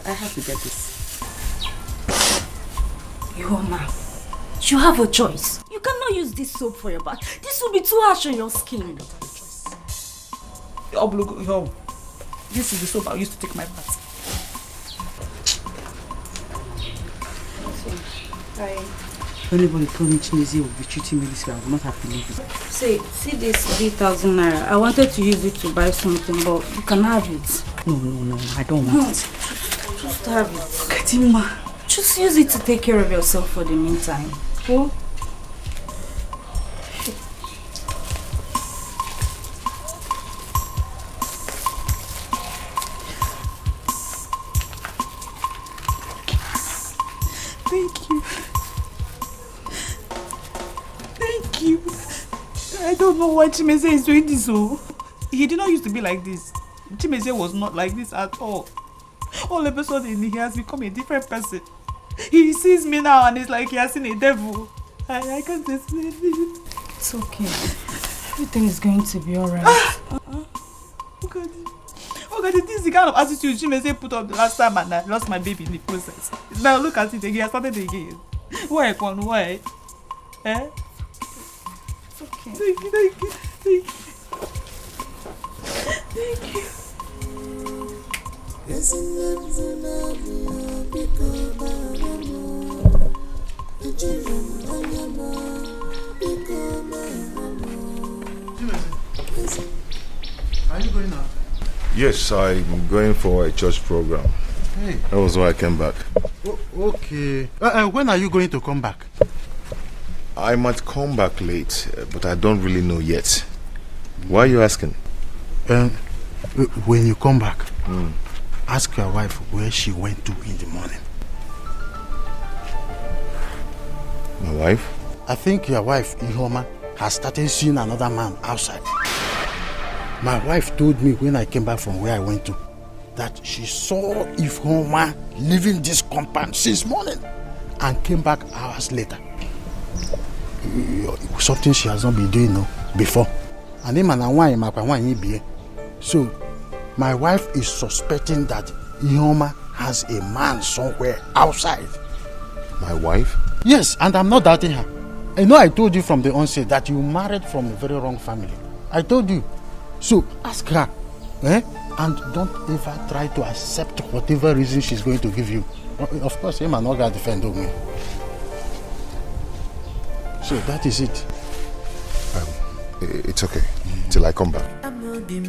S6: I have to get this.
S14: Mama, you have a choice. You cannot use this soap for your bath. This will be too harsh on your skin.
S6: This is the soap I used to take my bath. If anybody told me Chimeze would be treating me this way, I would not have believed it.
S14: See this 3,000 naira. I wanted to use it to buy something, but you can have it.
S6: No, I don't want it.
S14: Just have it.
S6: Katima.
S14: Just use it to take care of yourself for the meantime. Oh?
S6: Thank you. Thank you. I don't know why Chimeze is doing this. Oh, he did not used to be like this. Chimeze was not like this at all. All of a sudden, he has become a different person. He sees me now and it's like he has seen a devil. I can't explain it.
S14: It's okay. Everything is going to be alright.
S6: Oh God, this is the kind of attitude Chimeze put up the last time and I lost my baby in the process. Now look at it again, I started again. Why, Kwan? Why? Eh?
S14: It's okay.
S6: Thank you. Thank you.
S13: Are you going out?
S2: Yes, I'm going for a church program.
S13: Hey.
S2: That was why I came back.
S13: Okay. When are you going to come back?
S2: I might come back late, but I don't really know yet. Why are you asking?
S13: When you come back, ask your wife where she went to in the morning.
S2: My wife?
S13: I think your wife, Ihoma, has started seeing another man outside. My wife told me when I came back from where I went to that she saw Ihoma leaving this compound since morning and came back hours later. Something she has not been doing before. So my wife is suspecting that Ihoma has a man somewhere outside.
S2: My wife?
S13: Yes, and I'm not doubting her. I know I told you from the onset that you married from a very wrong family. I told you. So ask her, and don't ever try to accept whatever reason she's going to give you. Of course, him and not gonna defend me. So that is it.
S2: It's okay till I come back.
S1: Nobody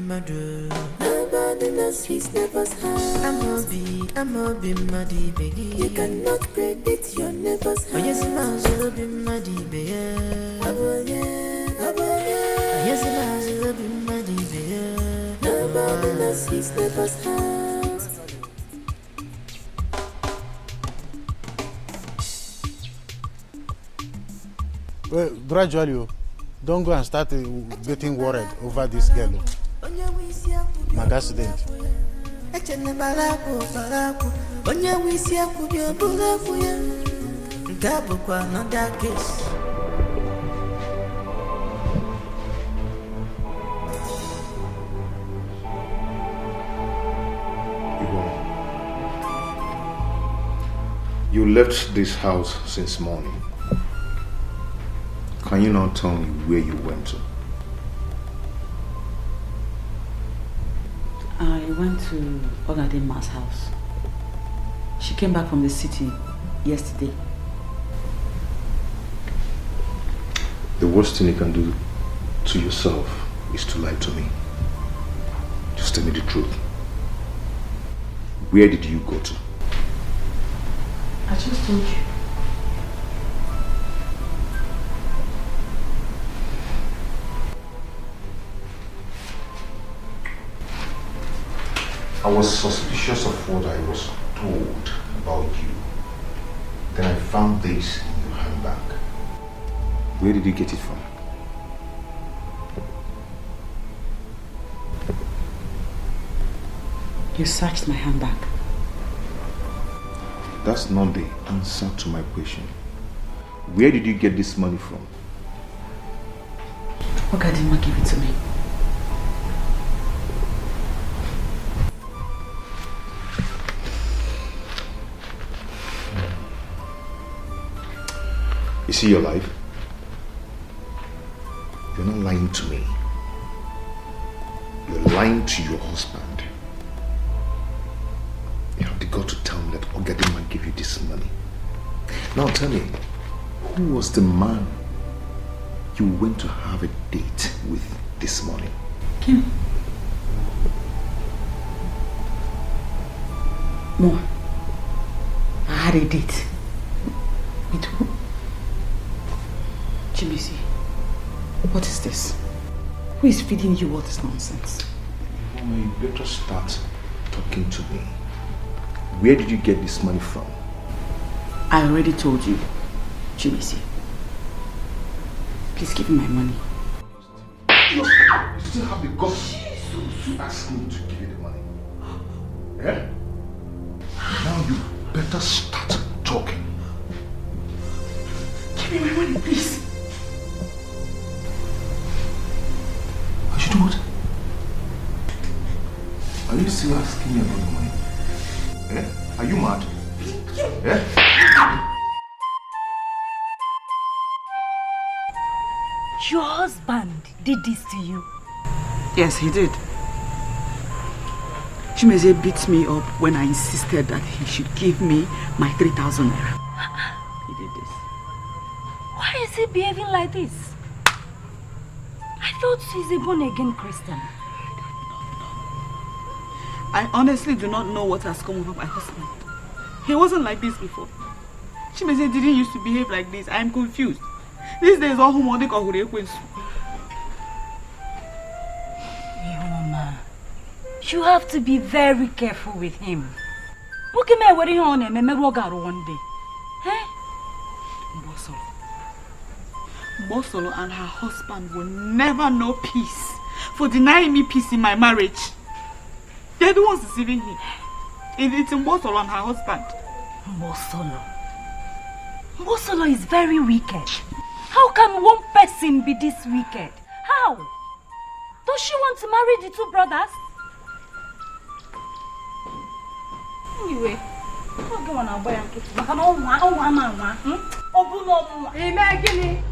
S1: knows his neighbor's house. I'm be muddy, baby. You cannot predict your neighbor's house. Oh yes, I'll be muddy, baby. Yes, I'll be muddy, baby. Nobody knows his neighbor's house.
S13: Well, gradually, don't go and start getting worried over this girl. My accident.
S2: You left this house since morning. Can you not tell me where you went to?
S6: went to Ogadema's house. She came back from the city yesterday.
S2: The worst thing you can do to yourself is to lie to me. Just tell me the truth. Where did you go to?
S6: I just told you.
S2: I was suspicious of what I was told about you. Then I found this in your handbag. Where did you get it from?
S6: You searched my handbag.
S2: That's not the answer to my question. Where did you get this money from?
S6: Ogadema gave it to me.
S2: Is he alive? You're not lying to me. You're lying to your husband. You have the gut to tell me that Ogadema gave you this money. Now tell me, who was the man you went to have a date with this morning?
S6: Kim. More. I had a date. With who? Chibisi, what is this? Who is feeding you all this nonsense?
S2: Mama, you better start talking to me. Where did you get this money from?
S6: I already told you, Chibisi. Please give me my money.
S2: You still have the guts to ask me to give you the money. Yeah? Now you better start talking.
S6: Give me my money, please.
S2: I should do what? Are you still asking me about the money? Eh? Are you mad? Eh?
S14: Your husband did this to you?
S6: Yes, he did. Chimeze beat me up when I insisted that he should give me my 3,000 naira. He did this.
S14: Why is he behaving like this? I thought he's a born-again Christian.
S6: I honestly do not know what has come over my husband. He wasn't like this before. Chimeze didn't used to behave like this. I am confused. These days, all who
S14: Yoma, you have to be very careful with him. Look at me, what are you on him? One day. Eh?
S6: Mbosolo and her husband will never know peace for denying me peace in my marriage. They're the ones deceiving me. It's Mbosolo and her husband.
S14: Mbosolo? Mbosolo is very wicked. How can one person be this wicked? How? Does she want to marry the two brothers? Anyway,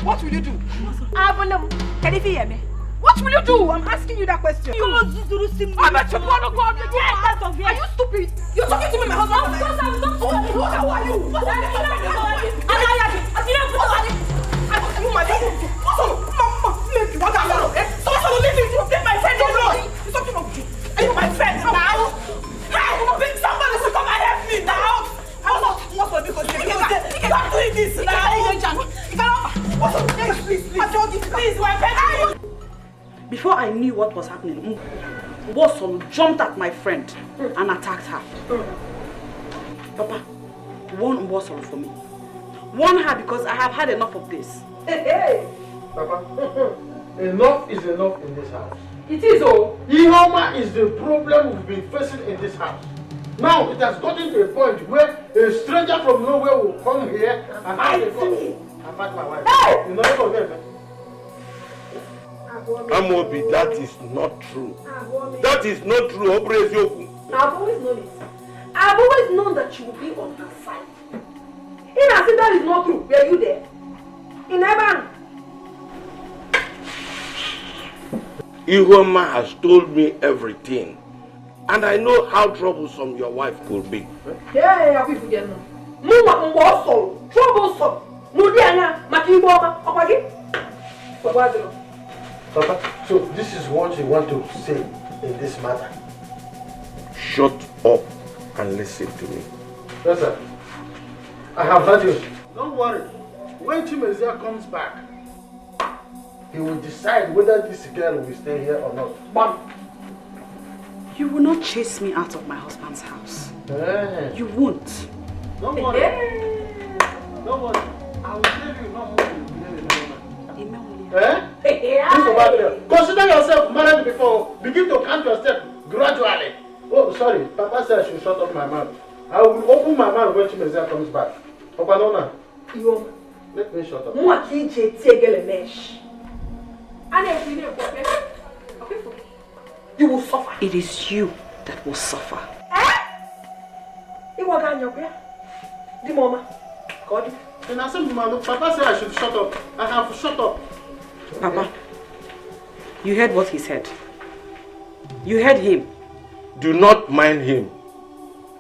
S5: what will you do? What will you do? I'm asking you that question. I'm a Are you stupid? You're talking to me, my husband. Of course I'm not. Who are you? What are you? My mama, take my friend alone. It's something wrong with you. Are you my friend now? Hey, somebody should come and help me now. I'm not because stop doing this now. Please, my friend.
S6: Before I knew what was happening, Mbosolo jumped at my friend and attacked her. Papa, warn Mbosolo for me. Warn her because I have had enough of this.
S4: Hey! Papa, enough is enough in this house.
S5: It is all.
S4: Ihoma is the problem we've been facing in this house. Now it has gotten to a point where a stranger from nowhere will come here and ask a question. I'm my wife. Hey! You know it.
S7: Amobi, that is not true. That is not true.
S5: I've always known it. I've always known that you will be on her side. In as if that is not true, were you there? In heaven.
S7: Ihoma has told me everything. And I know how troublesome your wife could be.
S5: Hey, I'll be forgetting. Mama, also troublesome. No, Diana, Makiboma, Opagi.
S13: Papa, so this is what you want to say in this matter?
S7: Shut up and listen to me.
S13: Yes, sir. I have heard you. Don't worry. When Chimezia comes back, he will decide whether this girl will stay here or not. Bam!
S6: You will not chase me out of my husband's house.
S13: Hey.
S6: You won't.
S13: Don't worry. Don't worry. I will tell you not more. Eh? Consider yourself married before. Begin to count your steps gradually. Oh, sorry. Papa said I should shut up my mouth. I will open my mouth when Chimezia comes back. Opanona. Let me shut up.
S5: You will suffer.
S6: It is you that will suffer.
S5: The mama. God.
S13: And I said, Papa said I should shut up. I have shut up.
S6: Papa, you heard what he said. You heard him.
S7: Do not mind him.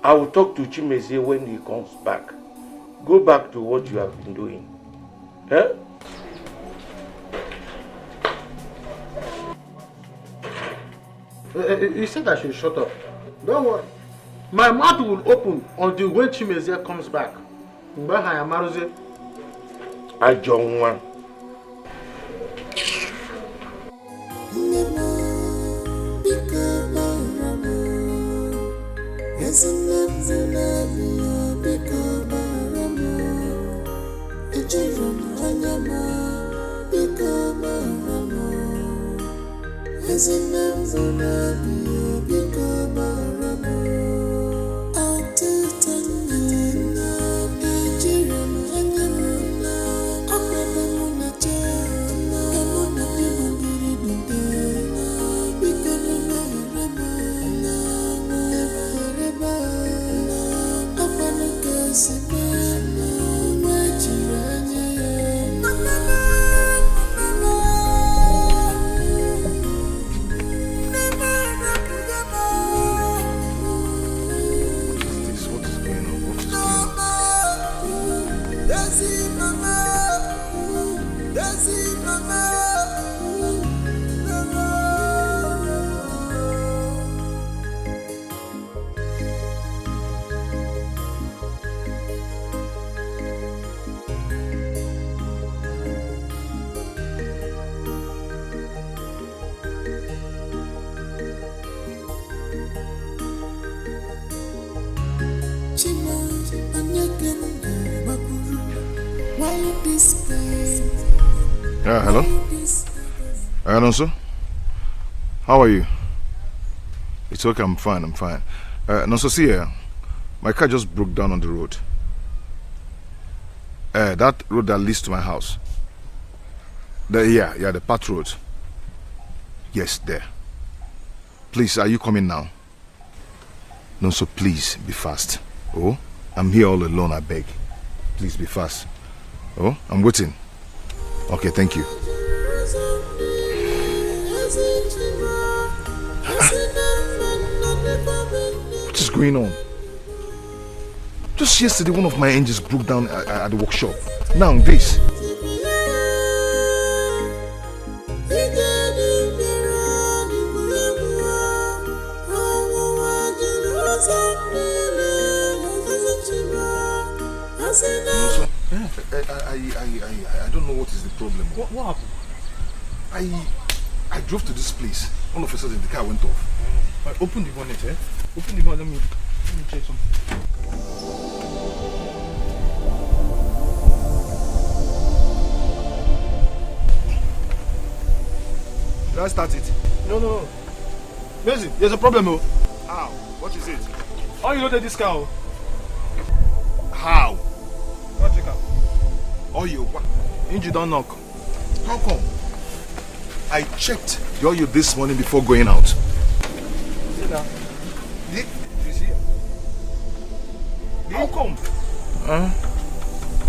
S7: I will talk to Chimezie when he comes back. Go back to what you have been doing. Eh?
S13: He said I should shut up. Don't worry. My mouth will open until when Chimezia comes back.
S7: I John one.
S2: Hello? Alonso? How are you? It's okay, I'm fine. Nonso, see here. My car just broke down on the road. That road that leads to my house. The path road. Yes, there. Please, are you coming now? Nonso, please, be fast. Oh, I'm here all alone, I beg. Please, be fast. Oh, I'm waiting. Okay, thank you. What is going on? Just yesterday, one of my engines broke down at the workshop. Now, this. I don't know what is the problem.
S10: What happened?
S2: I drove to this place. All of a sudden the car went off.
S10: Open the bonnet, eh? Open the bonnet, let me check some.
S2: Did I start it?
S10: No. Mason, there's a problem, oh.
S2: How? What is it?
S10: How you loaded this car?
S2: How?
S10: Go check out.
S2: Oil, what?
S10: Engine don't knock.
S2: How come? I checked the oil this morning before going out.
S10: See that? You see? How come?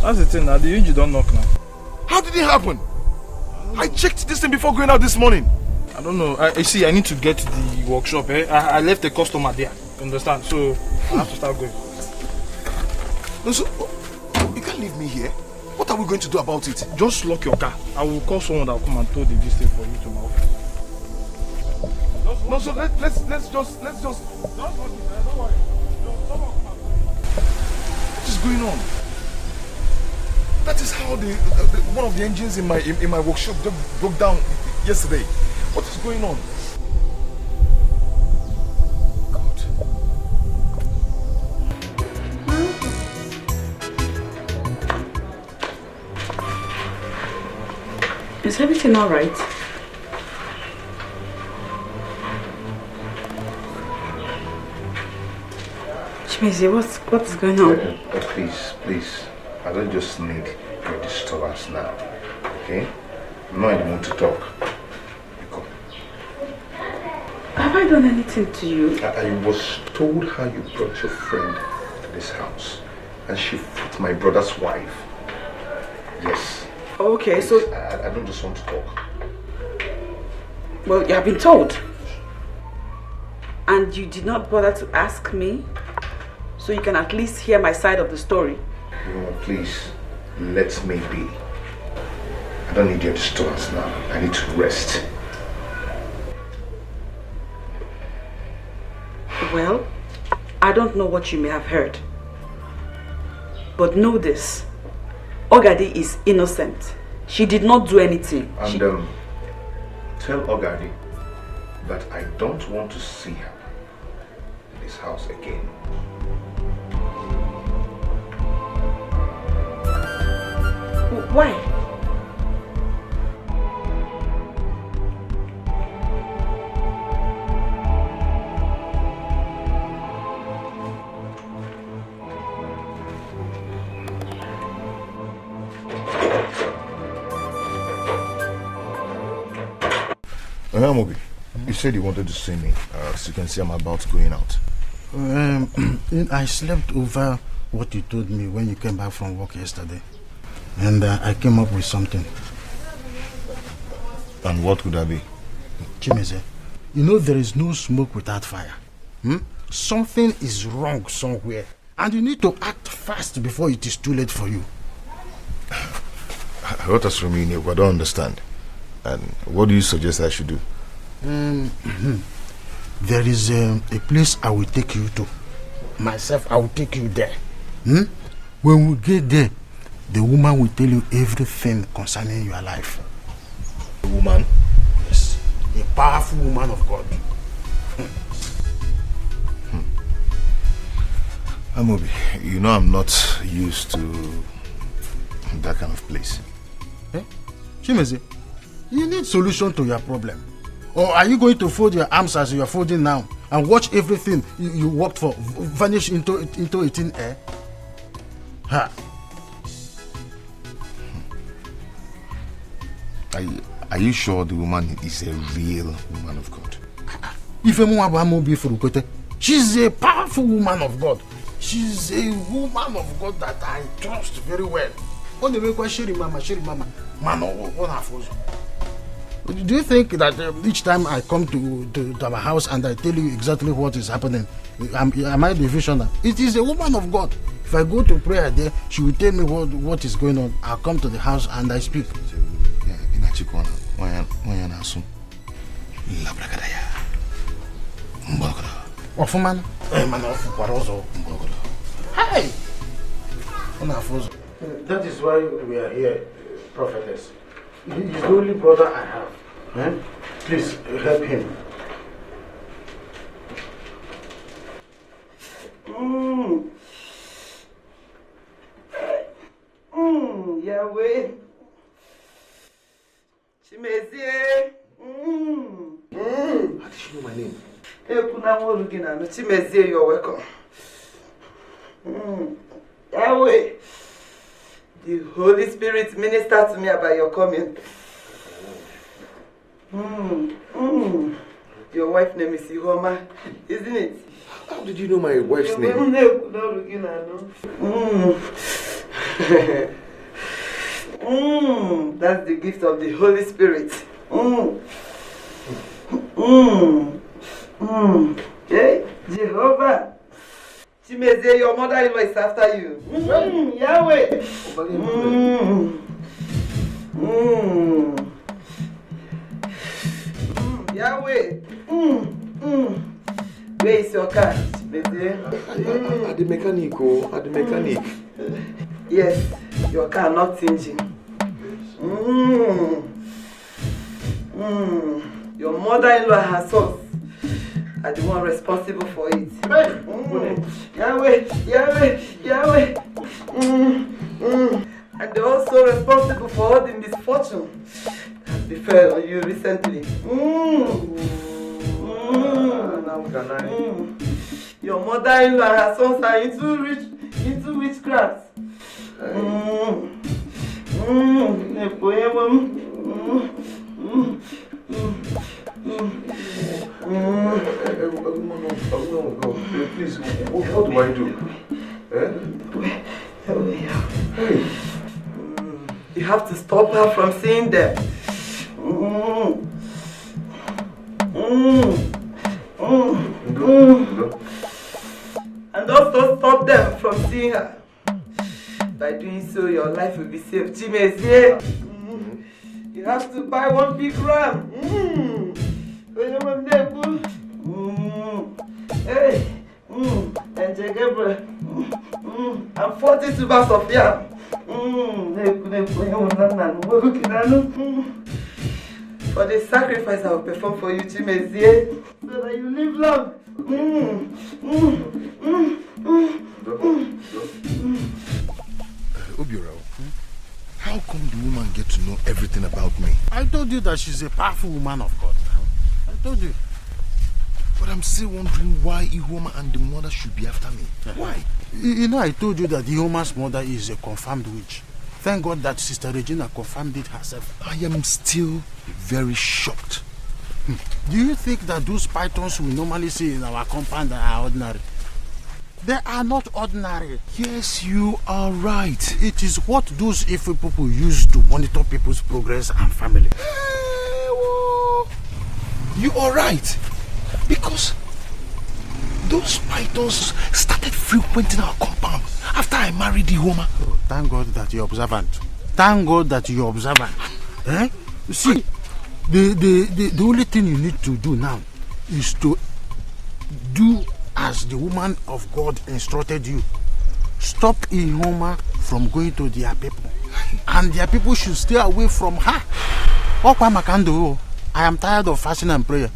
S10: That's the thing now, the engine don't knock now.
S2: How did it happen? I checked this thing before going out this morning.
S10: I don't know. You see, I need to get to the workshop. I left a customer there. You understand? So I have to start going.
S9: No, so you can't leave me here. What are we going to do about it?
S10: Just lock your car. I will call someone that will come and tow the distance for you to my office.
S9: No, so let's just. Don't worry. What is going on? That is how the one of the engines in my workshop broke down yesterday. What is going on?
S6: Is everything all right? Chimezi, what's going on?
S2: Please. I don't just need your disturbance now. Okay? I'm not in the mood to talk. Come.
S6: Have I done anything to you?
S2: I was told how you brought your friend to this house. And she fought my brother's wife. Yes.
S6: Okay,
S2: please,
S6: so...
S2: I don't just want to talk.
S6: Well, you have been told. And you did not bother to ask me? So you can at least hear my side of the story.
S2: Please, let me be. I don't need your disturbance now. I need to rest.
S6: Well, I don't know what you may have heard. But know this. Ogadi is innocent. She did not do anything.
S2: And tell Ogadi that I don't want to see her in this house again.
S6: Why?
S2: Mobi, you said you wanted to see me. As you can see, I'm about going out.
S13: I slept over what you told me when you came back from work yesterday. And I came up with something.
S2: And what could that be?
S13: Chimeze, you know there is no smoke without fire. Something is wrong somewhere. And you need to act fast before it is too late for you.
S2: What else from you, I don't understand. And what do you suggest I should do?
S13: There is a place I will take you to. Myself, I will take you there. When we get there, the woman will tell you everything concerning your life.
S2: A woman?
S13: Yes. A powerful woman of God.
S2: Amobi, you know I'm not used to that kind of place.
S13: Chimeze, you need solution to your problem. Or are you going to fold your arms as you are folding now and watch everything you worked for vanish into thin air? Ha.
S2: Are you sure the woman is a real woman of God?
S13: She's a powerful woman of God. She's a woman of God that I trust very well. Do you think that each time I come to our house and I tell you exactly what is happening, am I the visionary? It is a woman of God. If I go to prayer there, she will tell me what is going on. I'll come to the house and I speak. Ofuman? Hey! That is why we are here, prophetess. He's the only brother I have. Please help him.
S6: Yahweh. Chimezie.
S2: How did she know my name?
S6: Chimezie, you're welcome. Yahweh. The Holy Spirit ministered to me about your coming. Your wife's name is Ihoma, isn't it?
S2: How did you know my wife's name?
S6: That's the gift of the Holy Spirit.
S15: Hey, Jehovah. Chimeze, your mother-in-law is after you. Yahweh. Yahweh. Where is your car, Chimeze?
S7: At the mechanic, oh, at the mechanic.
S15: Yes, your car not changing. Your mother-in-law and her sons are the one responsible for it. Yahweh, Yahweh, Yahweh. And they're also responsible for all the misfortune that befell on you recently. Your mother-in-law and her sons are into witchcraft.
S7: Please, what do I do?
S15: You have to stop her from seeing them. And also stop them from seeing her. By doing so, your life will be saved. Chimeze, you have to buy one big ram. Hey, and Jagebra, and 40 tubers of yam. For the sacrifice I will perform for you, Chimeze, so that you live long.
S9: OBIO, how come the woman get to know everything about me?
S13: I told you that she's a powerful woman of God. I told you.
S9: But I'm still wondering why Ihoma and the mother should be after me. Why?
S13: You know, I told you that Ihoma's mother is a confirmed witch. Thank God that Sister Regina confirmed it herself.
S9: I am still very shocked.
S13: Do you think that those pythons we normally see in our compound are ordinary? They are not ordinary.
S9: Yes, you are right.
S13: It is what those evil people use to monitor people's progress and family.
S9: You are right. Because those pythons started frequenting our compound after I married Ihoma.
S13: Oh, thank God that you're observant. Thank God that you're observant. You see, the only thing you need to do now is to do as the woman of God instructed you. Stop Ihoma from going to their people. And their people should stay away from her. I am tired of fasting and prayer.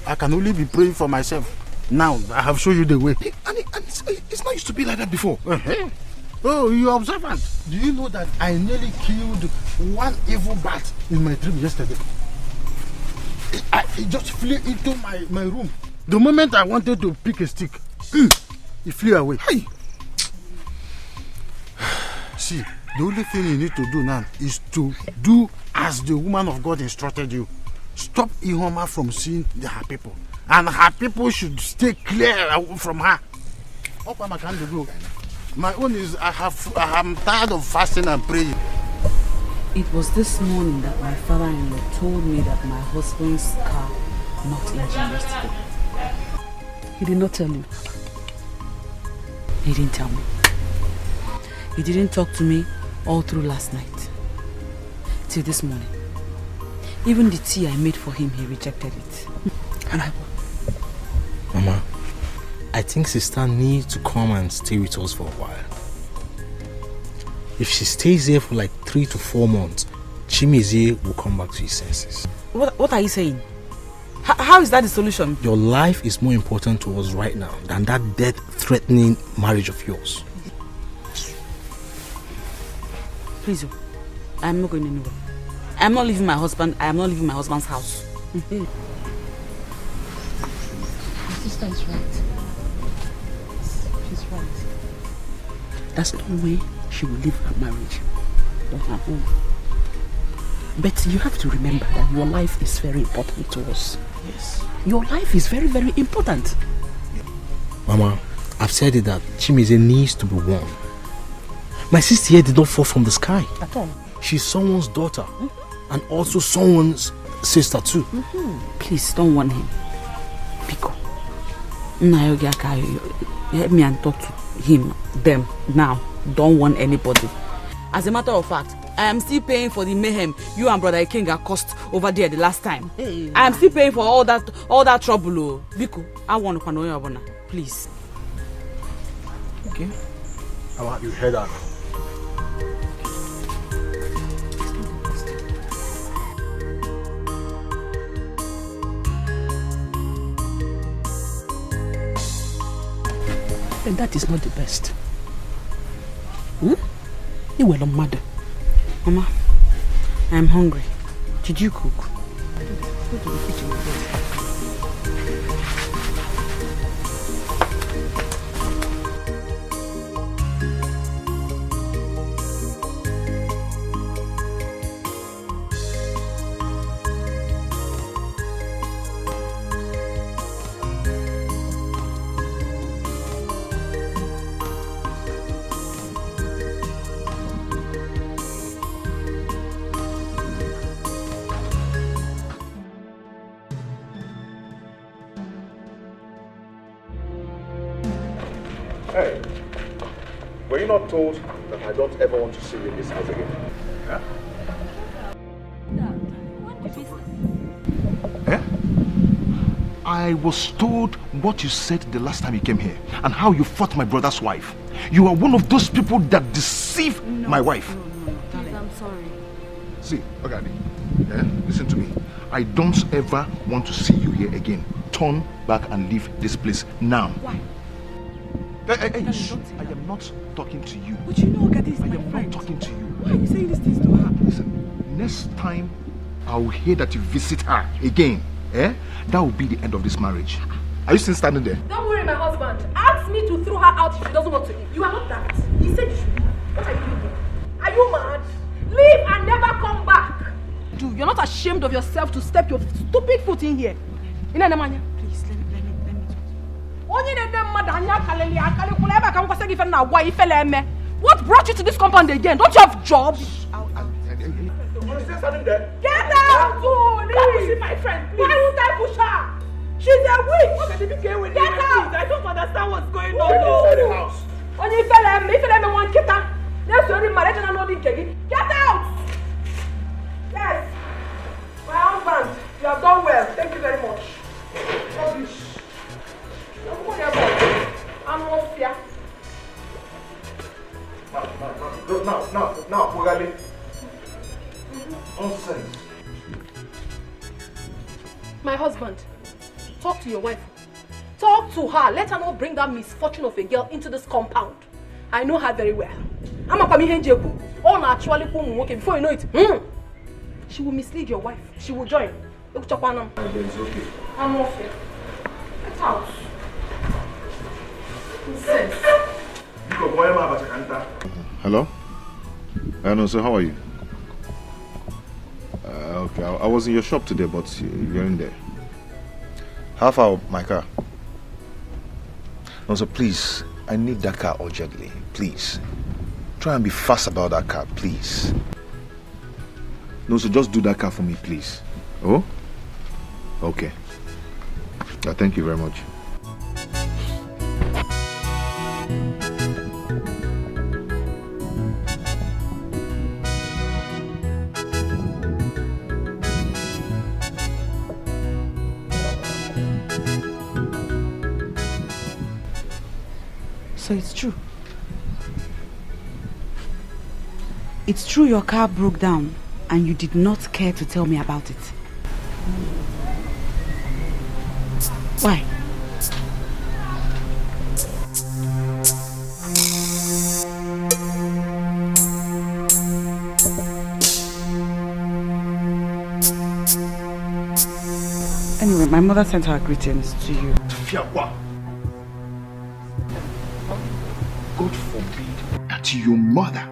S13: I can only be praying for myself. Now, I have shown you the way.
S9: And it's not used to be like that before.
S13: Oh, you're observant. Do you know that I nearly killed one evil bat in my dream yesterday? It just flew into my room. The moment I wanted to pick a stick, it flew away.
S9: Hey.
S13: See, the only thing you need to do now is to do as the woman of God instructed you. Stop Ihoma from seeing her people. And her people should stay clear from her. My own is I'm tired of fasting and praying.
S6: It was this morning that my father-in-law told me that my husband's car knocked engine yesterday. He did not tell you. He didn't tell me. He didn't talk to me all through last night. Till this morning. Even the tea I made for him, he rejected it.
S10: Mama, I think sister needs to come and stay with us for a while. If she stays here for like 3 to 4 months, Chimeze will come back to his senses.
S6: What are you saying? How is that the solution?
S10: Your life is more important to us right now than that death-threatening marriage of yours.
S6: Please, I am not going anywhere. I am not leaving my husband. I am not leaving my husband's house.
S14: My sister is right. She's right.
S12: That's no way she will leave her marriage or her home. But you have to remember that your life is very important to us.
S10: Yes.
S12: Your life is very, very important.
S10: Mama, I've said it that Chimeze needs to be warned. My sister here did not fall from the sky.
S12: At all.
S10: She's someone's daughter. And also someone's
S13: sister too.
S6: Please don't warn him. Pico. Help me and talk to him, them, now. Don't warn anybody. As a matter of fact, I am still paying for the mayhem you and Brother Ikenga caused over there the last time. Hey. I am still paying for all that trouble. Biko, I want to know, please.
S10: Okay. You heard that.
S12: And that is not the best. You were a mother.
S6: Mama, I am hungry. Did you cook?
S12: Go to the kitchen.
S2: Hey, were you not told that I don't ever want to see you in this house again? Huh? Eh? I was told what you said the last time you came here and how you fought my brother's wife. You are one of those people that deceive my wife.
S14: No, please, I'm sorry.
S2: See, Ogadi, listen to me. I don't ever want to see you here again. Turn back and leave this place now.
S6: Why?
S2: Hey, I am not talking to you.
S6: But you know, Ogadi is my
S2: friend. I am not talking to you.
S6: Why are you saying these things to her?
S2: Listen, next time I will hear that you visit her again, that will be the end of this marriage. Are you still standing there?
S5: Don't worry, my husband. Ask me to throw her out if she doesn't want to leave. You are not that. He said you should leave. What are you doing? Are you mad? Leave and never come back. Dude, you're not ashamed of yourself to step your stupid foot in here. Please, let me what brought you to this compound again? Don't you have jobs? Get out! Leave my friend, please. Why would I push her? She's a witch! Get out! I don't understand what's going on. Inside the house. Only if I want to get out. Let's already married and I'm not getting. Get out! Yes. My husband, you have done well. Thank you very much. Rubbish. I'm not fear.
S2: Now, Mugali. Nonsense.
S5: My husband, talk to your wife. Talk to her. Let her not bring that misfortune of a girl into this compound. I know her very well. I'm a Kamihenjeku. Oh, naturally, before you know it, she will mislead your wife. She will join. Look, Chapanam.
S2: It's okay.
S5: I'm not fear. Get out. Nonsense.
S2: Hello? No, so how are you? Okay, I was in your shop today, but you're in there. How far my car? No, so please, I need that car urgently. Please. Try and be fast about that car, please. No, so just do that car for me, please. Oh? Okay. Thank you very much.
S6: So it's true. It's true your car broke down and you did not care to tell me about it. Why? Anyway, my mother sent her greetings to you.
S2: God forbid that your mother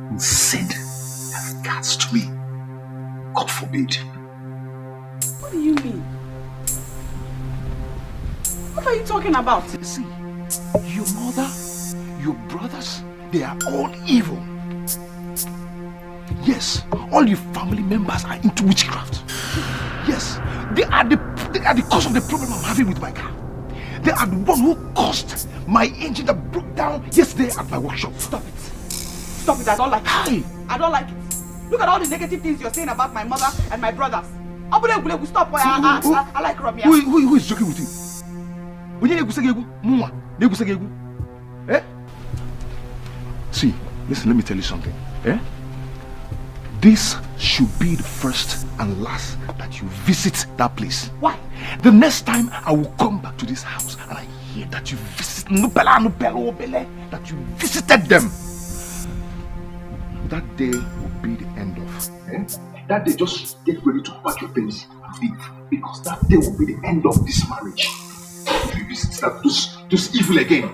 S2: will send her regards to me. God forbid.
S6: What do you mean? What are you talking about?
S2: See, your mother, your brothers, they are all evil.
S10: Yes, all your family members are into witchcraft. Yes, they are the cause of the problem I'm having with my car. They are the one who caused my engine that broke down yesterday at my workshop.
S12: Stop it. Stop it, I don't like it. I don't like it. Look at all the negative things you're saying about my mother and my brothers. Stop. I like Romeo.
S10: Who is joking with you? Eh? See, listen, let me tell you something. Eh? This should be the first and last that you visit that place.
S12: Why?
S10: The next time I will come back to this house and I hear that you visited that you visited them, that day will be the end of. Eh? That day, just get ready to pack your things and leave, because that day will be the end of this marriage. If you visit those evil again.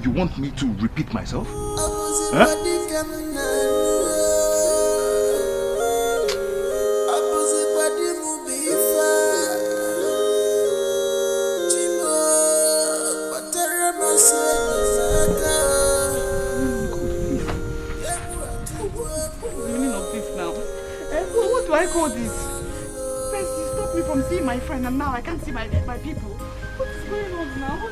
S10: You want me to repeat myself? Huh?
S12: What do I call this? First you stopped me from seeing my friend and now I can't see my people. What is going on now?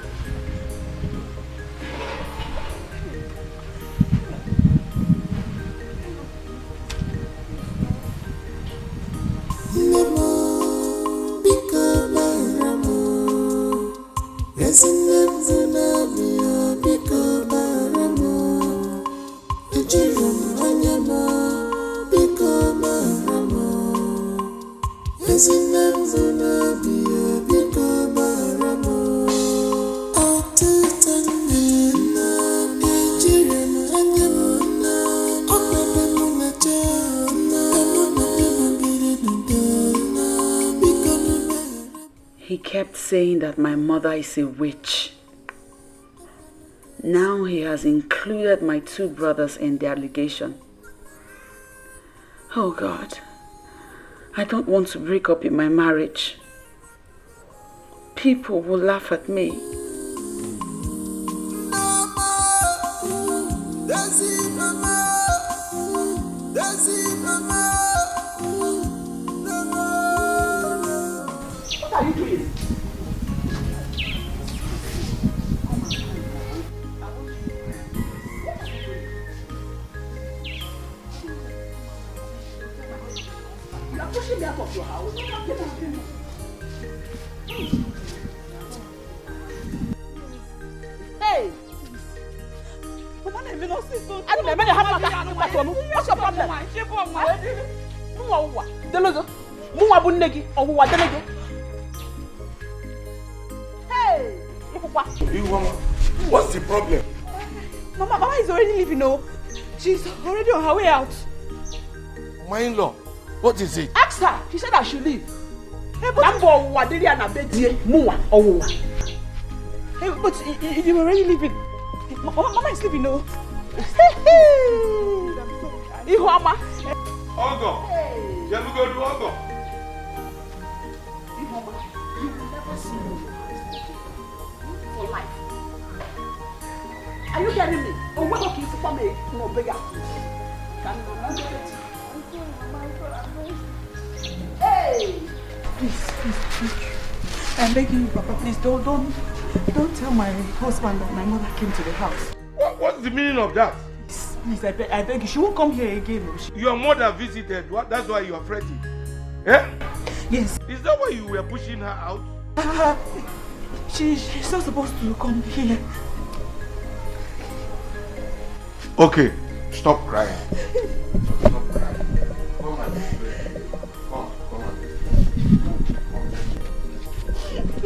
S6: He kept saying that my mother is a witch. Now he has included my two brothers in the allegation. Oh God, I don't want to break up in my marriage. People will laugh at me.
S12: What are you doing? You are pushing me out of your house. Hey! What's your problem? Hey!
S9: What's the problem?
S12: Mama is already leaving now. She's already on her way out.
S9: My in-law, what is it?
S12: Ask her. She said I should leave. Hey, but you already leaving. Mama is leaving now. Ihoma.
S9: Ogo. Shall we go to Ogo?
S12: Ihoma, you will never see me for life. Are you getting me? Or what are you for me? No bigger. Hey! Please. I'm begging you, Papa, please don't tell my husband that my mother came to the house.
S9: What's the meaning of that?
S12: Please, I beg you. She won't come here again.
S9: Your mother visited. What? That's why you are fretting. Eh?
S12: Yes.
S9: Is that why you were pushing her out?
S12: She's not supposed to come here.
S9: Okay, stop crying. Stop crying. Come on.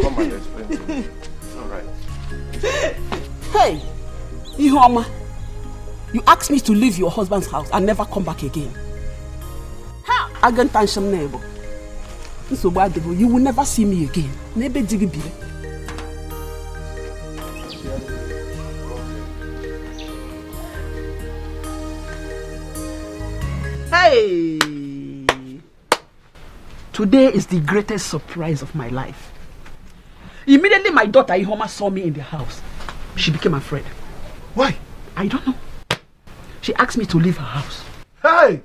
S9: Come and explain to me. It's alright.
S12: Hey, Ihoma, you asked me to leave your husband's house and never come back again. How? Again, tension neighbor. So bad, you will never see me again. Never dig be. Hey! Today is the greatest surprise of my life. Immediately my daughter Ihoma saw me in the house. She became afraid.
S9: Why?
S12: I don't know. She asked me to leave her house.
S9: Hey!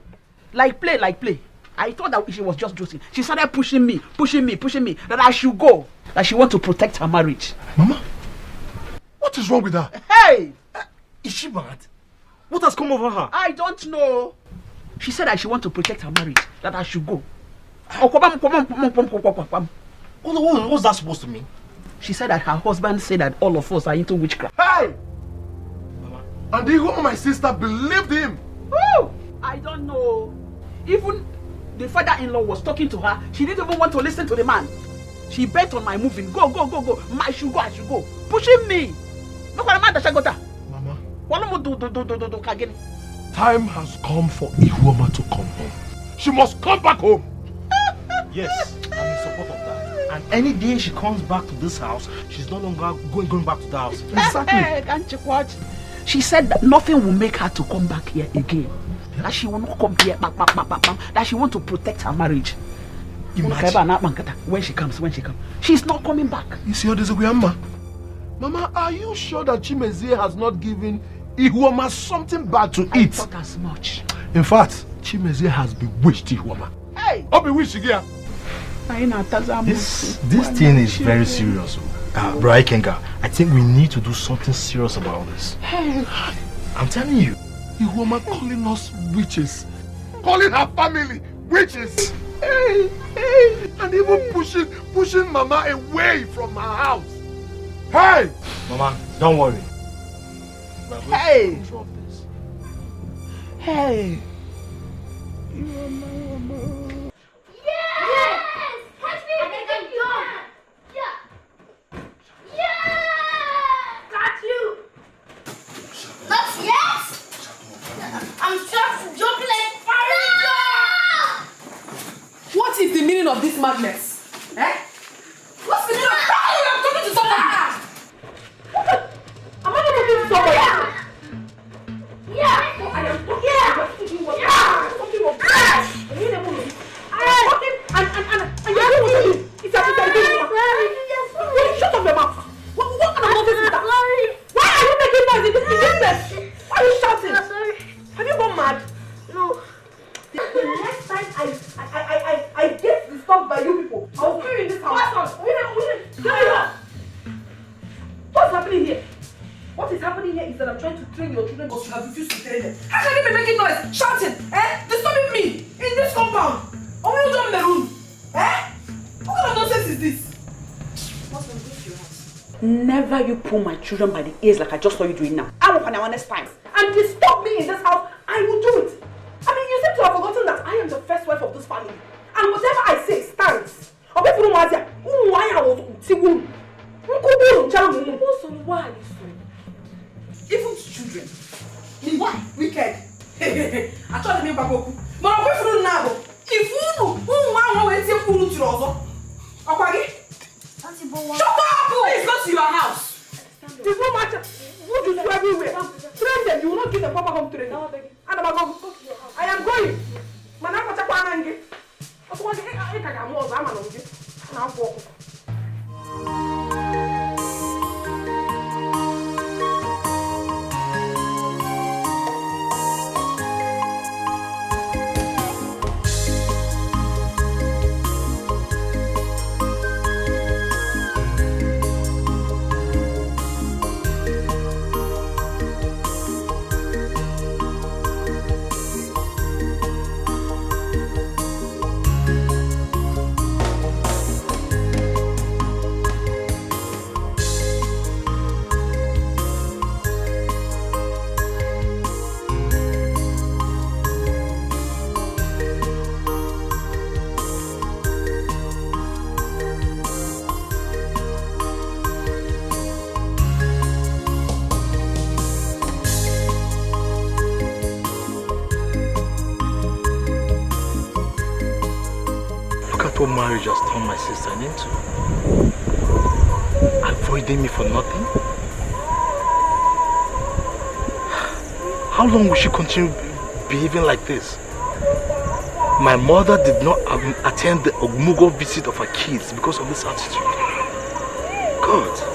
S12: Like play. I thought that she was just joking. She started pushing me, that I should go. That she want to protect her marriage.
S9: Mama, what is wrong with her?
S12: Hey!
S10: Is she mad? What has come over her?
S12: I don't know. She said that she want to protect her marriage. That I should go.
S10: What's that supposed to mean?
S12: She said that her husband said that all of us are into witchcraft.
S9: Hey! Mama. And even my sister believed him.
S12: Woo! I don't know. Even the father-in-law was talking to her. She didn't even want to listen to the man. She bent on my moving. Go. I should go. Pushing me.
S9: Mama. Time has come for Ihuoma to come home. She must come back home.
S10: Yes, I'm in support of that. And any day she comes back to this house, she's no longer going back to the house.
S12: Exactly. Can't you watch? She said that nothing will make her to come back here again. That she will not come here, that she wants to protect her marriage.
S10: Imagine.
S12: When she comes, she's not coming back.
S9: You see how this is Mama, are you sure that Chimezie has not given Ihuoma something bad to eat?
S12: I thought as much.
S9: In fact, Chimezie has bewitched Ihuoma.
S12: Hey!
S9: I'll bewitched again.
S10: This thing is very serious. Bro Ikenga, I think we need to do something serious about this.
S12: Hey!
S10: I'm telling you.
S9: Ihuoma calling us witches. Calling her family witches. Hey! And even pushing Mama away from her house. Hey!
S10: Mama, don't worry.
S12: Hey!
S10: Drop this.
S12: Hey!
S16: Yes! Catch me! I got you! Yeah! Got you! Not yet! I'm just jumping like fire!
S5: What is the meaning of this madness? Eh? What's the meaning of that? I'm talking to someone! Am I not talking to someone?
S16: Yeah!
S5: I am talking to someone. I'm talking of God. And you're talking and you're doing what you do. It's a good idea. Shut up your mouth. What kind of nonsense is that? Why are you making noise in this business? Why are you shouting? Have you gone mad?
S16: No.
S5: The next time I get disturbed by you people, I'll kill you in this house. What's happening here? What is happening here is that I'm trying to train your children, but you have refused to train them. How can you be making noise, shouting, disturbing me in this compound? Or will you jump in the room? What kind of nonsense is this? What's going to do to your house?
S12: Never you pull my children by the ears like I just saw you doing now. I will find out next time.
S5: And disturb me in this house, I will do it. I mean, you seem to have forgotten that I am the first wife of this family. And whatever I say stands. Why even to children. Me why? Wicked. I told them back up. But I'm going now. If you know who want to see who to also. Okay? Shut up! Please go to your house. There's no matter. What you do everywhere? Train them. You will not give them proper home training. And I'm going. I am going. Man, I'm going to go and get. I'm going to get. I'm going to
S10: What marriage has turned my sister into? Avoiding me for nothing? How long will she continue behaving like this? My mother did not attend the Ogmugo visit of her kids because of this attitude.
S17: God.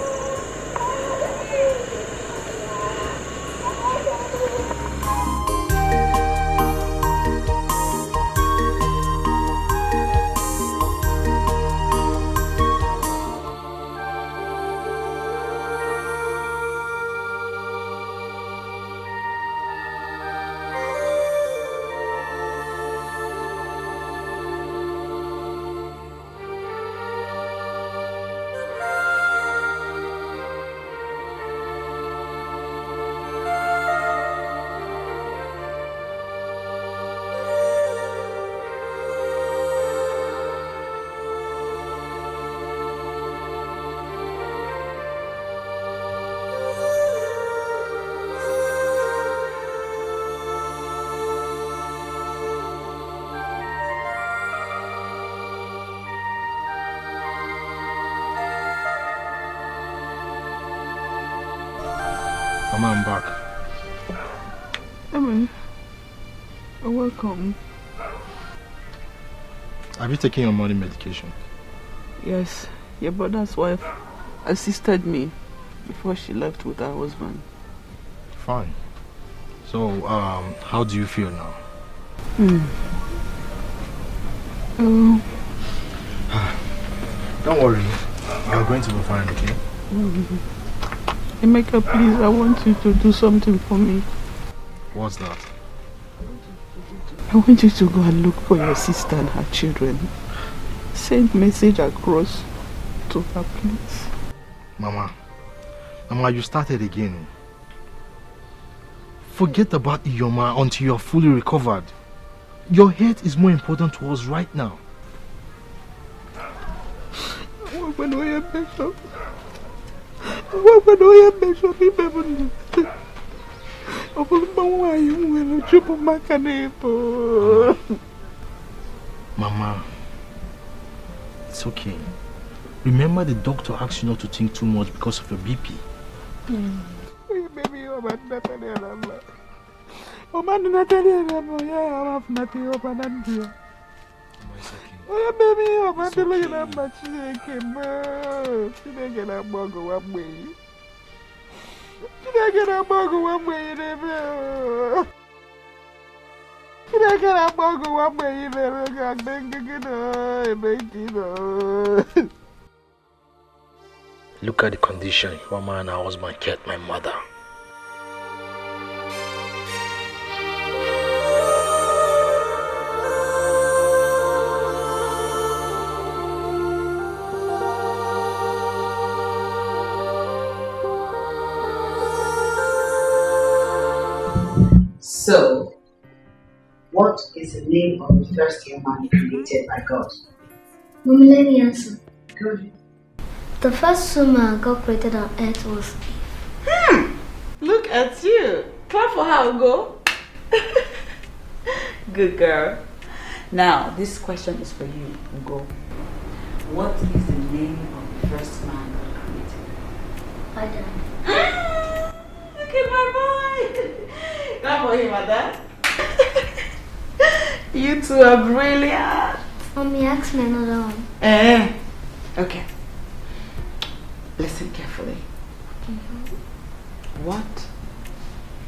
S10: Mama, I'm back.
S18: Emma, welcome.
S10: Have you taken your morning medication?
S18: Yes, your brother's wife assisted me before she left with her husband.
S10: Fine. So, how do you feel now? Don't worry. You're going to be fine, okay?
S18: Emeka, please, I want you to do something for me.
S10: What's that?
S18: I want you to go and look for your sister and her children. Send message across to her, please.
S10: Mama, you started again. Forget about Iyoma until you're fully recovered. Your health is more important to us right now. Mama, it's okay. Remember the doctor asked you not to think too much because of your BP. Look at the condition your man and her husband kept my mother.
S19: So, what is the name of the first human created by God?
S16: Mommy, let me answer.
S19: Good.
S16: The first woman God created on earth was Eve.
S8: Look at you. Clap for her, Ugo. Good girl. Now, this question is for you, Ugo. What is the name of the first man God created?
S16: Adam.
S8: Look at my boy. Clap for him, Ada. You two are brilliant.
S16: Mommy, ask me another one.
S8: Okay. Listen carefully. What?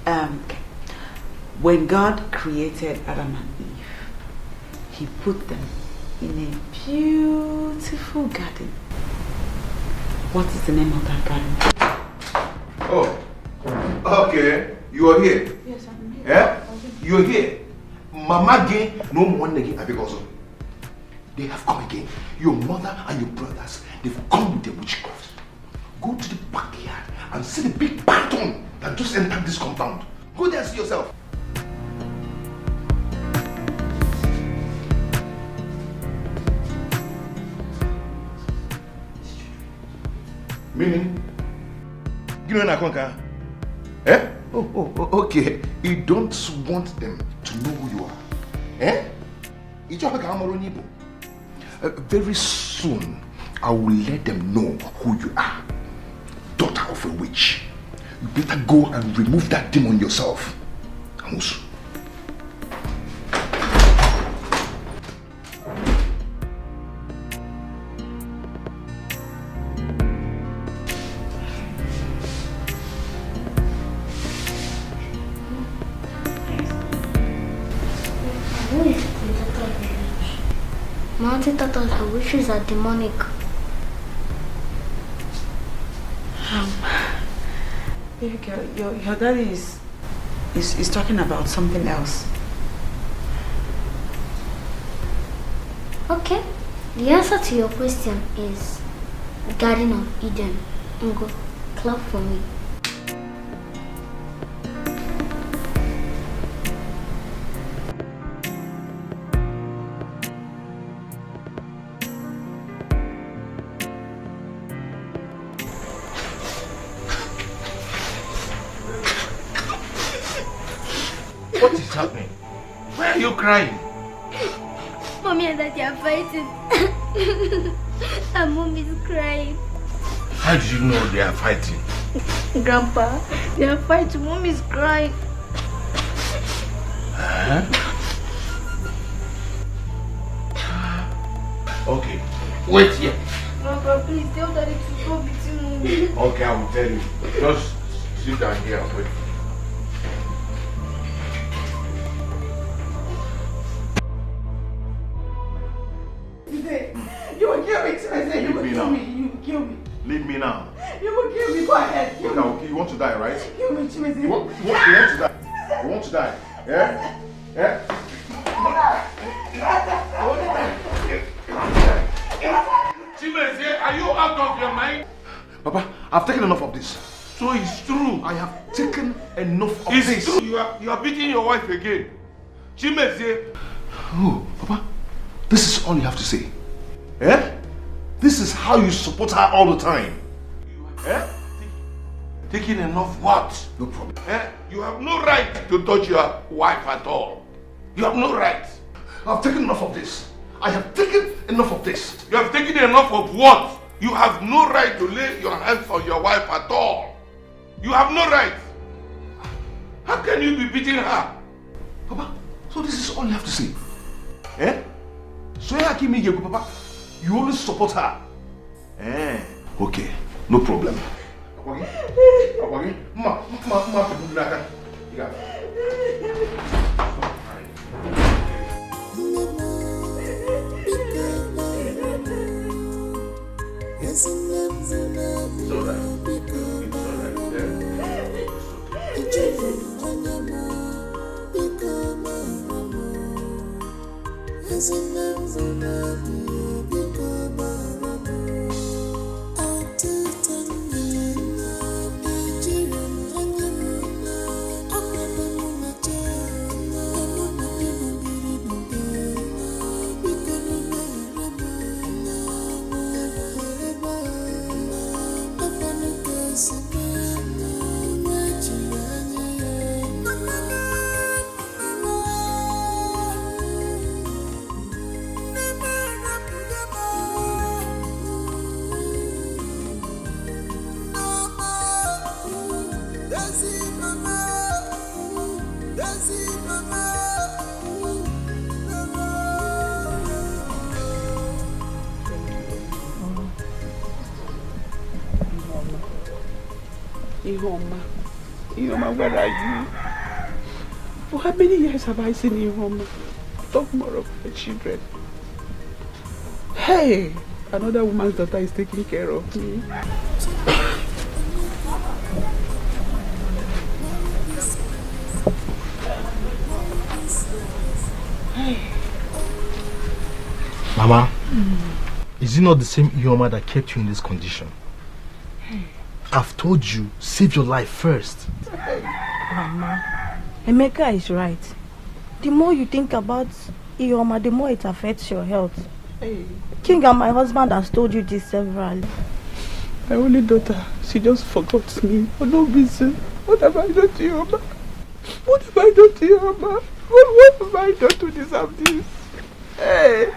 S8: Okay. When God created Adam and Eve, He put them in a beautiful garden. What is the name of that garden?
S2: Oh, okay. You are here.
S8: Yes, I'm here.
S2: Yeah? You're here. Mama again, no one again, because they have come again. Your mother and your brothers, they've come with the witchcraft. Go to the backyard and see the big python that just entered this compound. Go there and see yourself. Meaning? You know Nakonka? Eh? Oh, okay. You don't want them to know who you are. Eh? Very soon, I will let them know who you are. Daughter of a witch. You better go and remove that demon yourself. Amusu.
S16: Who is the daughter of the witch? My auntie thought her wishes are demonic.
S6: Baby girl, your daddy is talking about something else.
S16: Okay. The answer to your question is Garden of Eden. Ngo, clap for me.
S9: What is happening? Why are you crying?
S16: Mommy and Daddy are fighting. And Mom is crying.
S9: How do you know they are fighting?
S16: Grandpa, they are fighting. Mom is crying.
S9: Huh? Okay, wait here.
S16: Grandpa, please tell Daddy to stop beating Mommy.
S9: Okay, I will tell you. Just sit down here and wait.
S12: You will kill me, Chimeze. You will
S2: Leave me
S12: kill
S2: now.
S12: me. You will kill me.
S2: Leave me now.
S12: You will kill me. Go ahead. Kill me.
S2: Okay, you want to die, right?
S12: Kill me, Chimeze.
S2: You want to die? You want to die? Yeah? Yeah?
S9: Chimeze, are you out of your mind?
S2: Papa, I've taken enough of this.
S9: So it's true.
S2: I have taken enough of
S9: It's
S2: this.
S9: true. You are beating your wife again. Chimeze.
S2: Oh, Papa, this is all you have to say. Eh? This is how you support her all the time.
S9: Eh? Taking enough what?
S2: No problem.
S9: Eh? You have no right to touch your wife at all. You have no right.
S2: I've taken enough of this. I have taken enough of this.
S9: You have taken enough of what? You have no right to lay your hands on your wife at all. You have no right. How can you be beating her?
S2: Papa, so this is all you have to say. Eh? So Papa, you always support her. Eh? Okay, no problem.
S18: Ihoma, where are you? For how many years have I seen Ihoma? Talk more of the children. Hey, another woman's daughter is taking care of me.
S10: Mama, is it not the same Ihoma that kept you in this condition? I've told you, save your life first.
S17: Mama, Emeka is right. The more you think about Ihoma, the more it affects your health. King and my husband has told you this severally.
S18: My only daughter, she just forgot me for no reason. What have I done to Ihoma? What have I done to Ihoma? What have I done to deserve this? Hey!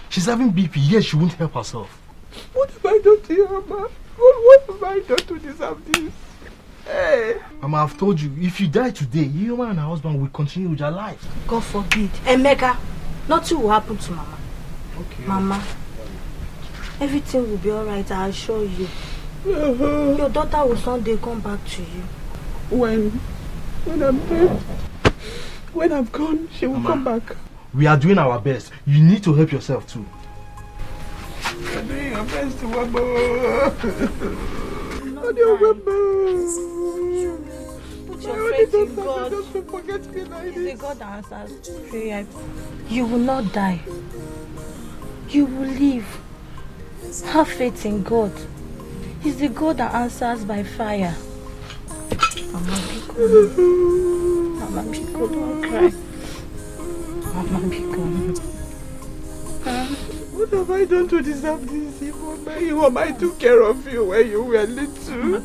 S10: She's having BP, yes, she won't help herself.
S18: What have I done to Ihoma? What have I done to deserve this? Hey!
S10: Mama, I've told you, if you die today, Ihoma and her husband will continue with their life.
S17: God forbid. Emeka, nothing will happen to Mama.
S10: Okay.
S17: Mama, everything will be alright, I assure you. Your daughter will someday come back to you.
S18: When I'm dead, when I'm gone, she will come back.
S10: We are doing our best. You need to help yourself too.
S18: You're doing your best, Wabo.
S17: Put your faith in God. Don't forget me like this. He's the God that answers prayer. You will not die. You will live. Have faith in God. He's the God that answers by fire. Mama Biko. Mama Biko, don't cry. Mama Biko.
S18: What have I done to deserve this? I took care of you when you were little.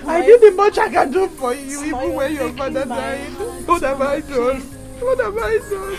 S18: I did the much I can do for you, even when your father died. What have I done? What have I done?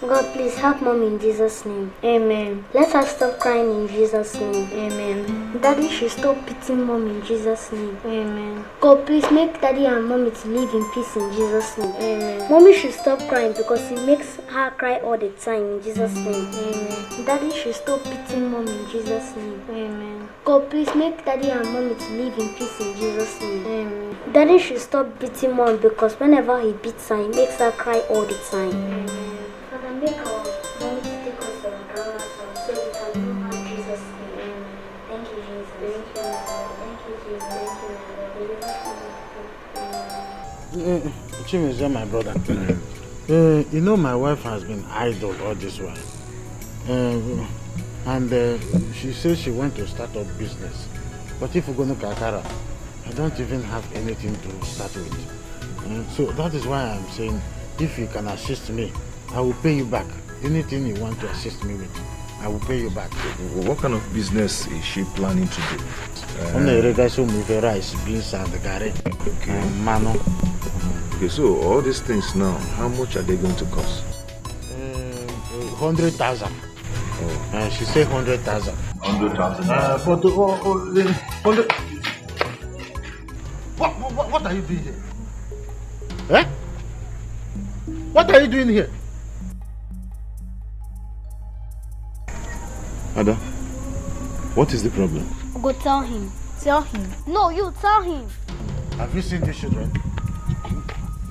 S16: God, please help Mom in Jesus' name. Amen. Let her stop crying in Jesus' name. Amen. Daddy should stop beating Mom in Jesus' name. Amen. God, please make Daddy and Mommy to live in peace in Jesus' name. Amen. Mommy should stop crying because it makes her cry all the time in Jesus' name. Amen. Daddy should stop beating Mom in Jesus' name. Amen. God, please make Daddy and Mommy to live in peace in Jesus' name. Amen. Daddy should stop beating Mom because whenever he beats her, it makes her cry all the time. Amen. Father, make our Mommy to take us to our grandma's house so we can do her in Jesus' name. Amen. Thank you, Jesus. Thank you, Lord. Thank you, Jesus. Thank you, Lord.
S13: Chimezie, my brother. You know my wife has been idle all this while. And she says she wants to start up business. But if we go to Kakara, I don't even have anything to start with. So that is why I'm saying, if you can assist me, I will pay you back. Anything you want to assist me with, I will pay you back.
S2: What kind of business is she planning to do?
S13: Rice, beans and garri.
S2: Okay.
S13: Mano.
S2: Okay, so all these things now, how much are they going to cost?
S13: 100,000. Oh. She said 100,000.
S2: 100,000.
S13: But 100. What are you doing here? Eh? What are you doing here?
S2: Ada, what is the problem?
S16: Go tell him. Tell him. No, you tell him.
S13: Have you seen these children?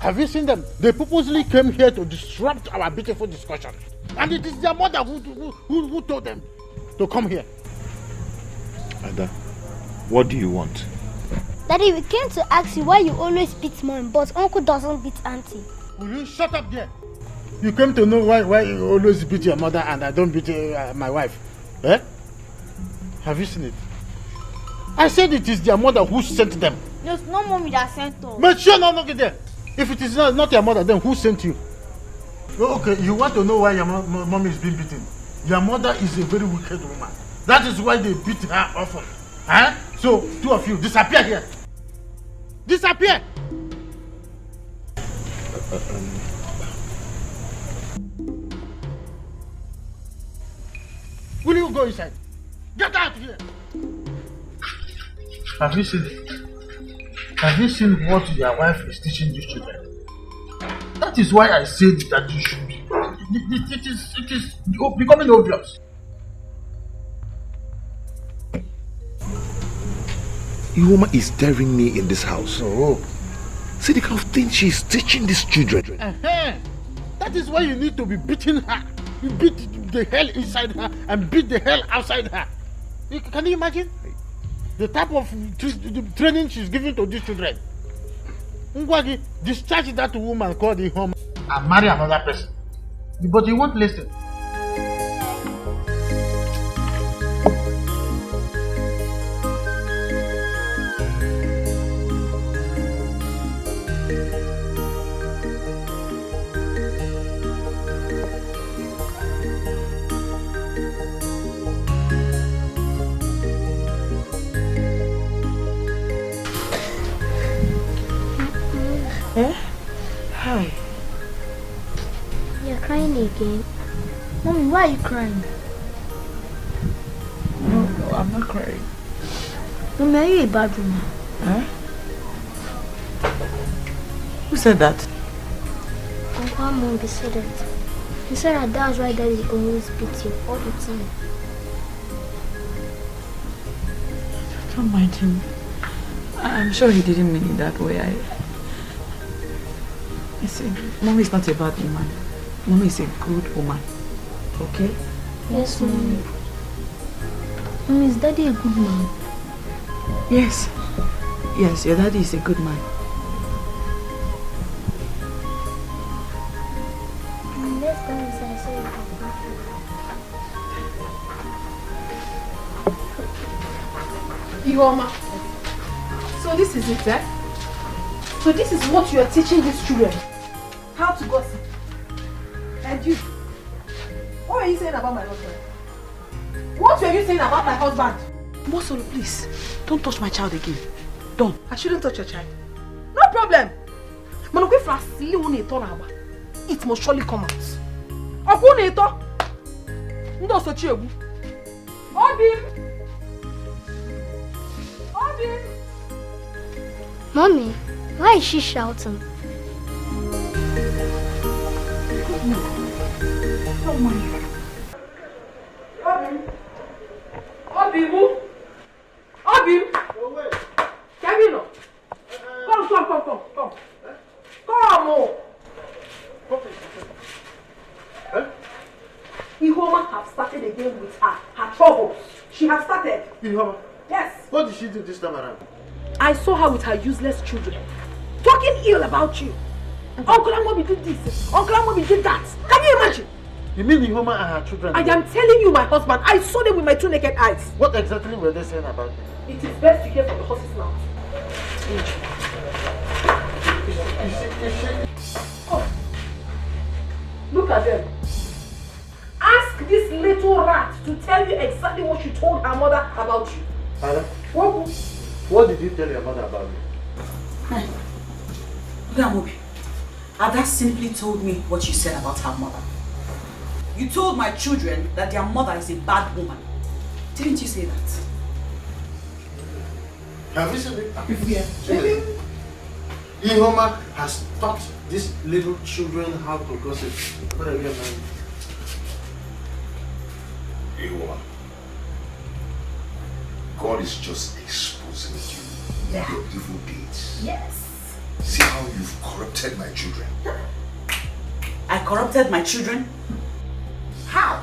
S13: Have you seen them? They purposely came here to disrupt our beautiful discussion. And it is their mother who told them to come here.
S2: Ada, what do you want?
S16: Daddy, we came to ask you why you always beat Mom, but Uncle doesn't beat Auntie.
S13: Will you shut up there? You came to know why you always beat your mother and I don't beat my wife. Eh? Have you seen it? I said it is their mother who sent them.
S16: No, it's not Mommy that sent us.
S13: But sure, no, get there. If it is not your mother, then who sent you? Okay, you want to know why your mom is being beaten? Your mother is a very wicked woman. That is why they beat her often. Huh? So, two of you, disappear here. Disappear! Will you go inside? Get out of here! Have you seen it? Have you seen what your wife is teaching these children? That is why I said that you should be. It is becoming obvious.
S2: You woman is daring me in this house.
S13: Oh.
S2: See the kind of thing she's teaching these children.
S13: That is why you need to be beating her. You beat the hell inside her and beat the hell outside her. Can you imagine? The type of training she's giving to these children. Ngwagi, discharge that woman called the home and marry another person. But you won't listen.
S17: Hi.
S16: You're crying again. Mommy, why are you crying?
S18: No, I'm not crying.
S17: Mommy, are you a bad woman?
S18: Huh? Who said that?
S16: Uncle Mom said it. He said that that's why Daddy always beats you all the time.
S18: Don't mind him. I'm sure he didn't mean it that way.
S12: Listen, Mommy is not a bad woman. Mommy is a good woman. Okay?
S14: Yes, Mommy. Mommy, is Daddy a good man?
S12: Yes. Yes, your daddy is a good man.
S16: Let's go inside so you can
S5: Ioma. So this is it, eh? So this is what you are teaching these children? How to gossip? And you? What were you saying about my husband? What were you saying about my husband?
S12: Mosolo, please. Don't touch my child again. Don't.
S5: I shouldn't touch your child. No problem. It must surely come out.
S16: Mommy, why is she shouting?
S5: Don't mind. Obi! Kevin! Come. Come! Ihoma have started again with her troubles. She has started.
S4: Ihoma?
S5: Yes.
S4: What did she do this time around?
S5: I saw her with her useless children. Talking ill about you. Uncle Amobi did this. Uncle Amobi did that. Can you imagine?
S4: You mean Ihoma and her children?
S5: I am telling you, my husband. I saw them with my 2 naked eyes.
S4: What exactly were they saying about them?
S5: It is best to hear from the horse's mouth. Oh. Look at them. Ask this little rat to tell you exactly what she told her mother about you.
S4: Anna? What did you tell your mother about me?
S12: Gamobi, Ada simply told me what you said about her mother. You told my children that their mother is a bad woman. Didn't you say that?
S4: Have you seen it?
S12: Yeah.
S4: Ihoma has taught these little children how to gossip. What are you saying?
S2: Ihoma, God is just exposing you, your evil deeds.
S12: Yes.
S2: See how you've corrupted my children.
S12: I corrupted my children? How?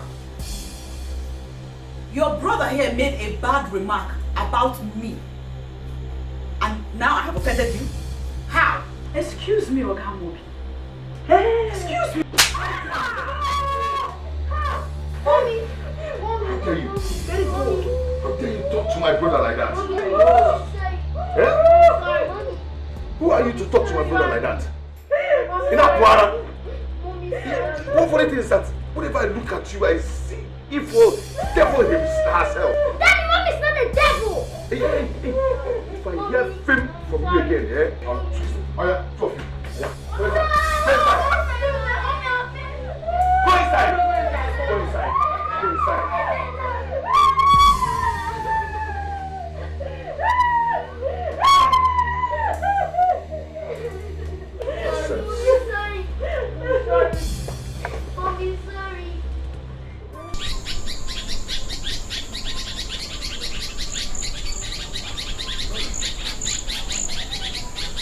S12: Your brother here made a bad remark about me. And now I have offended you? How?
S5: Excuse me, Ogamobi. Hey. Excuse me.
S16: Mommy.
S2: How dare you?
S16: Very good.
S2: How dare you talk to my brother like that?
S16: Eh?
S2: Who are you to talk to my brother like that? In Akwara? One funny thing is that whenever I look at you, I see evil, devil herself.
S16: Daddy, Mom is not a devil.
S2: Hey, if I hear fame from you again, I'll twist it. Oh yeah, go. Yeah. Go inside. Go inside. Go inside. Go inside.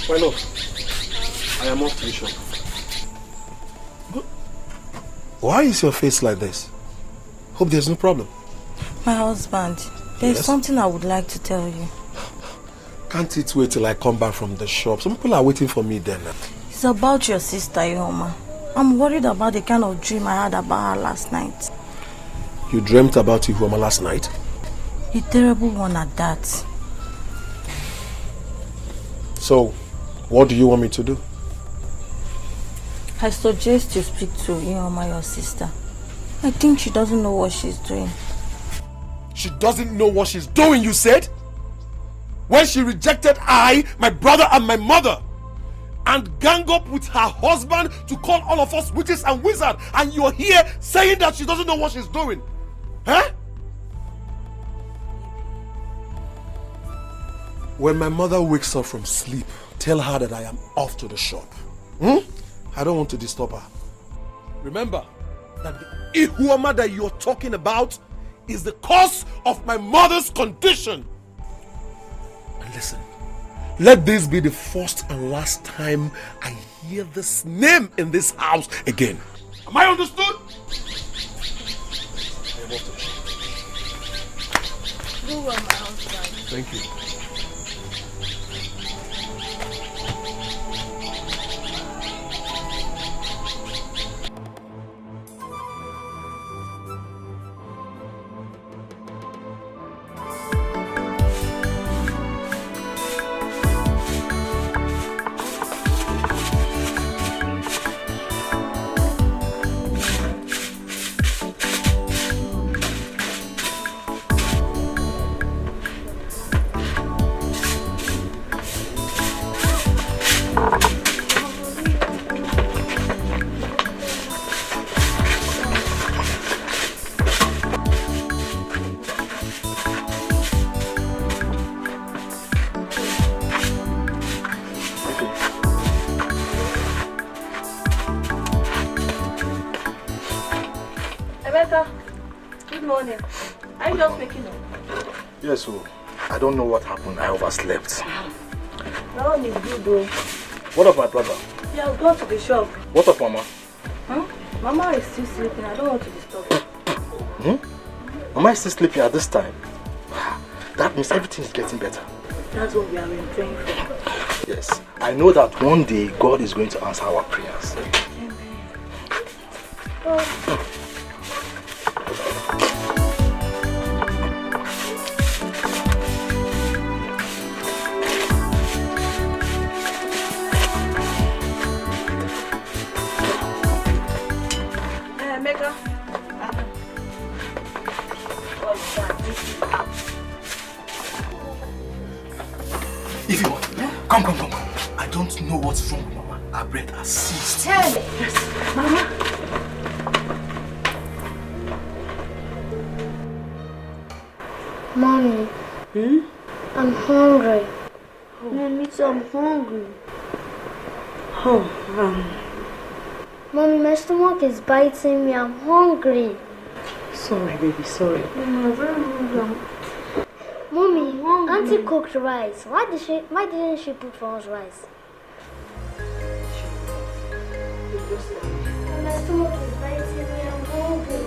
S9: My love, I am off to the shop. Why is your face like this? Hope there's no problem.
S17: My husband, there's
S9: Yes?
S17: something I would like to tell you.
S9: Can't it wait till I come back from the shop? Some people are waiting for me then.
S17: It's about your sister, Ihoma. I'm worried about the kind of dream I had about her last night.
S9: You dreamt about Ihoma last night?
S17: A terrible one at that.
S9: So, what do you want me to do?
S17: I suggest you speak to Ihoma, your sister. I think she doesn't know what she's doing.
S9: She doesn't know what she's doing, you said? When she rejected I, my brother and my mother, and gang up with her husband to call all of us witches and wizards, and you're here saying that she doesn't know what she's doing. Huh? When my mother wakes up from sleep, tell her that I am off to the shop. I don't want to disturb her. Remember that the Ihoma that you're talking about is the cause of my mother's condition. And listen, let this be the first and last time I hear this name in this house again. Am I understood?
S17: Do well, my husband.
S9: Thank you.
S17: Good morning. Are you just waking up?
S10: Yes, so I don't know what happened. I overslept.
S17: No one is good though.
S10: What of my brother?
S17: He has gone to the shop.
S10: What of Mama?
S17: Huh? Mama is still sleeping. I don't want to disturb her.
S10: Mama is still sleeping at this time. That means everything is getting better.
S17: That's what we have been praying for.
S10: Yes, I know that one day God is going to answer our prayers.
S17: Oh.
S10: Come. I don't know what's wrong with Mama. Our breath has ceased.
S17: Tell me. Yes. Mama.
S16: Mommy. I'm hungry. Mommy, too, I'm hungry. Mommy, my stomach is biting me. I'm hungry.
S12: Sorry, baby, sorry.
S16: Mommy, I'm very hungry. Mommy, Auntie cooked rice. Why didn't she put for us rice? My stomach is biting me. I'm hungry.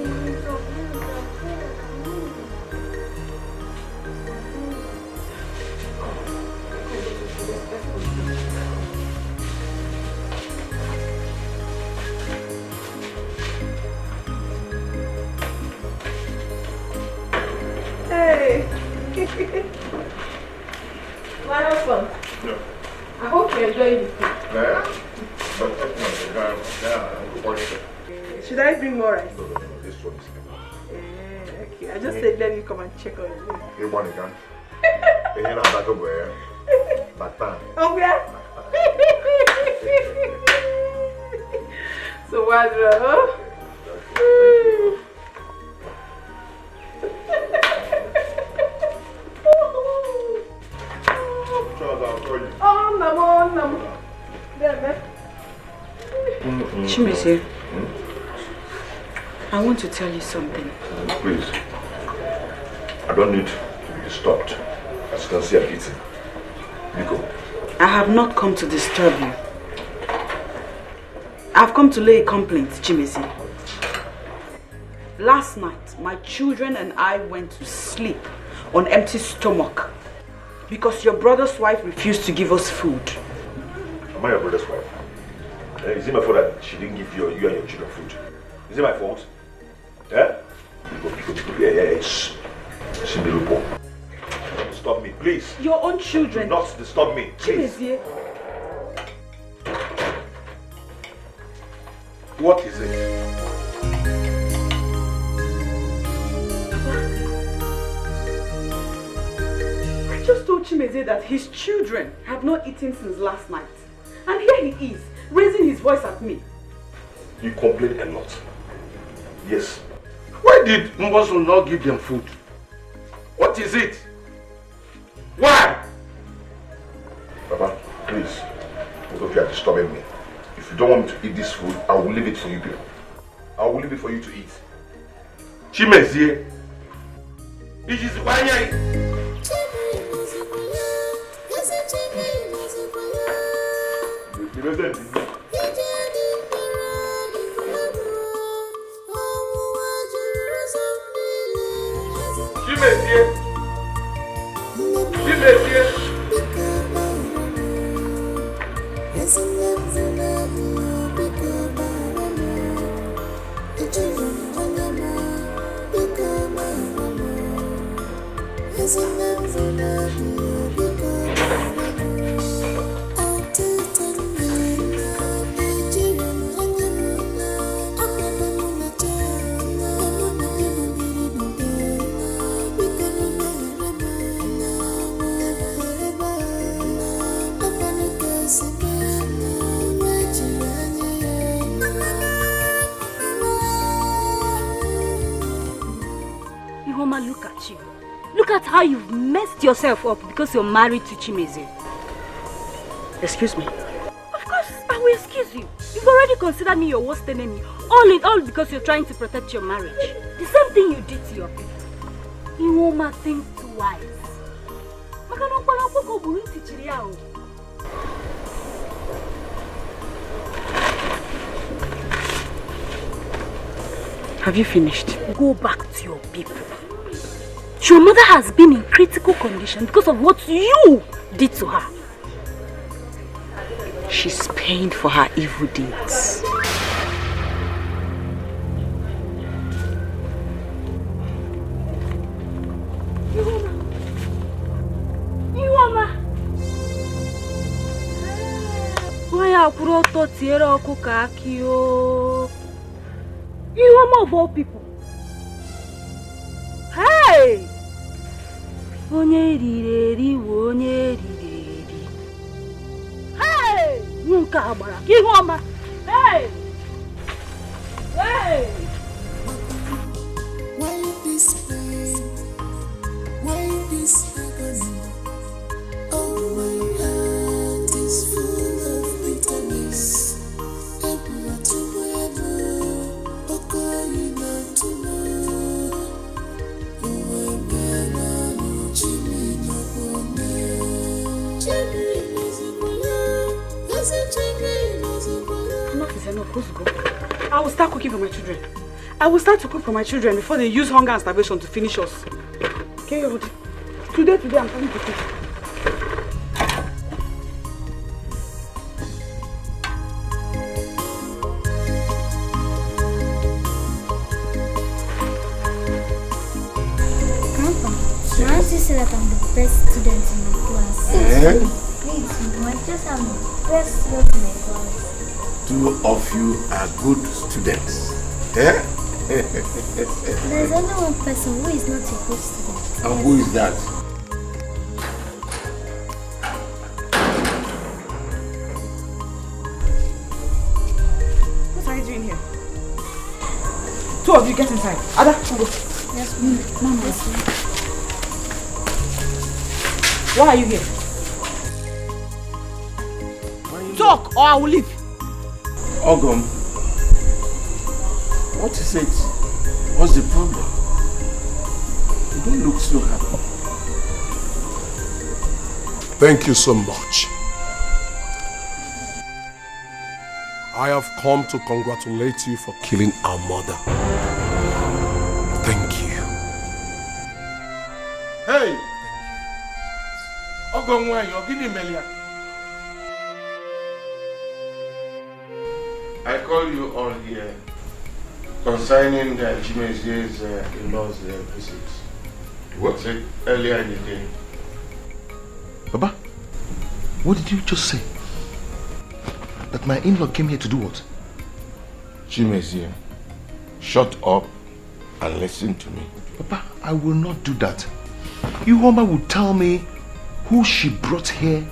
S5: Hey! My husband.
S2: Yeah.
S5: I hope you enjoy the food.
S2: Yeah?
S5: Should I bring more rice?
S2: No, this one is
S5: Okay, I just said let me come and check on you.
S2: You want it, huh? You know back over here. Back time.
S5: Oh, yeah? So what's wrong? Oh, no.
S6: Chimezie, I want to tell you something.
S2: Please. I don't need to be disturbed. As you can see, I'm eating. Nico.
S6: I have not come to disturb you. I've come to lay a complaint, Chimezie. Last night, my children and I went to sleep on empty stomach because your brother's wife refused to give us food.
S2: Am I your brother's wife? Is it my fault that she didn't give you and your children food? Is it my fault? Yeah? Yes. Stop me, please.
S6: Your own children.
S2: Do not disturb me, please.
S6: Chimezie.
S2: What is it?
S6: I just told Chimezie that his children have not eaten since last night. And here he is, raising his voice at me.
S2: You complain a lot. Yes. Why did Mboso not give them food? What is it? Why? Papa, please. Both of you are disturbing me. If you don't want me to eat this food, I will leave it for you people. I will leave it for you to eat. Chimezie. It is why
S14: Ihuoma, look at you. Look at how you've messed yourself up because you're married to Chimezie.
S6: Excuse me.
S14: Of course, I will excuse you. You've already considered me your worst enemy. All in all because you're trying to protect your marriage. The same thing you did to your people. Ihuoma, think twice.
S6: Have you finished?
S14: Go back to your people. Your mother has been in critical condition because of what you did to her.
S6: She's paying for her evil deeds.
S14: Ihuoma! Why are you to tear up Kakio? Ihuoma of all people. Hey! Onye rireri. Hey! Nunca abara. Ihuoma! Hey! Hey!
S1: Why this pain? Why this agony? Oh, my heart is full of bitterness.
S6: Enough is enough. Let's go. I will start cooking for my children. I will start to cook for my children before they use hunger and starvation to finish us. Okay, today I'm coming to cook.
S16: Grandpa, my auntie said that I'm the best student in my class. Please, I just am the best student in my class.
S7: 2 of you are good students. Eh?
S16: There's only one person who is not a good student.
S7: And who is that?
S6: What are you doing here? 2 of you get inside. Ada, go.
S16: Yes, Mama. Yes,
S6: Why are you here? Talk or I will leave.
S7: Ogum, what is it? What's the problem? You don't look so happy.
S9: Thank you so much. I have come to congratulate you for killing our mother. Thank you.
S7: Hey! Ogum, why you're giving Melia? I call you all here concerning the Chimezie's in-laws visit. What? Said earlier in the day.
S2: Baba, what did you just say? That my in-law came here to do what?
S7: Chimezie, shut up and listen to me.
S2: Papa, I will not do that. Ihuoma will tell me who she brought here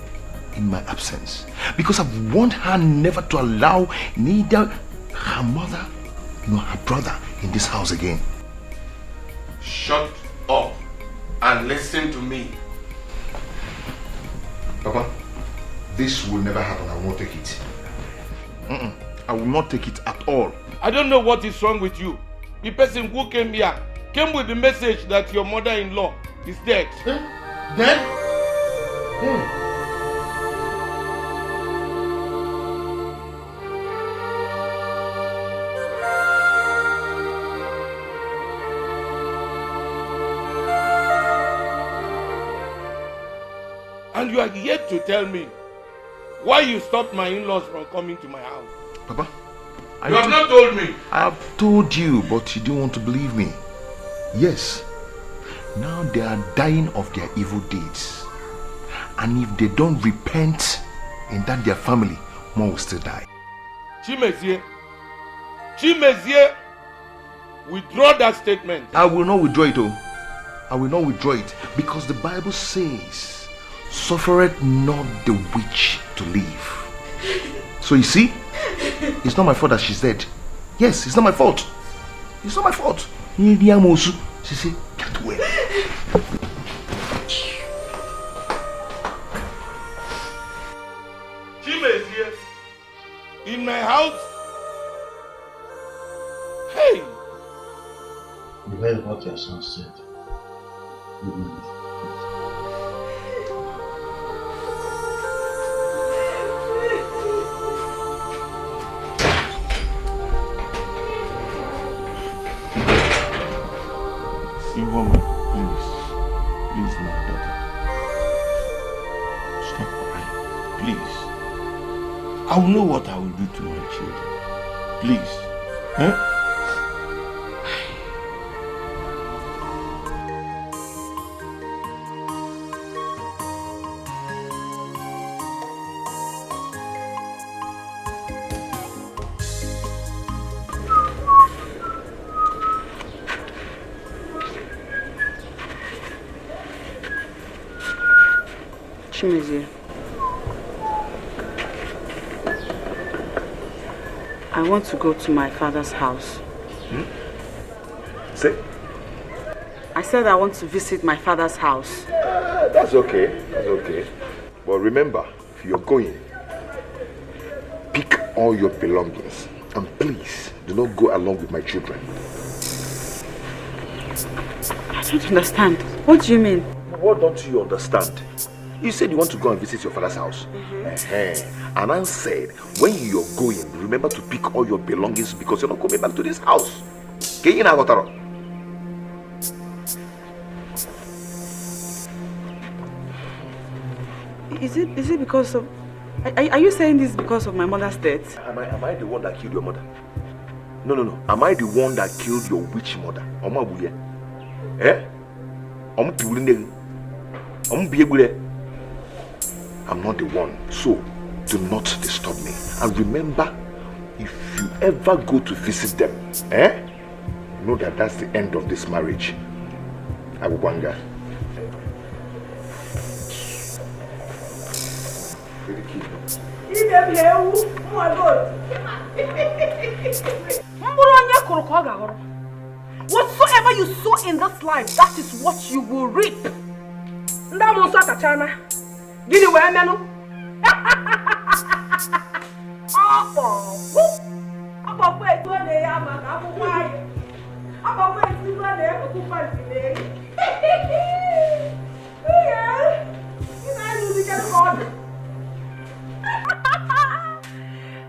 S2: in my absence. Because I've warned her never to allow neither her mother nor her brother in this house again.
S7: Shut up and listen to me.
S2: Papa, this will never happen. I won't take it. I will not take it at all.
S7: I don't know what is wrong with you. The person who came here came with the message that your mother-in-law is dead. Dead? And you are yet to tell me why you stopped my in-laws from coming to my house.
S2: Papa,
S7: you have not told me.
S2: I have told you, but you don't want to believe me. Yes, now they are dying of their evil deeds. And if they don't repent in that their family, more will still die.
S7: Chimezie, withdraw that statement.
S2: I will not withdraw it, oh. I will not withdraw it because the Bible says, suffereth not the witch to live. So you see, it's not my fault that she's dead. Yes, it's not my fault. It's not my fault. She said, get away.
S9: Chima is here. In my house. Hey!
S13: You heard what your son said. Good night.
S7: Woman, please, my daughter. Stop crying, please. I will know what I will do to my children. Please, huh?
S6: I want to go to my father's house.
S2: Say?
S6: I said I want to visit my father's house.
S2: That's okay. That's okay. But remember, if you're going, pick all your belongings. And please, do not go along with my children.
S6: I don't understand. What do you mean?
S2: What don't you understand? You said you want to go and visit your father's house. And I said, when you're going, remember to pick all your belongings because you're not coming back to this house.
S6: Is it because of... Are you saying this because of my mother's death?
S2: Am I the one that killed your mother? No. Am I the one that killed your witch mother? I'm not the one, so do not disturb me. And remember, if you ever go to visit them, know that that's the end of this marriage. Abubanga.
S5: Whatsoever you sow in this life, that is what you will reap. Gini we menu? Apa pe to le ya ma ka bu wa yi. Apa pe ti lo le ko ku pa ti le. Yeah. You know you get God.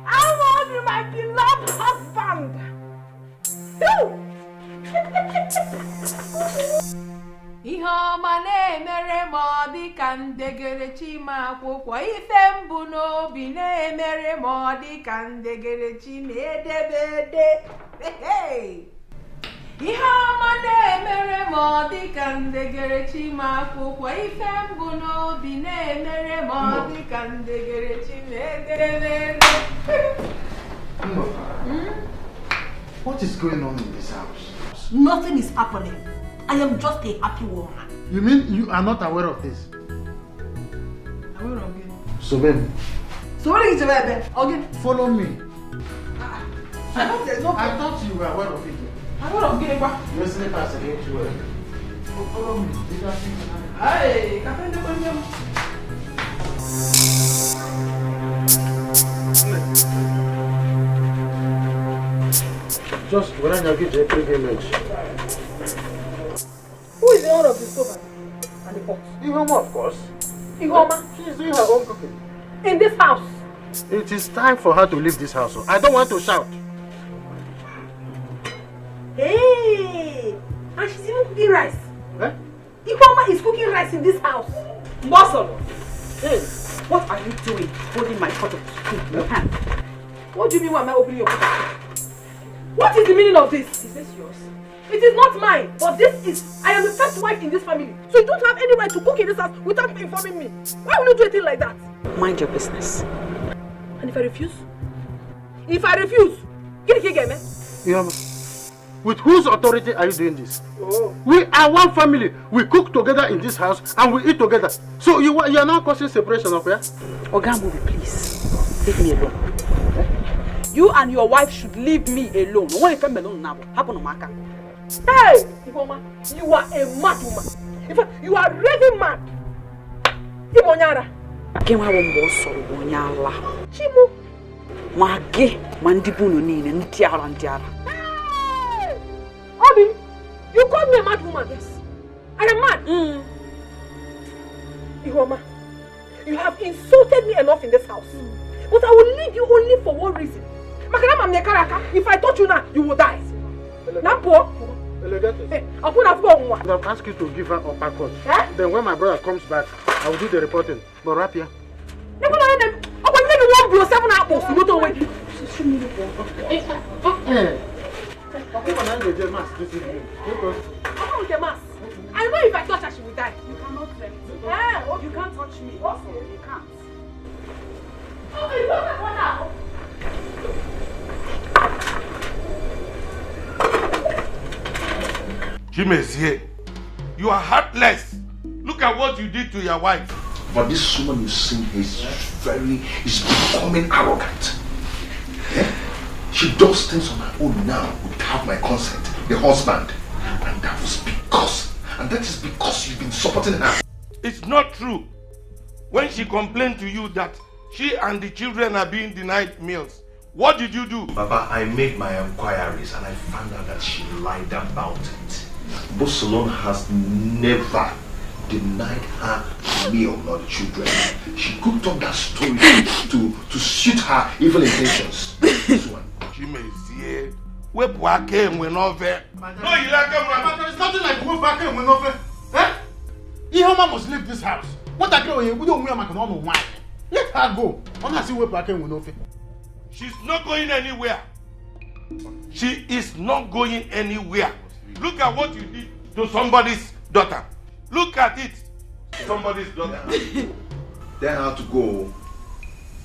S5: I want you my beloved husband. Ihe ọma na-emere m ọ dị ka ndegere chima akwụkwọ ife mbụ n'obi na-emere m ọ dị ka ndegere chi na-edebede. Ihe ọma na-emere m ọ dị ka ndegere chima akwụkwọ ife mbụ n'obi na-emere m ọ dị ka ndegere chi na-edebede.
S13: What is going on in this house?
S5: Nothing is happening. I am just a happy woman.
S13: You mean you are not aware of this?
S5: Aware of it?
S13: So baby.
S5: So what is it, baby? Okay.
S13: Follow me.
S5: I thought there's no.
S13: I thought you were aware of it.
S5: Aware of it, what?
S13: Your slippers against you. Follow me.
S5: Hey, Captain de Bonham.
S13: Just when I get to a privilege.
S5: Who is the owner of the stove and the pot?
S13: Ihoma, of course.
S5: Ihoma?
S13: She is doing her own cooking.
S5: In this house?
S13: It is time for her to leave this house. I don't want to shout.
S5: Hey! And she's even cooking rice.
S13: Eh?
S5: Ihoma is cooking rice in this house. Muscle!
S6: Hey, what are you doing holding my pot of soup in your hand?
S5: What do you mean when I'm opening your pot of soup? What is the meaning of this? Is this yours? It is not mine, but this is. I am the first wife in this family. So you don't have any right to cook in this house without informing me. Why will you do a thing like that?
S6: Mind your business.
S5: And if I refuse? If I refuse, get it again, man.
S13: Ihoma, with whose authority are you doing this?
S5: Oh.
S13: We are one family. We cook together in this house and we eat together. So you are now causing separation of here?
S6: Ogambu, please. Leave me alone.
S5: You and your wife should leave me alone. Hey, Ifoma, you are a mad woman. In fact, you are raving mad. Imonyara.
S6: Kenwa wombo soro wonyala.
S5: Chimu.
S6: Mage mandibuno nine ntiara.
S5: Hey! Obi, you call me a mad woman? Yes. I am mad. Ifoma, you have insulted me enough in this house. But I will leave you only for one reason. If I touch you now, you will die. Nampo.
S4: I'll ask you to give her uppercut. Then when my brother comes back, I will do the reporting. But wrap here.
S5: I know if I touch her, she will die. You cannot let me. You can't touch me. Also, you can't. Okay, look at what now.
S7: Chimezie, you are heartless. Look at what you did to your wife.
S2: But this woman you see is becoming arrogant. Yeah? She does things on her own now without my consent, the husband. And that is because you've been supporting her.
S7: It's not true. When she complained to you that she and the children are being denied meals, what did you do?
S2: Baba, I made my inquiries and I found out that she lied about it. Bosalon has never denied her meal, not the children. She cooked up that story to suit her evil intentions. This one.
S7: Chimezie, where Boake went over.
S4: No, you like him, but there is nothing like where Boake went over. Eh? Ihoma must leave this house. What I do, we don't wear my own wine. Let her go. I want to see where Boake went over.
S7: She's not going anywhere. She is not going anywhere. Look at what you did to somebody's daughter. Look at it. Somebody's daughter.
S2: Tell her to go.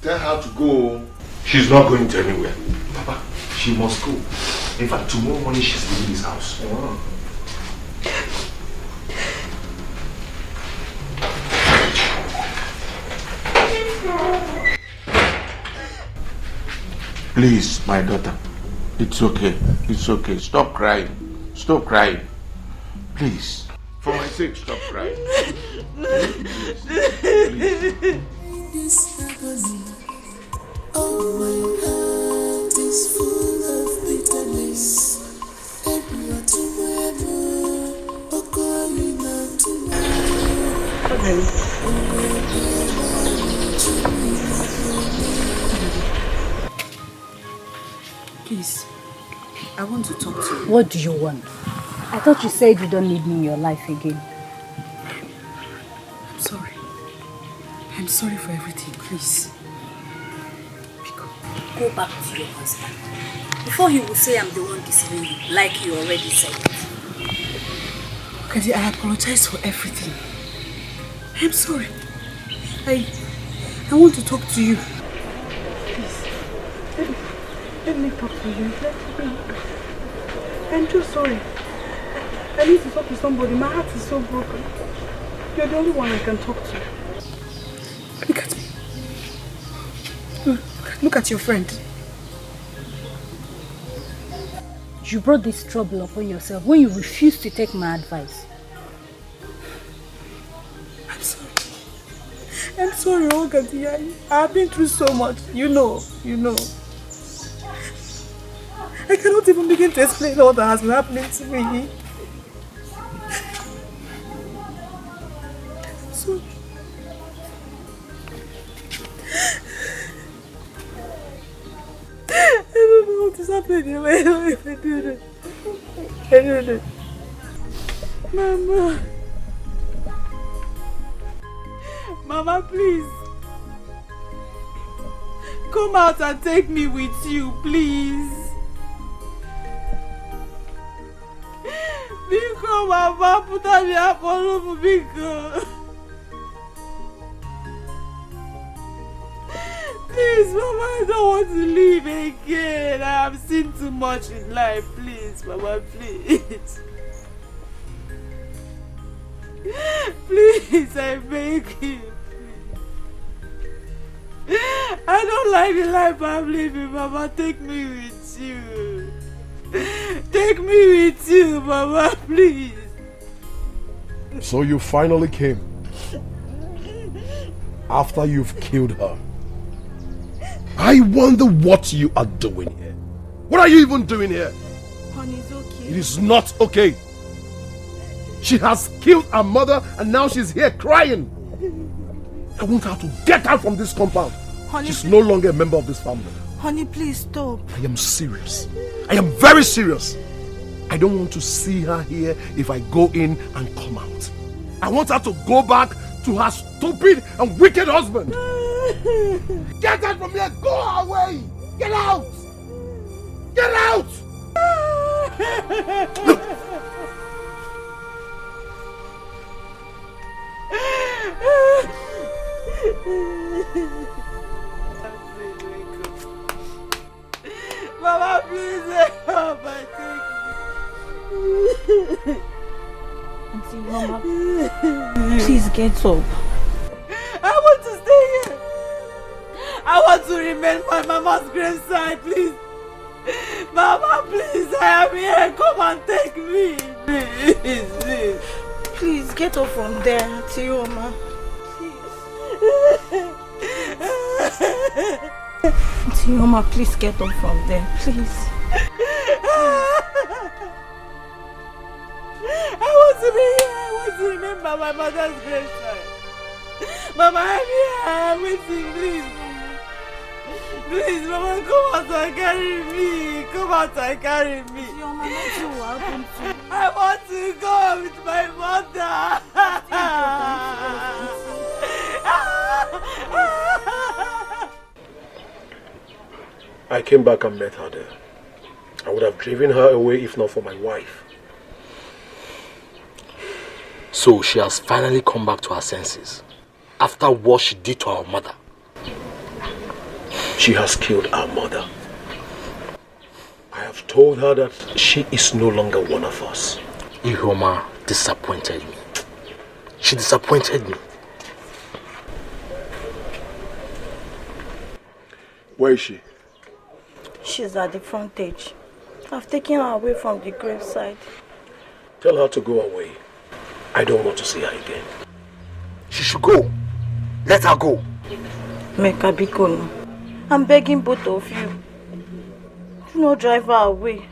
S2: Tell her to go.
S7: She's not going to anywhere.
S2: Papa, she must go. In fact, tomorrow morning she's leaving this house.
S7: Please, my daughter. It's okay. It's okay. Stop crying. Stop crying. Please. For my sake, stop crying. Please.
S1: Oh, my heart is full of bitterness.
S6: Please, I want to talk to you.
S14: What do you want? I thought you said you don't need me in your life again.
S6: I'm sorry. I'm sorry for everything, please.
S14: Go back to your husband. Before he will say I'm the one deceiving you, like you already said.
S6: Okay, I apologize for everything. I'm sorry. I want to talk to you. Please, let me talk to you. I'm just sorry. I need to talk to somebody. My heart is so broken. You're the only one I can talk to. Look at me. Look at your friend.
S14: You brought this trouble upon yourself when you refused to take my advice.
S6: I'm sorry. I'm sorry, Olga. I've been through so much. You know. I cannot even begin to explain all that has been happening to me. I'm sorry. I don't know what is happening. I don't know. Mama, please. Come out and take me with you, please. Biko, Mama, put on the apple, Biko. Please, Mama, I don't want to leave again. I have seen too much in life. Please, Mama, please. Please, I beg you. I don't like the life I'm living, Mama. Take me with you.
S1: Take me with you, Mama, please.
S9: So you finally came. After you've killed her. I wonder what you are doing here. What are you even doing here?
S1: Honey, it's okay.
S9: It is not okay. She has killed her mother and now she's here crying. I want her to get out from this compound.
S1: Honey,
S9: she's no longer a member of this family.
S1: Honey, please stop.
S9: I am serious. I am very serious. I don't want to see her here if I go in and come out. I want her to go back to her stupid and wicked husband. Get out from here! Go away! Get out! Get out!
S1: Mama, please help!
S17: Auntie Mama, please get up.
S1: I want to stay here. I want to remain by Mama's graveside, please. Mama, please, I am here. Come and take me. Please, please.
S17: Please get up from there, Auntie Mama. Auntie Mama, please get up from there, please.
S1: I want to be here. I want to remember my mother's graveside. Mama, I'm here. I'm waiting, please. Please, Mama, come out and carry me. Come out and carry me. I want to go with my mother.
S9: I came back and met her there. I would have driven her away if not for my wife.
S10: So she has finally come back to her senses after what she did to our mother.
S9: She has killed our mother. I have told her that she is no longer one of us.
S10: Ihoma disappointed me. She disappointed me.
S9: Where is she?
S17: She's at the frontage. I've taken her away from the graveside.
S9: Tell her to go away. I don't want to see her again.
S10: She should go. Let her go.
S17: Meka Bikono, I'm begging both of you. Do not drive her away.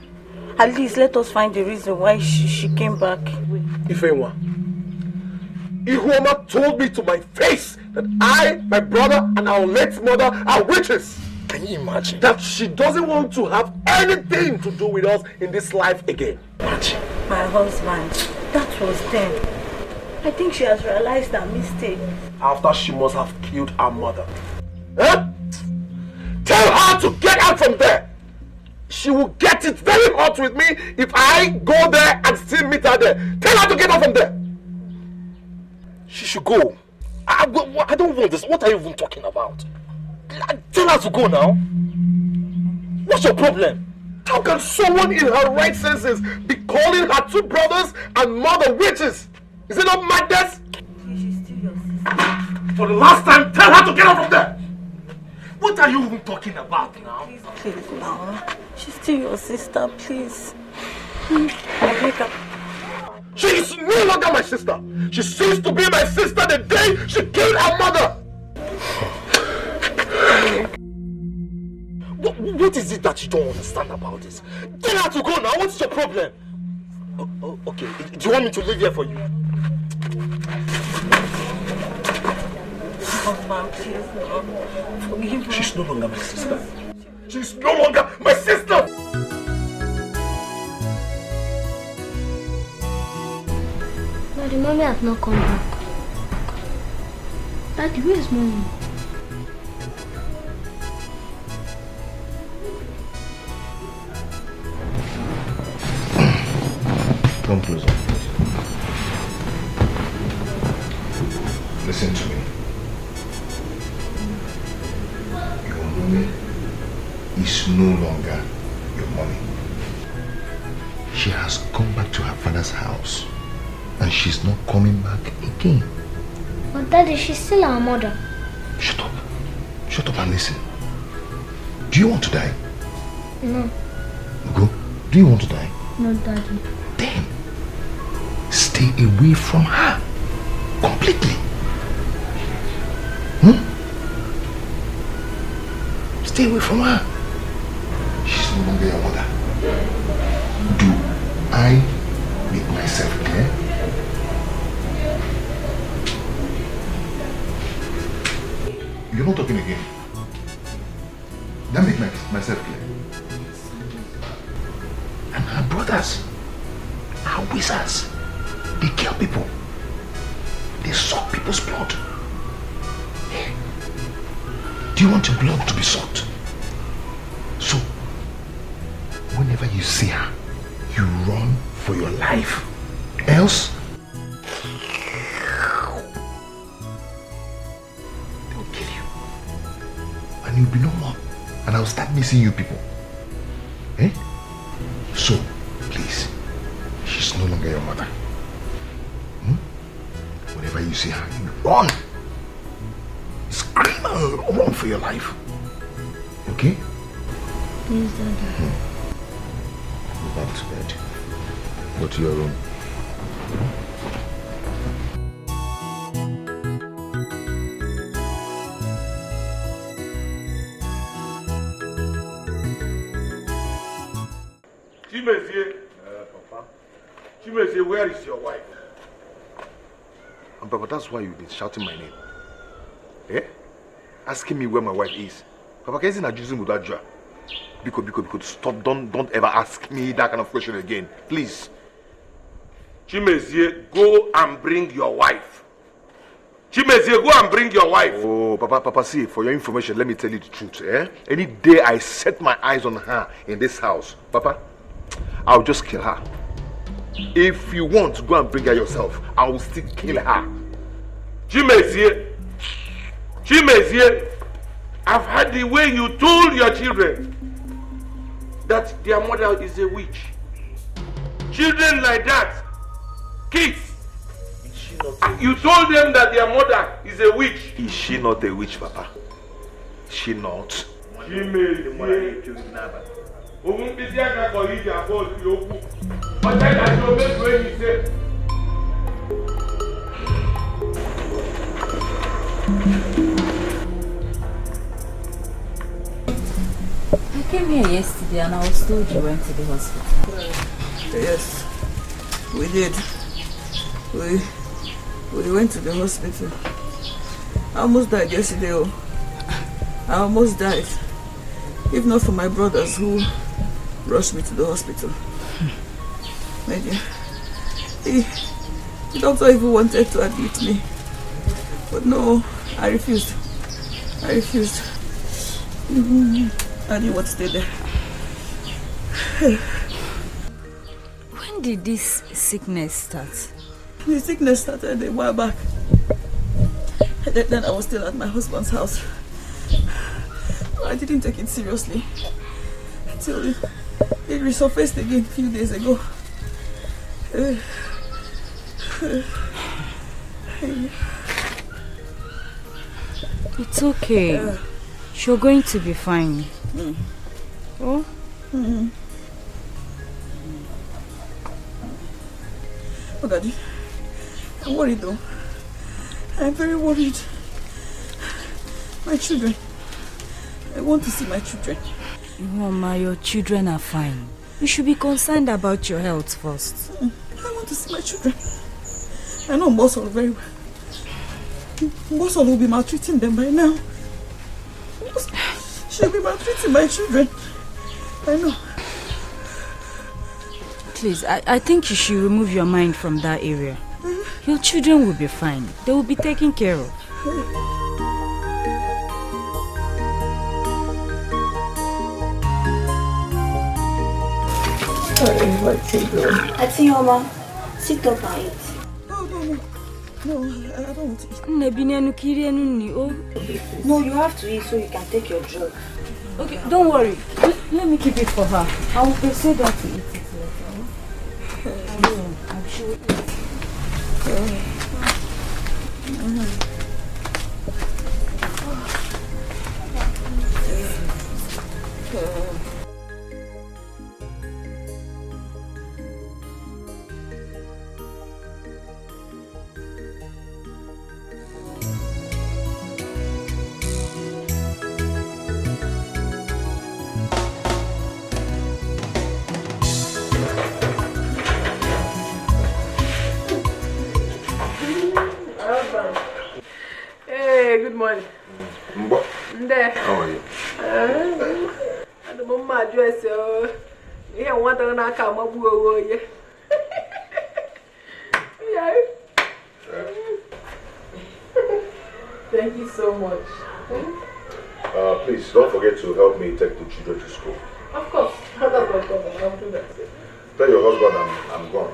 S17: At least let us find the reason why she came back.
S9: Ifewa, Ihoma told me to my face that I, my brother, and our late mother are witches.
S10: Can you imagine?
S9: That she doesn't want to have anything to do with us in this life again.
S10: Imagine.
S17: My husband, that was then. I think she has realized her mistake.
S9: After she must have killed her mother. Huh? Tell her to get out from there. She will get it very hot with me if I go there and still meet her there. Tell her to get out from there.
S10: She should go. I don't want this. What are you even talking about? Tell her to go now. What's your problem?
S9: How can someone in her right senses be calling her two brothers and mother witches? Is it not madness?
S17: She's still your sister.
S9: For the last time, tell her to get out from there. What are you even talking about now?
S17: Please, now. She's still your sister, please. Meka.
S9: She is no longer my sister. She ceased to be my sister the day she killed her mother.
S10: What is it that you don't understand about this? Tell her to go now. What's your problem? Okay. Do you want me to live here for you?
S17: Husband, please, no. Forgive me.
S9: She's no longer my sister. She's no longer my sister.
S16: Daddy, Mommy has not come back. Daddy, where is Mommy?
S2: Come closer. Listen to me. Your mommy is no longer your mommy. She has gone back to her father's house and she's not coming back again.
S16: But Daddy, she's still our mother.
S2: Shut up. Shut up and listen. Do you want to die?
S16: No.
S2: Go. Do you want to die?
S17: No, Daddy.
S2: Then stay away from her completely. Stay away from her. She's no longer your mother. Do I make myself clear? You're not talking again. That make myself clear. And her brothers are wizards. They kill people. They suck people's blood. Hey. Do you want your blood to be sucked? So, whenever you see her, you run for your life. Else, they will kill you. And you'll be no more. And I'll start missing you people. Eh? So, please, she's no longer your mother. Whenever you see her, you run. Scream and run for your life. Okay?
S17: Yes, Daddy.
S2: Go back to bed. Go to your room.
S9: Chimezie, where is your wife?
S2: And Papa, that's why you've been shouting my name. Eh? Asking me where my wife is. Papa, can't you use with that jar? Because stop, don't ever ask me that kind of question again. Please.
S9: Chimezie, go and bring your wife. Chimezie, go and bring your wife.
S2: Oh, Papa, see, for your information, let me tell you the truth. Eh? Any day I set my eyes on her in this house, Papa, I'll just kill her. If you want to go and bring her yourself, I will still kill her.
S9: Chimezie, I've heard the way you told your children that their mother is a witch. Children like that, kids, you told them that their mother is a witch.
S2: Is she not a witch, Papa? She not?
S20: I came here yesterday and I was told you went to the hospital.
S18: Yes, we did. We went to the hospital. I almost died yesterday. I almost died. If not for my brothers who rushed me to the hospital. My dear, the doctor even wanted to admit me. But no, I refused. I didn't want to stay there.
S20: When did this sickness start?
S18: The sickness started a while back. Then I was still at my husband's house. I didn't take it seriously until it resurfaced again a few days ago.
S20: It's okay. You're going to be fine. Oh?
S18: Oh, Daddy, I'm worried though. I'm very worried. My children. I want to see my children.
S20: Mama, your children are fine. You should be concerned about your health first.
S18: I want to see my children. I know Mbosol very well. Mbosol will be maltreating them by now. She'll be maltreating my children. I know.
S20: Please, I think you should remove your mind from that area. Your children will be fine. They will be taken care of.
S16: I think Mama, sit up and eat.
S18: No, I don't want to eat.
S16: No, you have to eat so you can take your drug.
S20: Okay, don't worry. Let me keep it for her. I will persuade her to eat it later. I'm sure it
S15: morning.
S2: There. How are you?
S15: I don't my address. Yeah, one thing I come up with. Yeah. Thank you so much.
S2: Please don't forget to help me take the children to school.
S15: Of course. That's my problem. I'll do that.
S2: Tell your husband I'm gone.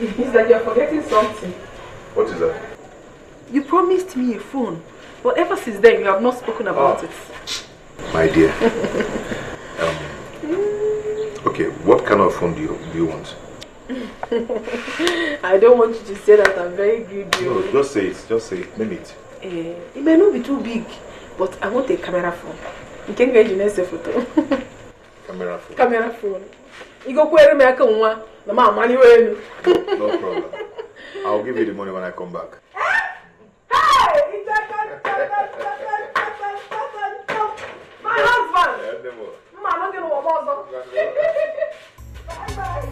S15: It's like you're forgetting something.
S2: What is that?
S15: You promised me a phone, but ever since then you have not spoken about it.
S2: My dear. Okay, what kind of phone do you want?
S15: I don't want you to say that I'm very greedy.
S2: No, just say it. Just say it. Name it.
S15: It may not be too big, but I want a camera phone. You can get a photo.
S2: Camera phone.
S15: Camera phone. You go query me a one. No money. No
S2: problem. I'll give you the money when I come back.
S15: My husband! Man, I'm going to walk. Bye-bye.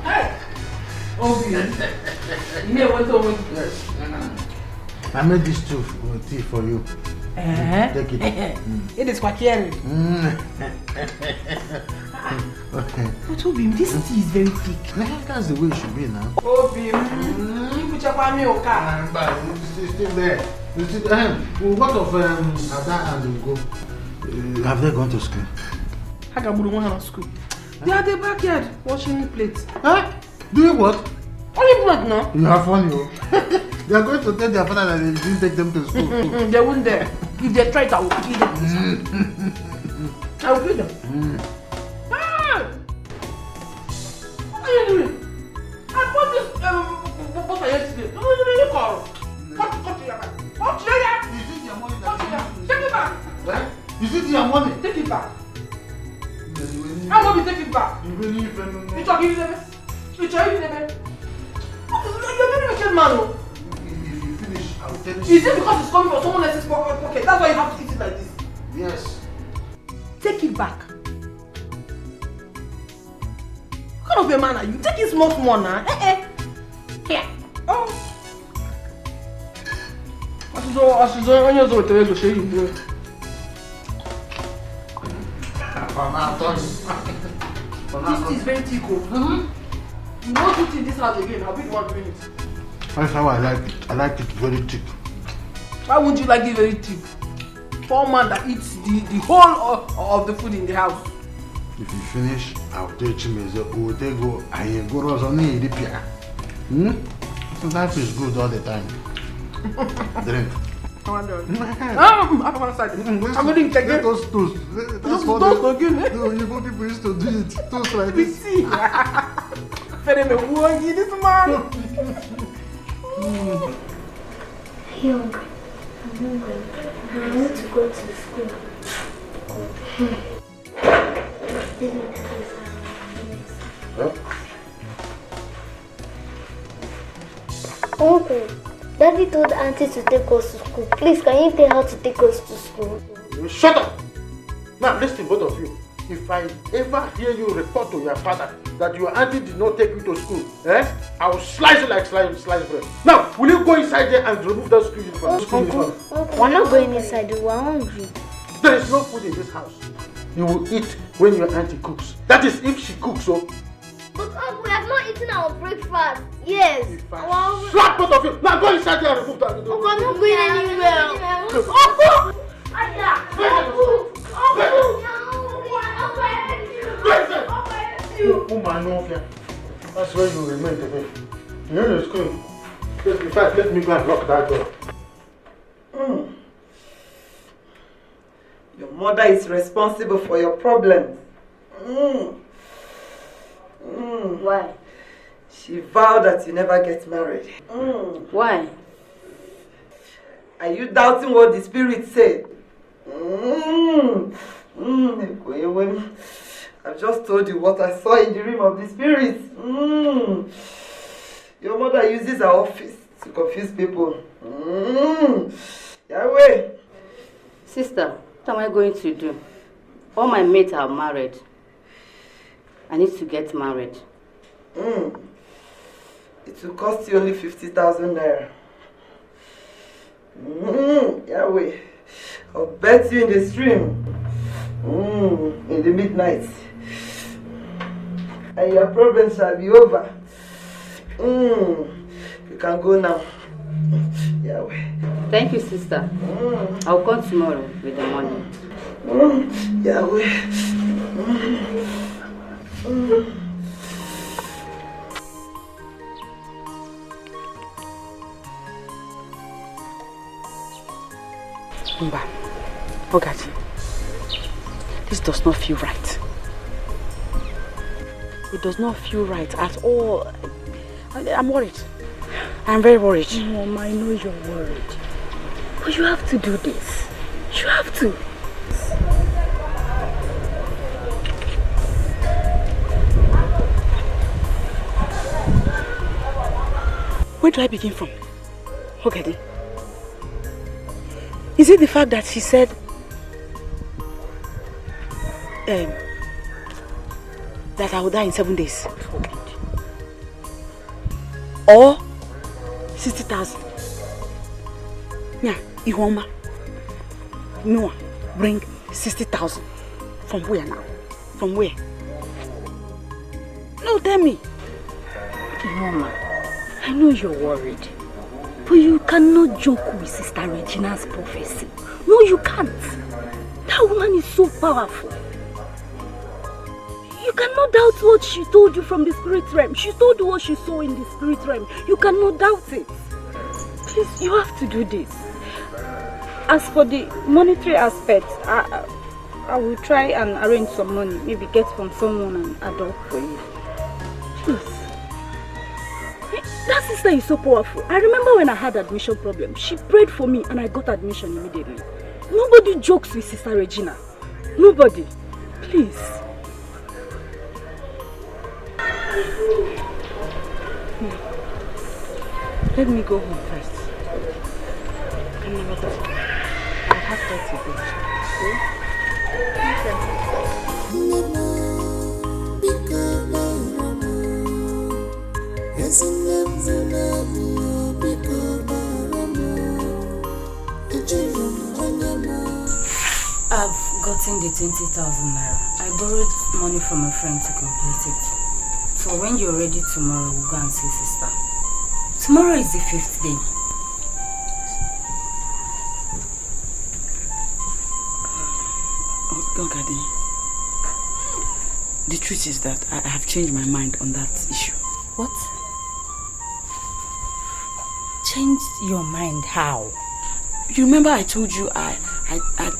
S15: Hey! OBIO. You know what's over here?
S13: I made this tea for you. Take it.
S15: It is quite caring.
S12: But Obim, this tea is very thick.
S13: That's the way it should be now.
S15: Obim, you put your family on car.
S13: But it's still there. What of Ada and Ugo? Have they gone to school?
S15: Hagamuru went to school. They are at the backyard washing plates.
S13: Huh? Doing what?
S15: Only blood now.
S13: You are funny, oh. They are going to tell their father that they didn't take them to school.
S15: They won't dare. If they try it, I will kill them. I will kill them. What are you doing? I bought this butter yesterday. No, you call. Cut it. Is it your money? Take it back.
S13: What? Is it your money?
S15: Take it back. I want to take it back.
S13: You really
S15: It's okay, you never. You're very wicked man.
S13: I'll tell you.
S15: Is it because it's coming from someone else's pocket? That's why you have to eat it like this.
S13: Yes.
S15: Take it back. What kind of a man are you? Take it small now. Here. Oh. I should on your to show you. This is very thick. You won't eat in this house again. I'll be the one doing it.
S13: That's how I like it. I like it very thick.
S15: Why wouldn't you like it very thick? Poor man that eats the whole of the food in the house.
S13: If you finish, I'll take Chimeze. We'll take go. I go Rosoni Lipia. So life is good all the time. Drink.
S15: I'm on side. I'm going to check it.
S13: Those toast. That's what you people used to do it. Toast like this.
S15: See. This man.
S16: Young, I'm hungry. I want to go to school. Uncle, Daddy told Auntie to take us to school. Please, can you tell her to take us to school?
S4: Shut up! Now listen, both of you. If I ever hear you report to your father that your auntie did not take you to school, I will slice it like slice bread. Now, will you go inside there and remove that school uniform?
S16: Uncle, we're not going inside. We're hungry.
S4: There is no food in this house. You will eat when your auntie cooks. That is if she cooks, so.
S16: But we have not eaten our breakfast. Yes.
S4: Slap both of you. Now go inside there and remove that.
S16: Uncle, I'm not going anywhere.
S4: That's where you remain today. You're in school. In fact, let me go and lock that door.
S15: Your mother is responsible for your problems.
S16: Why?
S15: She vowed that you never get married.
S16: Why?
S15: Are you doubting what the spirit said? I've just told you what I saw in the realm of the spirit. Your mother uses her office to confuse people. Yahweh.
S21: Sister, what am I going to do? All my mates are married. I need to get married.
S15: It will cost you only 50,000 naira. Yahweh, I'll bet you in the stream. In the midnight. And your problem shall be over. You can go now. Yahweh.
S21: Thank you, sister. I'll come tomorrow with the money.
S15: Yahweh.
S6: Mba, Ogaji, this does not feel right. It does not feel right at all. I'm worried. I'm very worried.
S14: Mom, I know you're worried. But you have to do this. You have to.
S6: Where do I begin from? Ogadi? Is it the fact that she said that I will die in 7 days? Or 60,000? Yeah, Ihoma. Noah, bring 60,000. From where now? From where? No, tell me.
S14: Mama, I know you're worried. But you cannot joke with Sister Regina's prophecy. No, you can't. That woman is so powerful. You cannot doubt what she told you from the spirit realm. She told you what she saw in the spirit realm. You cannot doubt it. Please, you have to do this. As for the monetary aspect, I will try and arrange some money. Maybe get from someone and adopt for you. Please. That sister is so powerful. I remember when I had admission problem, she prayed for me and I got admission immediately. Nobody jokes with Sister Regina. Nobody. Please.
S6: Let me go home first. I have 30 days.
S14: I've gotten the 20,000 naira. I borrowed money from a friend to complete it. So when you're ready tomorrow, we'll go and see sister. Tomorrow is the 5th day.
S6: Ogadi, the truth is that I have changed my mind on that issue.
S14: What? Changed your mind how?
S6: You remember I told you I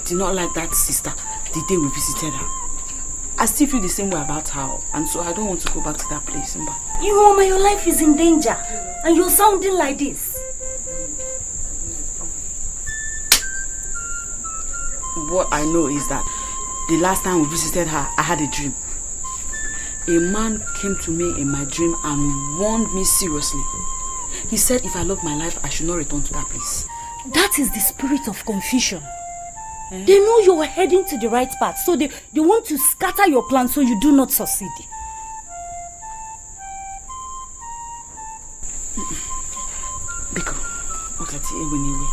S6: did not like that sister the day we visited her. I still feel the same way about her, and so I don't want to go back to that place. Mba.
S14: You Mama, your life is in danger and you're sounding like this.
S6: What I know is that the last time we visited her, I had a dream. A man came to me in my dream and warned me seriously. He said if I love my life, I should not return to that place.
S14: That is the spirit of confusion. They know you're heading to the right path, so they want to scatter your plans so you do not succeed.
S6: Biko, Okati Ewenyewe,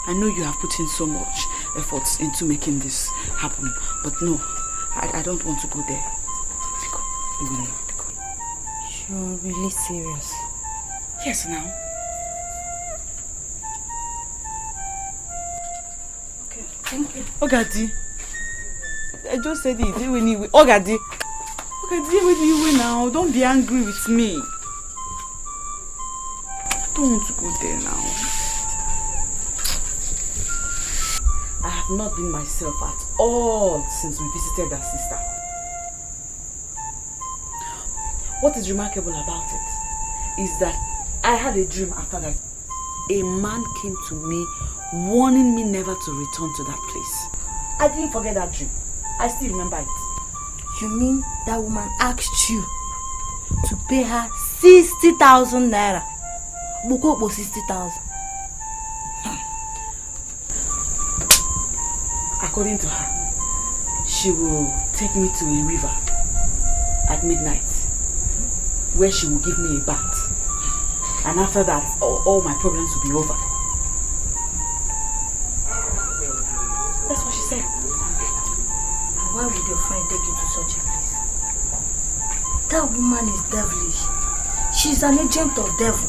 S6: I know you have put in so much efforts into making this happen, but no, I don't want to go there. Biko, Ewenyewe, Biko.
S14: You're really serious?
S6: Yes, now.
S14: Thank you.
S6: Ogadi, I just said it. Ogadi, Ogadi, now. Don't be angry with me. I don't want to go there now. I have not been myself at all since we visited that sister. What is remarkable about it is that I had a dream after that. A man came to me warning me never to return to that place. I didn't forget that dream. I still remember it.
S14: You mean that woman asked you to pay her 60,000 naira? Bukoko 60,000.
S6: According to her, she will take me to a river at midnight, where she will give me a bath. And after that, all my problems will be over. That's what she said.
S14: Why would your friend take you to such a place? That woman is devilish. She's an agent of devil.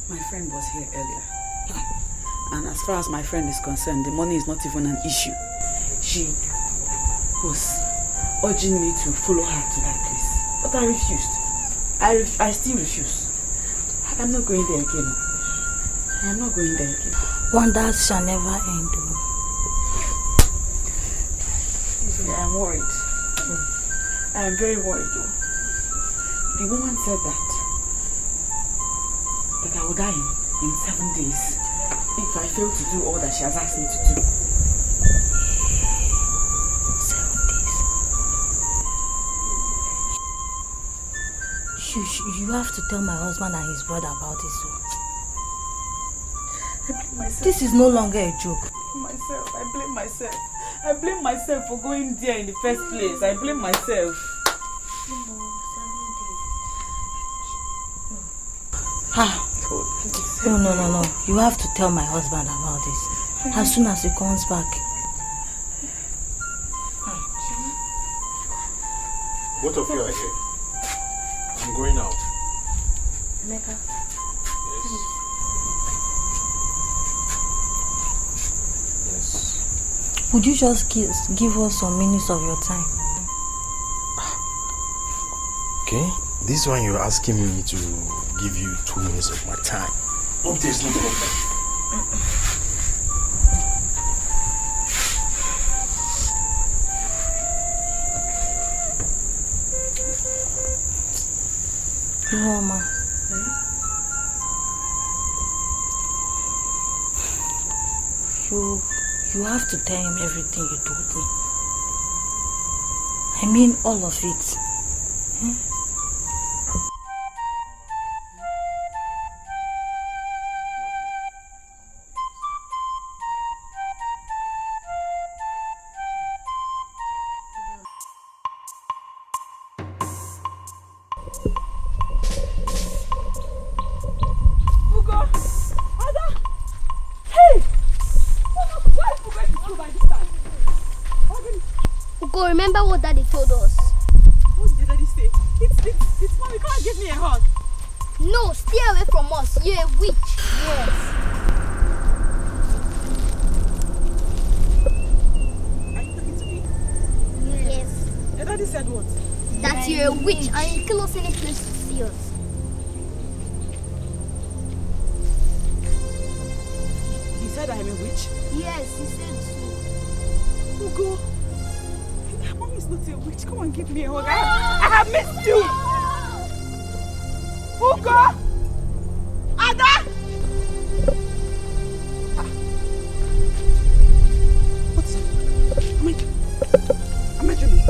S6: My friend was here earlier. And as far as my friend is concerned, the money is not even an issue. She was urging me to follow her to that place. But I refused. I still refuse. I'm not going there again. I'm not going there again.
S14: Wonders shall never end.
S6: I am worried. I am very worried though. The woman said that I will die in 7 days if I fail to do all that she has asked me to do.
S14: 7 days. You have to tell my husband and his brother about this.
S6: I blame myself.
S14: This is no longer a joke.
S6: I blame myself. I blame myself for going there in the first place. I blame myself.
S14: No. You have to tell my husband about this as soon as he comes back.
S10: Both of you are here. I'm going out.
S14: Emeka.
S10: Yes.
S14: Would you just give us some minutes of your time?
S10: Okay. This one you're asking me to give you 2 minutes of my time. Hope there's no problem.
S14: Mama. You have to tell him everything you told me. I mean all of it.
S16: Remember what Daddy told us?
S5: What did Daddy say? It's mommy, come and give me a hug.
S16: No, stay away from us. You're a witch. Yes.
S5: Are you talking to me?
S16: Yes.
S5: Your daddy said what?
S16: That you're a witch and you kill us any place to see us.
S5: He said I am a witch?
S16: Yes, he said so.
S5: Ugo. Mommy's not a witch. Come and give me a hug. I have missed you. Ugo! Ada! What's up? Am I dreaming?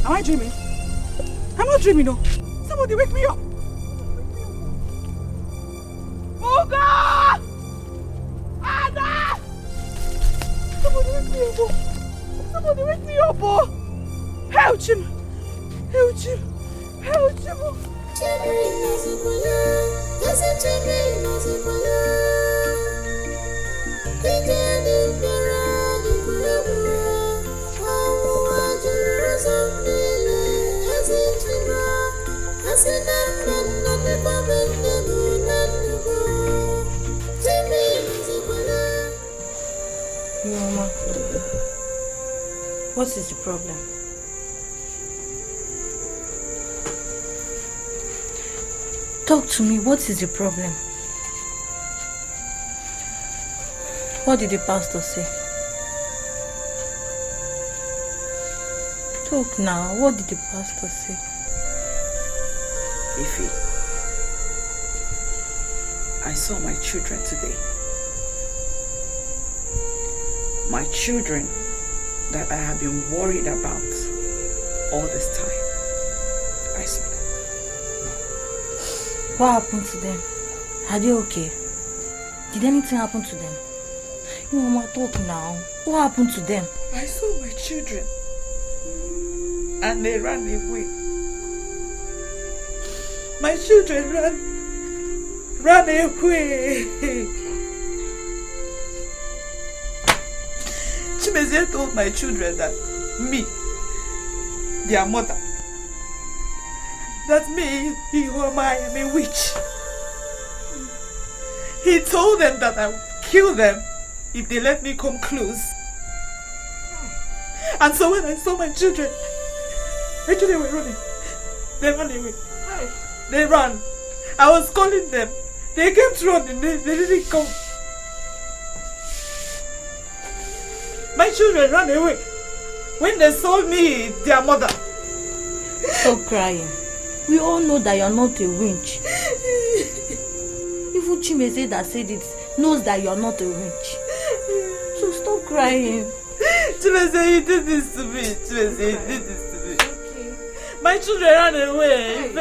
S5: Am I dreaming? I'm not dreaming, no. Somebody wake me up. Ugo! Ada! Somebody wake me up. Somebody wake me up. Help him! Help him! Help him!
S14: Mama, what is the problem? Talk to me. What is the problem? What did the pastor say? Talk now. What did the pastor say?
S6: Ify, I saw my children today. My children that I have been worried about all this time. I saw them.
S14: What happened to them? Are they okay? Did anything happen to them? You Mama, talk now. What happened to them?
S6: I saw my children.
S15: and they ran away. My children ran away. Chimezie told my children that me, their mother, that me, I am a witch. He told them that I would kill them if they let me come close. And so when I saw my children, actually they were running. They ran away. They ran. I was calling them. They came to run and they didn't come. My children ran away when they saw me, their mother.
S17: Stop crying. We all know that you're not a witch. Even Chimeze that said it knows that you're not a witch. So stop crying.
S15: Chimeze, you did this to me. Chimeze, you did this to me. Okay. My children ran away.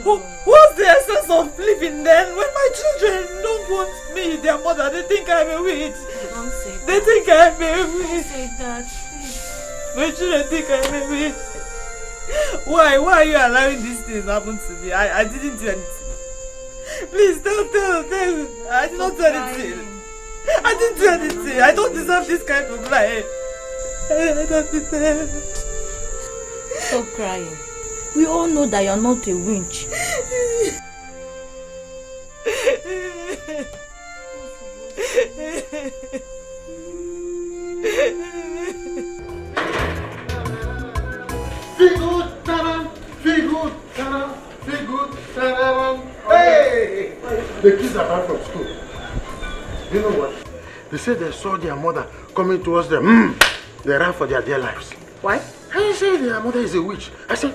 S15: What's the essence of living then when my children don't want me, their mother? They think I'm a witch.
S17: Don't say that.
S15: They think I'm a witch.
S17: Don't say that, please.
S15: My children think I'm a witch. Why are you allowing these things to happen to me? I didn't do anything. Please tell. I did not do anything. I didn't do anything. I don't deserve this kind of life. I don't deserve.
S17: Stop crying. We all know that you're not a witch.
S4: Feel good. Hey! The kids are back from school. You know what? They said they saw their mother coming towards them. They ran for their dear lives.
S5: Why?
S4: I said their mother is a witch. I said,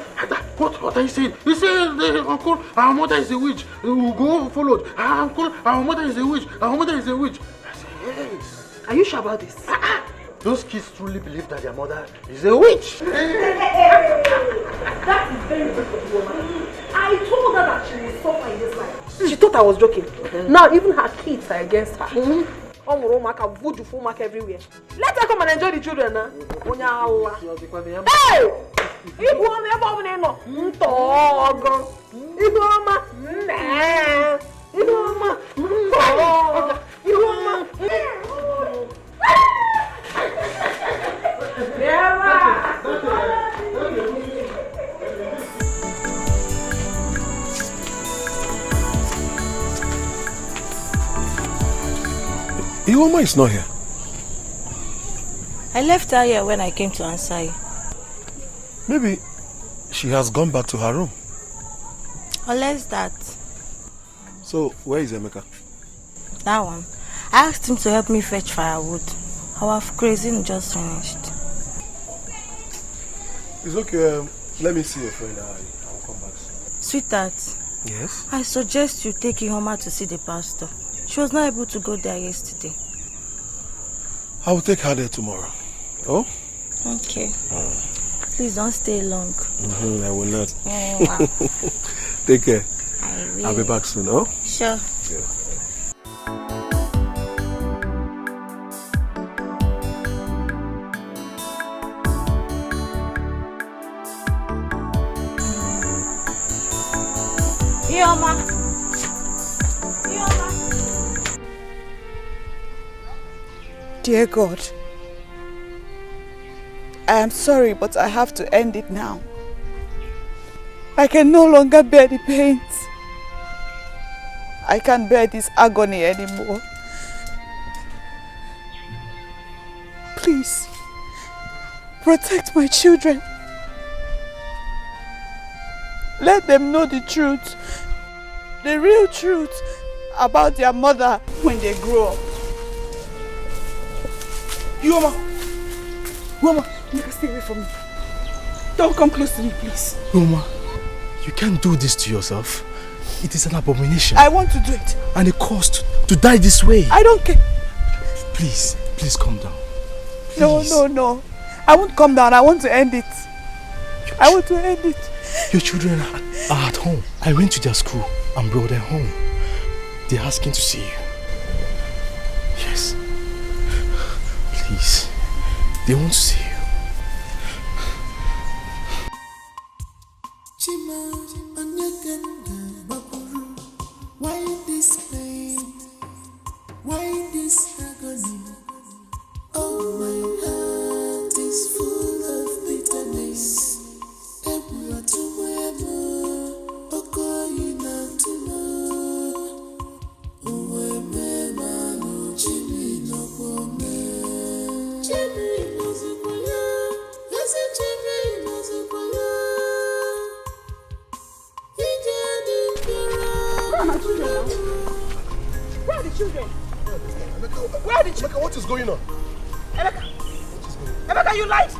S4: what are you saying? He said, uncle, our mother is a witch. We will go followed. Uncle, our mother is a witch. Our mother is a witch. I said, yes.
S5: Are you sure about this?
S4: Those kids truly believe that their mother is a witch.
S5: That is very good for the woman. I told her that she will suffer in this life. She thought I was joking. Now even her kids are against her. Voodoo everywhere. Let her come and enjoy the children now. Hey!
S9: Iwoma is not here.
S17: I left her here when I came to answer you.
S9: Maybe she has gone back to her room.
S17: Unless that.
S9: So, where is Emeka?
S17: That one. I asked him to help me fetch firewood. Our grazing just finished.
S9: It's okay. Let me see your friend. I'll come back soon.
S17: Sweetheart.
S9: Yes?
S17: I suggest you take Ihoma to see the pastor. She was not able to go there yesterday.
S9: I will take her there tomorrow. Oh?
S17: Okay. Please don't stay long.
S9: I will not.
S17: Oh, wow.
S9: Take care.
S17: I will.
S9: I'll be back soon, oh?
S17: Sure.
S9: Yeah.
S17: Ihoma.
S6: Dear God, I am sorry, but I have to end it now. I can no longer bear the pains. I can't bear this agony anymore. Please, protect my children. Let them know the truth, the real truth about their mother when they grow up. Ihoma! Stay away from me. Don't come close to me, please.
S10: Ihoma, you can't do this to yourself. It is an abomination.
S6: I want to do it.
S10: And a cost to die this way.
S6: I don't care.
S10: Please calm down.
S6: Please. No. I won't calm down. I want to end it. I want to end it.
S10: Your children are at home. I went to their school and brought them home. They're asking to see you. Yes. Please. They want to see you.
S12: Where are the children? Where are the children?
S9: What is going on?
S12: Emeka, you lied.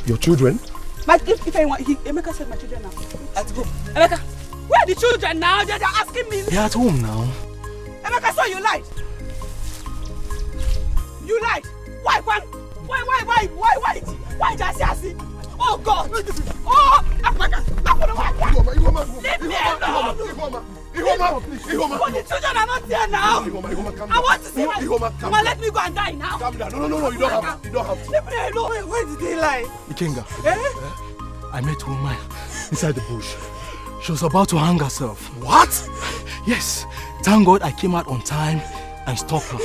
S9: Your children?
S12: Emeka said my children now. Let's go. Emeka, where are the children now? They're asking me.
S10: They're at home now.
S12: Emeka, so you lied. You lied. Why? Why Jasiasi? Oh God! Oh, leave me alone! But the children are not there now. I want to see my. Mama, let me go and die now.
S9: Calm down. No, you don't have to.
S12: Leave me alone. Where did they lie?
S10: Ikenga, I met a woman inside the bush. She was about to hang herself.
S9: What?
S10: Yes. Thank God I came out on time and stopped her.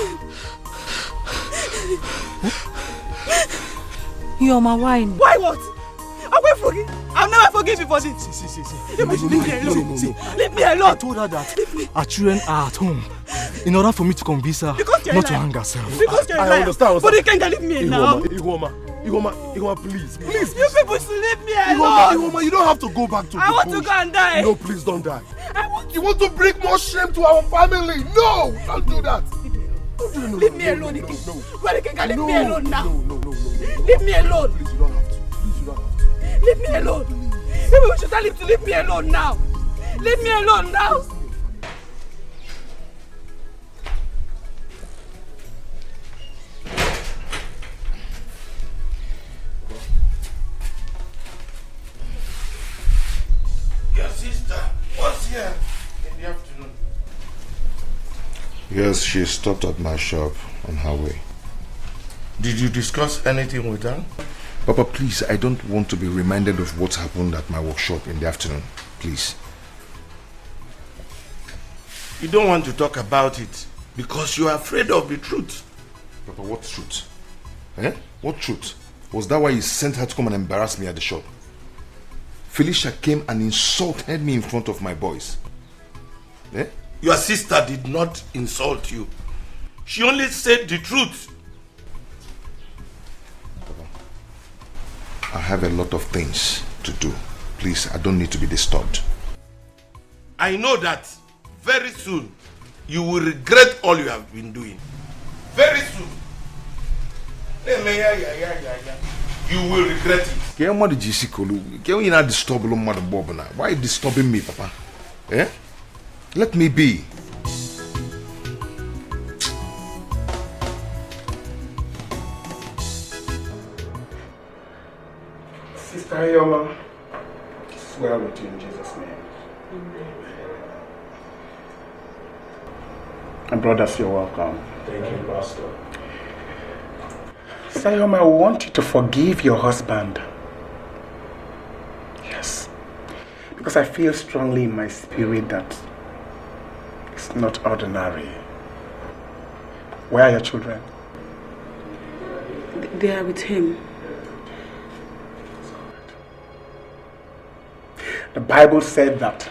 S17: You're my wine.
S12: Why what? I'll never forgive you for this.
S10: See.
S12: Leave me alone. Leave me alone.
S10: I told her that our children are at home in order for me to convince her not to hang herself.
S12: Because you're
S9: I understand.
S12: But you can't leave me now.
S9: Ihoma, please.
S12: You people should leave me alone.
S9: Ihoma, you don't have to go back to the bush.
S12: I want to go and die.
S9: No, please don't die. You want to bring more shame to our family? No, don't do that.
S12: Leave me alone. Leave me alone now. Leave me alone.
S9: Please, you don't have to.
S12: Leave me alone. Maybe we should tell him to leave me alone now. Leave me alone now.
S7: Your sister was here in the afternoon.
S2: Yes, she stopped at my shop on her way.
S7: Did you discuss anything with her?
S2: Papa, please, I don't want to be reminded of what happened at my workshop in the afternoon. Please.
S7: You don't want to talk about it because you are afraid of the truth.
S2: Papa, what truth? What truth? Was that why you sent her to come and embarrass me at the shop? Felicia came and insulted me in front of my boys.
S7: Your sister did not insult you. She only said the truth.
S2: I have a lot of things to do. Please, I don't need to be disturbed.
S7: I know that very soon you will regret all you have been doing. Very soon. You will regret it.
S2: Why are you disturbing me, Papa? Let me be.
S3: Sister Ayoma, swear with you in Jesus' name. Amen. And brothers, you're welcome.
S9: Thank you, Pastor.
S3: Sister Ayoma, I want you to forgive your husband. Yes. Because I feel strongly in my spirit that it's not ordinary. Where are your children?
S6: They are with him.
S3: The Bible said that,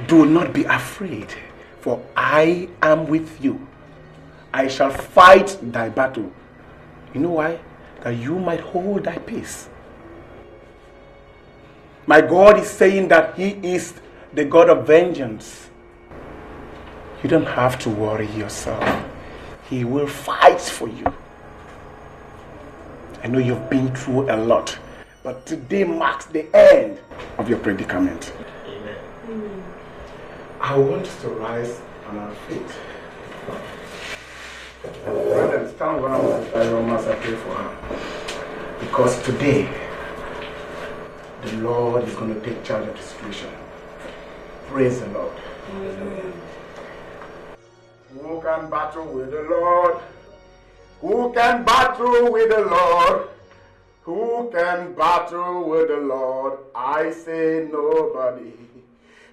S3: do not be afraid, for I am with you. I shall fight thy battle. You know why? That you might hold thy peace. My God is saying that He is the God of vengeance. You don't have to worry yourself. He will fight for you. I know you've been through a lot, but today marks the end of your predicament.
S9: Amen.
S3: I want us to rise on our feet. Brother, stand around with Ayoma as I pray for her. Because today, the Lord is going to take charge of the situation. Praise the Lord. Amen. Who can battle with the Lord? Who can battle with the Lord? Who can battle with the Lord? I say nobody.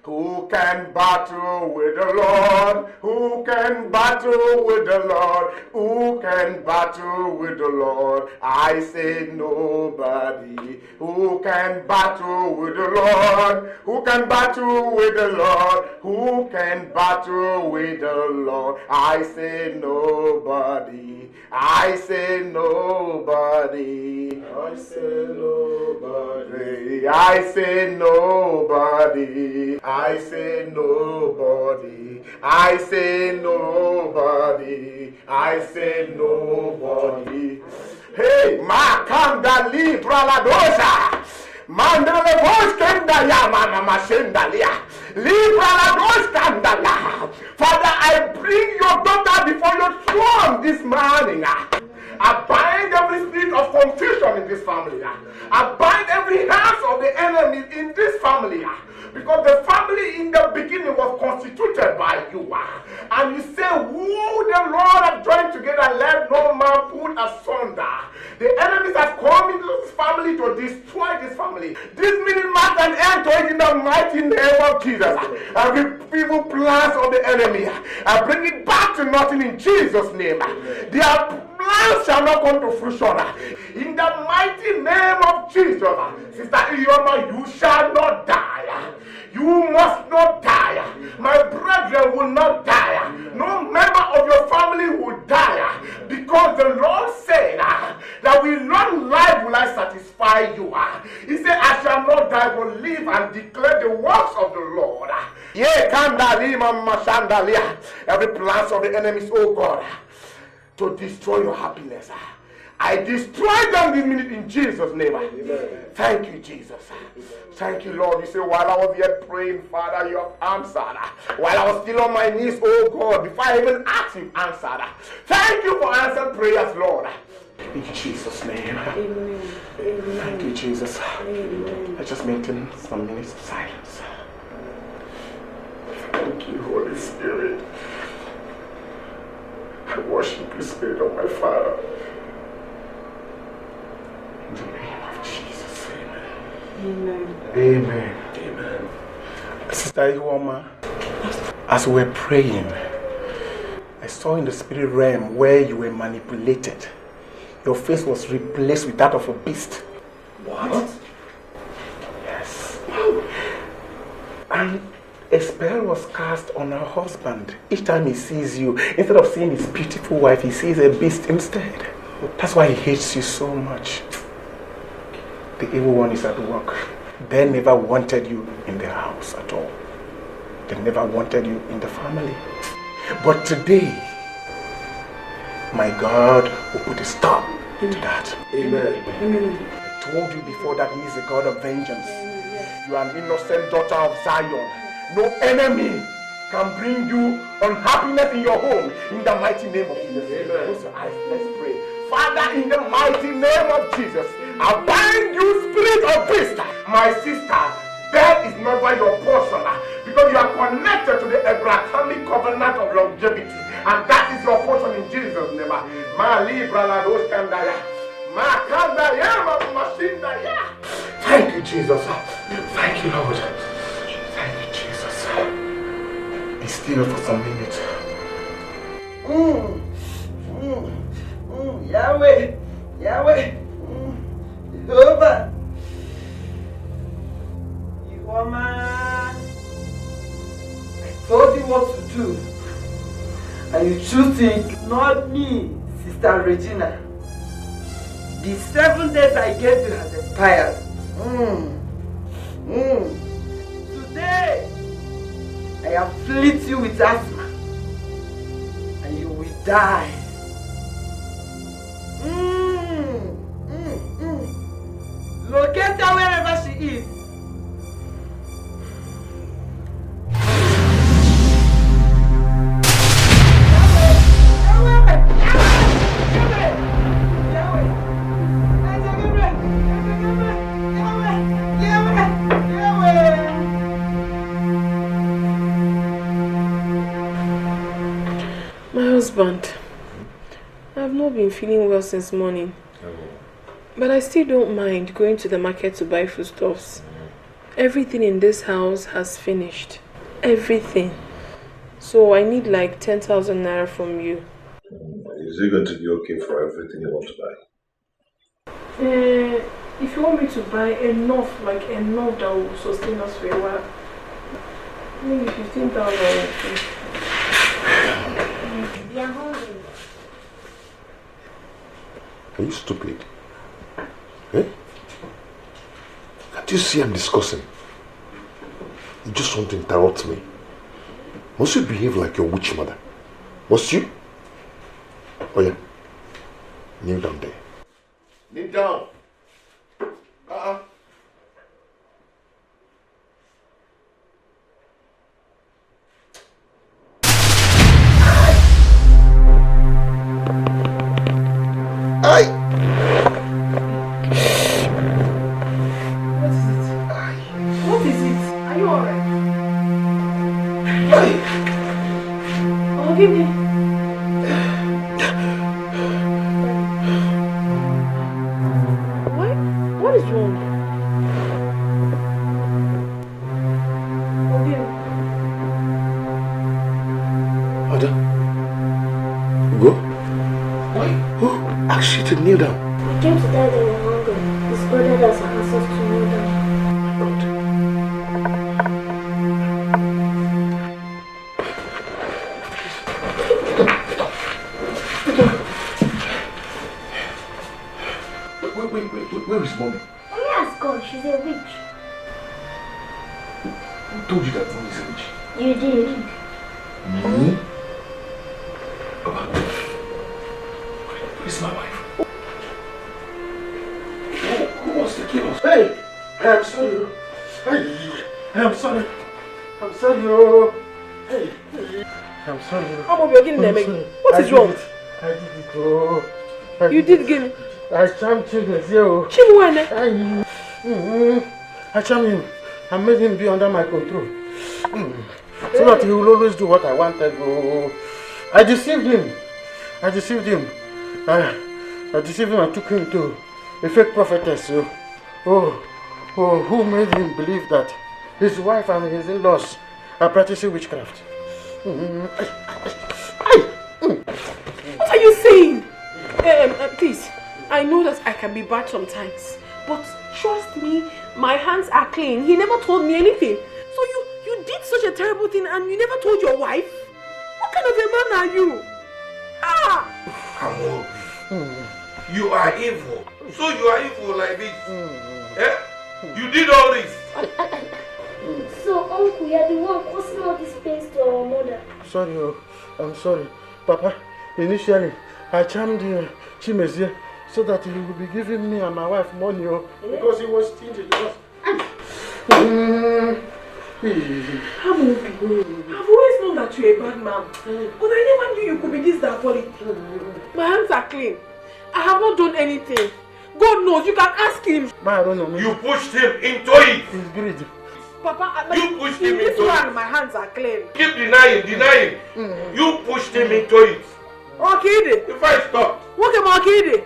S3: Who can battle with the Lord? Who can battle with the Lord? Who can battle with the Lord? I say nobody. Who can battle with the Lord? Who can battle with the Lord? Who can battle with the Lord? I say nobody. I say nobody. I say nobody. I say nobody. I say nobody. I say nobody. I say nobody. Hey, Makanda Libra La Dosa. Mandale Boskandaya, Mana Masendalia. Libra La Doskandala. Father, I bring your daughter before your throne this morning. I bind every spirit of confusion in this family. I bind every hands of the enemy in this family. Because the family in the beginning was constituted by you. And you say, who the Lord have joined together, let no man put asunder. The enemies have come into this family to destroy this family. This meeting marks an end to it in the mighty name of Jesus. Every evil plans of the enemy, I bring it back to nothing in Jesus' name. Their plans shall not come to fruition. In the mighty name of Jesus, Sister Iyoma, you shall not die. You must not die. My brethren will not die. No member of your family will die. Because the Lord said that with long life will I satisfy you. He said, I shall not die, but live and declare the works of the Lord. Every plans of the enemies, oh God, to destroy your happiness, I destroy them this minute in Jesus' name. Amen. Thank you, Jesus. Thank you, Lord. You say, while I was yet praying, Father, you have answered. While I was still on my knees, oh God, before I even asked, you answered. Thank you for answered prayers, Lord. In Jesus' name. Amen. Thank you, Jesus. Amen. Let's just maintain some minutes of silence. Thank you, Holy Spirit. I worship you, Spirit of my Father. In the name of Jesus, amen. Amen. Amen. Sister Iwoma, as we were praying, I saw in the spirit realm where you were manipulated. Your face was replaced with that of a beast. What? Yes. And a spell was cast on her husband. Each time he sees you, instead of seeing his beautiful wife, he sees a beast instead. That's why he hates you so much. The evil one is at work. They never wanted you in the house at all. They never wanted you in the family. But today, my God will put a stop to that. Amen. I told you before that he is a God of vengeance. You are an innocent daughter of Zion. No enemy can bring you unhappiness in your home. In the mighty name of Jesus. Close your eyes. Let's pray. Father, in the mighty name of Jesus, I bind you, spirit of beast. My sister, death is never your portion because you are connected to the Abrahamic covenant of longevity, and that is your portion in Jesus' name. Thank you, Jesus. Thank you, Lord. Thank you, Jesus. Be still for some minutes.
S11: Yahweh, Yahweh, Jehovah, Iwoma. I told you what to do, and you choose to ignore me, Sister Regina. The 7 days I gave you has expired. Today, I afflict you with asthma, and you will die. Locate her wherever she is.
S22: My husband, I've not been feeling well since morning. But I still don't mind going to the market to buy foodstuffs. Everything in this house has finished. Everything. So I need like 10,000 naira from you.
S2: Is it going to be okay for everything you want to buy?
S22: If you want me to buy enough, like enough that will sustain us for a while, maybe 15,000.
S14: We are hungry.
S9: Are you stupid? Eh? Can't you see I'm discussing? You just want to interrupt me. Must you behave like your witch mother? Must you? Oh yeah. Kneel down there. Kneel down.
S5: What is it? Are you alright? Oh, give me. What is wrong?
S9: Ada, go. Who asked you to kneel down?
S16: I came to tell them we're hungry. His brother doesn't ask us to kneel down.
S9: Where is mommy?
S16: Mommy has gone. She's a witch.
S9: Who told you that mommy is a witch?
S16: You did.
S9: Me? Where's my wife? Who wants to kill us? Hey! I'm sorry. Hey! I'm sorry. I'm sorry. Hey! I'm sorry.
S5: You're getting them again. What is wrong?
S9: I did it. Oh.
S5: You did again.
S9: I charmed children here.
S5: Chimwane?
S9: I charmed him. I made him be under my control. So that he will always do what I wanted. Oh. I deceived him. I deceived him and took him to a fake prophetess. Who made him believe that his wife and his in-laws are practicing witchcraft.
S5: What are you saying? Please, I know that I can be bad sometimes, but trust me, my hands are clean. He never told me anything. So you did such a terrible thing and you never told your wife? What kind of a man are you?
S7: You are evil. So you are evil like this. Eh? You did all this.
S16: So, Uncle, you're the one causing all this pain to our mother.
S9: Sorry, I'm sorry. Papa, initially, I charmed Chimezie so that he would be giving me and my wife money because he was stingy.
S5: I've always known that you're a bad man, but I never knew you could be this diabolic. My hands are clean. I have not done anything. God knows, you can ask him.
S7: You pushed him into it.
S9: He's greedy.
S5: Papa,
S7: you pushed him into it.
S5: My hands are clean.
S7: Keep denying. You pushed him into it.
S5: Okay,
S7: if I stop.
S5: What am I kidding?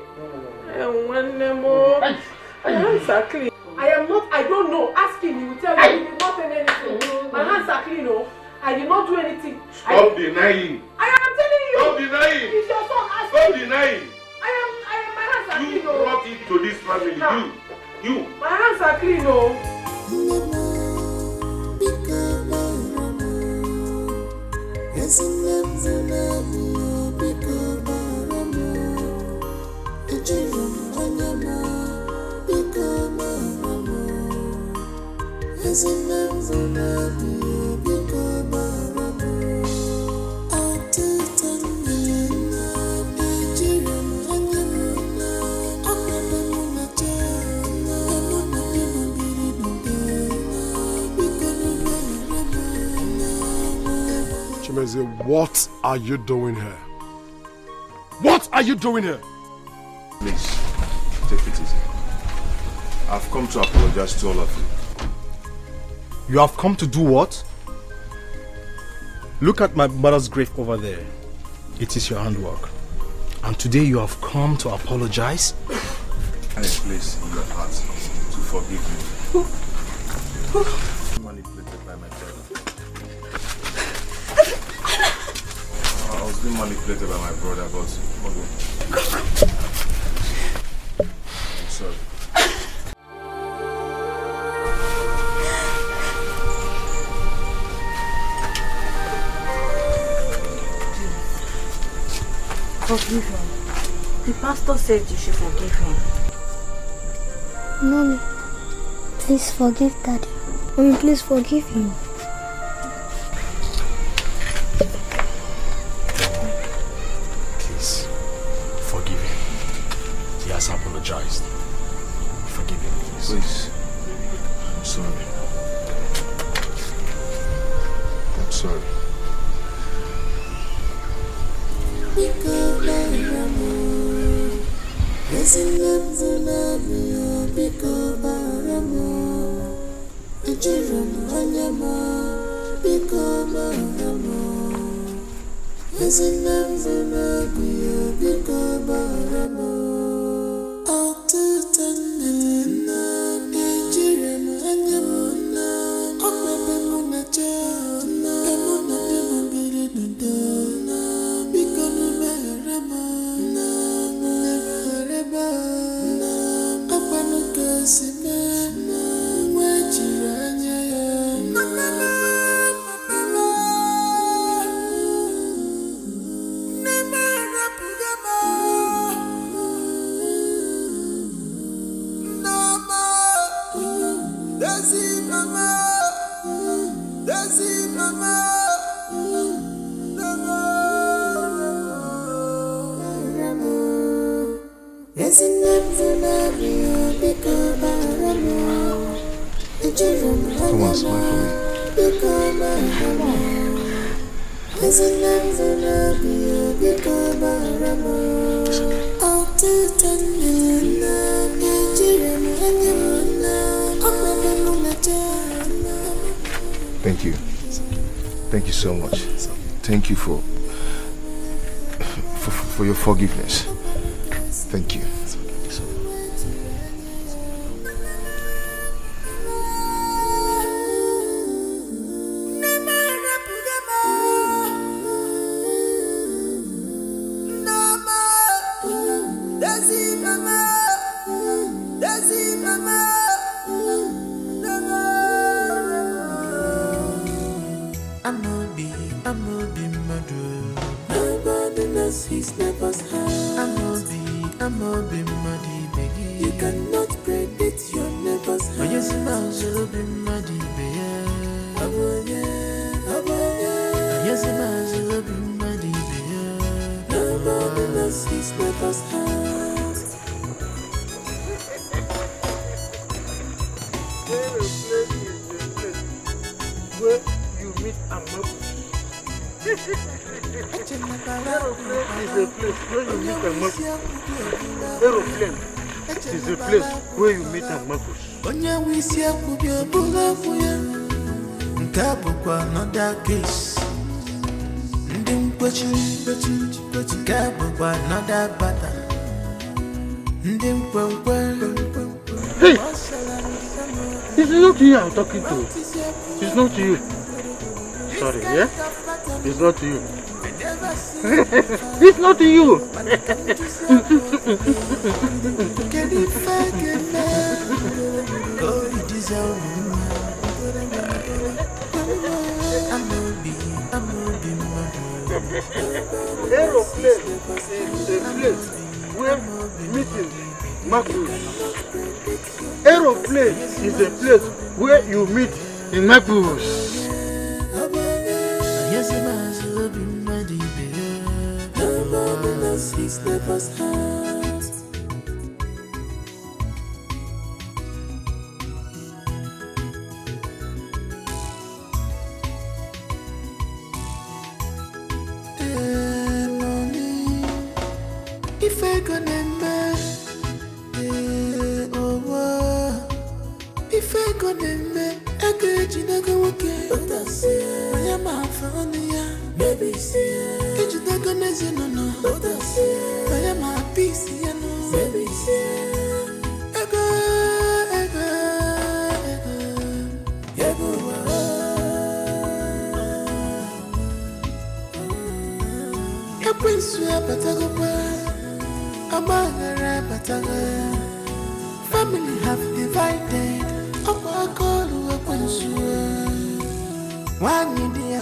S5: My hands are clean. I don't know. Ask him, he will tell you. He did not say anything. My hands are clean, I did not do anything.
S7: Stop denying.
S5: I am telling you.
S7: Stop denying.
S5: It's your son. Ask
S7: Stop
S5: him.
S7: denying.
S5: My hands are clean.
S7: You brought it to this family. You.
S5: My hands are clean,
S9: Chimezie, what are you doing here? What are you doing here?
S2: Please, take it easy. I've come to apologize to all of you.
S10: You have come to do what? Look at my mother's grave over there. It is your handwork. And today you have come to apologize?
S2: And a place in your heart to forgive me. Manipulated by my brother. I was being manipulated by my brother, but I'm sorry.
S17: Forgive him. The pastor said you should forgive him.
S16: Mommy, please forgive Daddy. Mommy, please forgive him.
S2: Come on, smile for me. Thank you. Thank you so much. Thank you for your forgiveness. Thank you.
S4: Hey! It's not you I'm talking to. It's not you. Sorry, yeah? It's not you. It's not you. Aeroplane is a place where meeting Macros. Aeroplane is a place where you meet in Macros.
S1: If I gonna if I gonna I could you not go okay. I am out for only baby. It's not gonna say no. I am a piece, baby. Family have divided. One idea,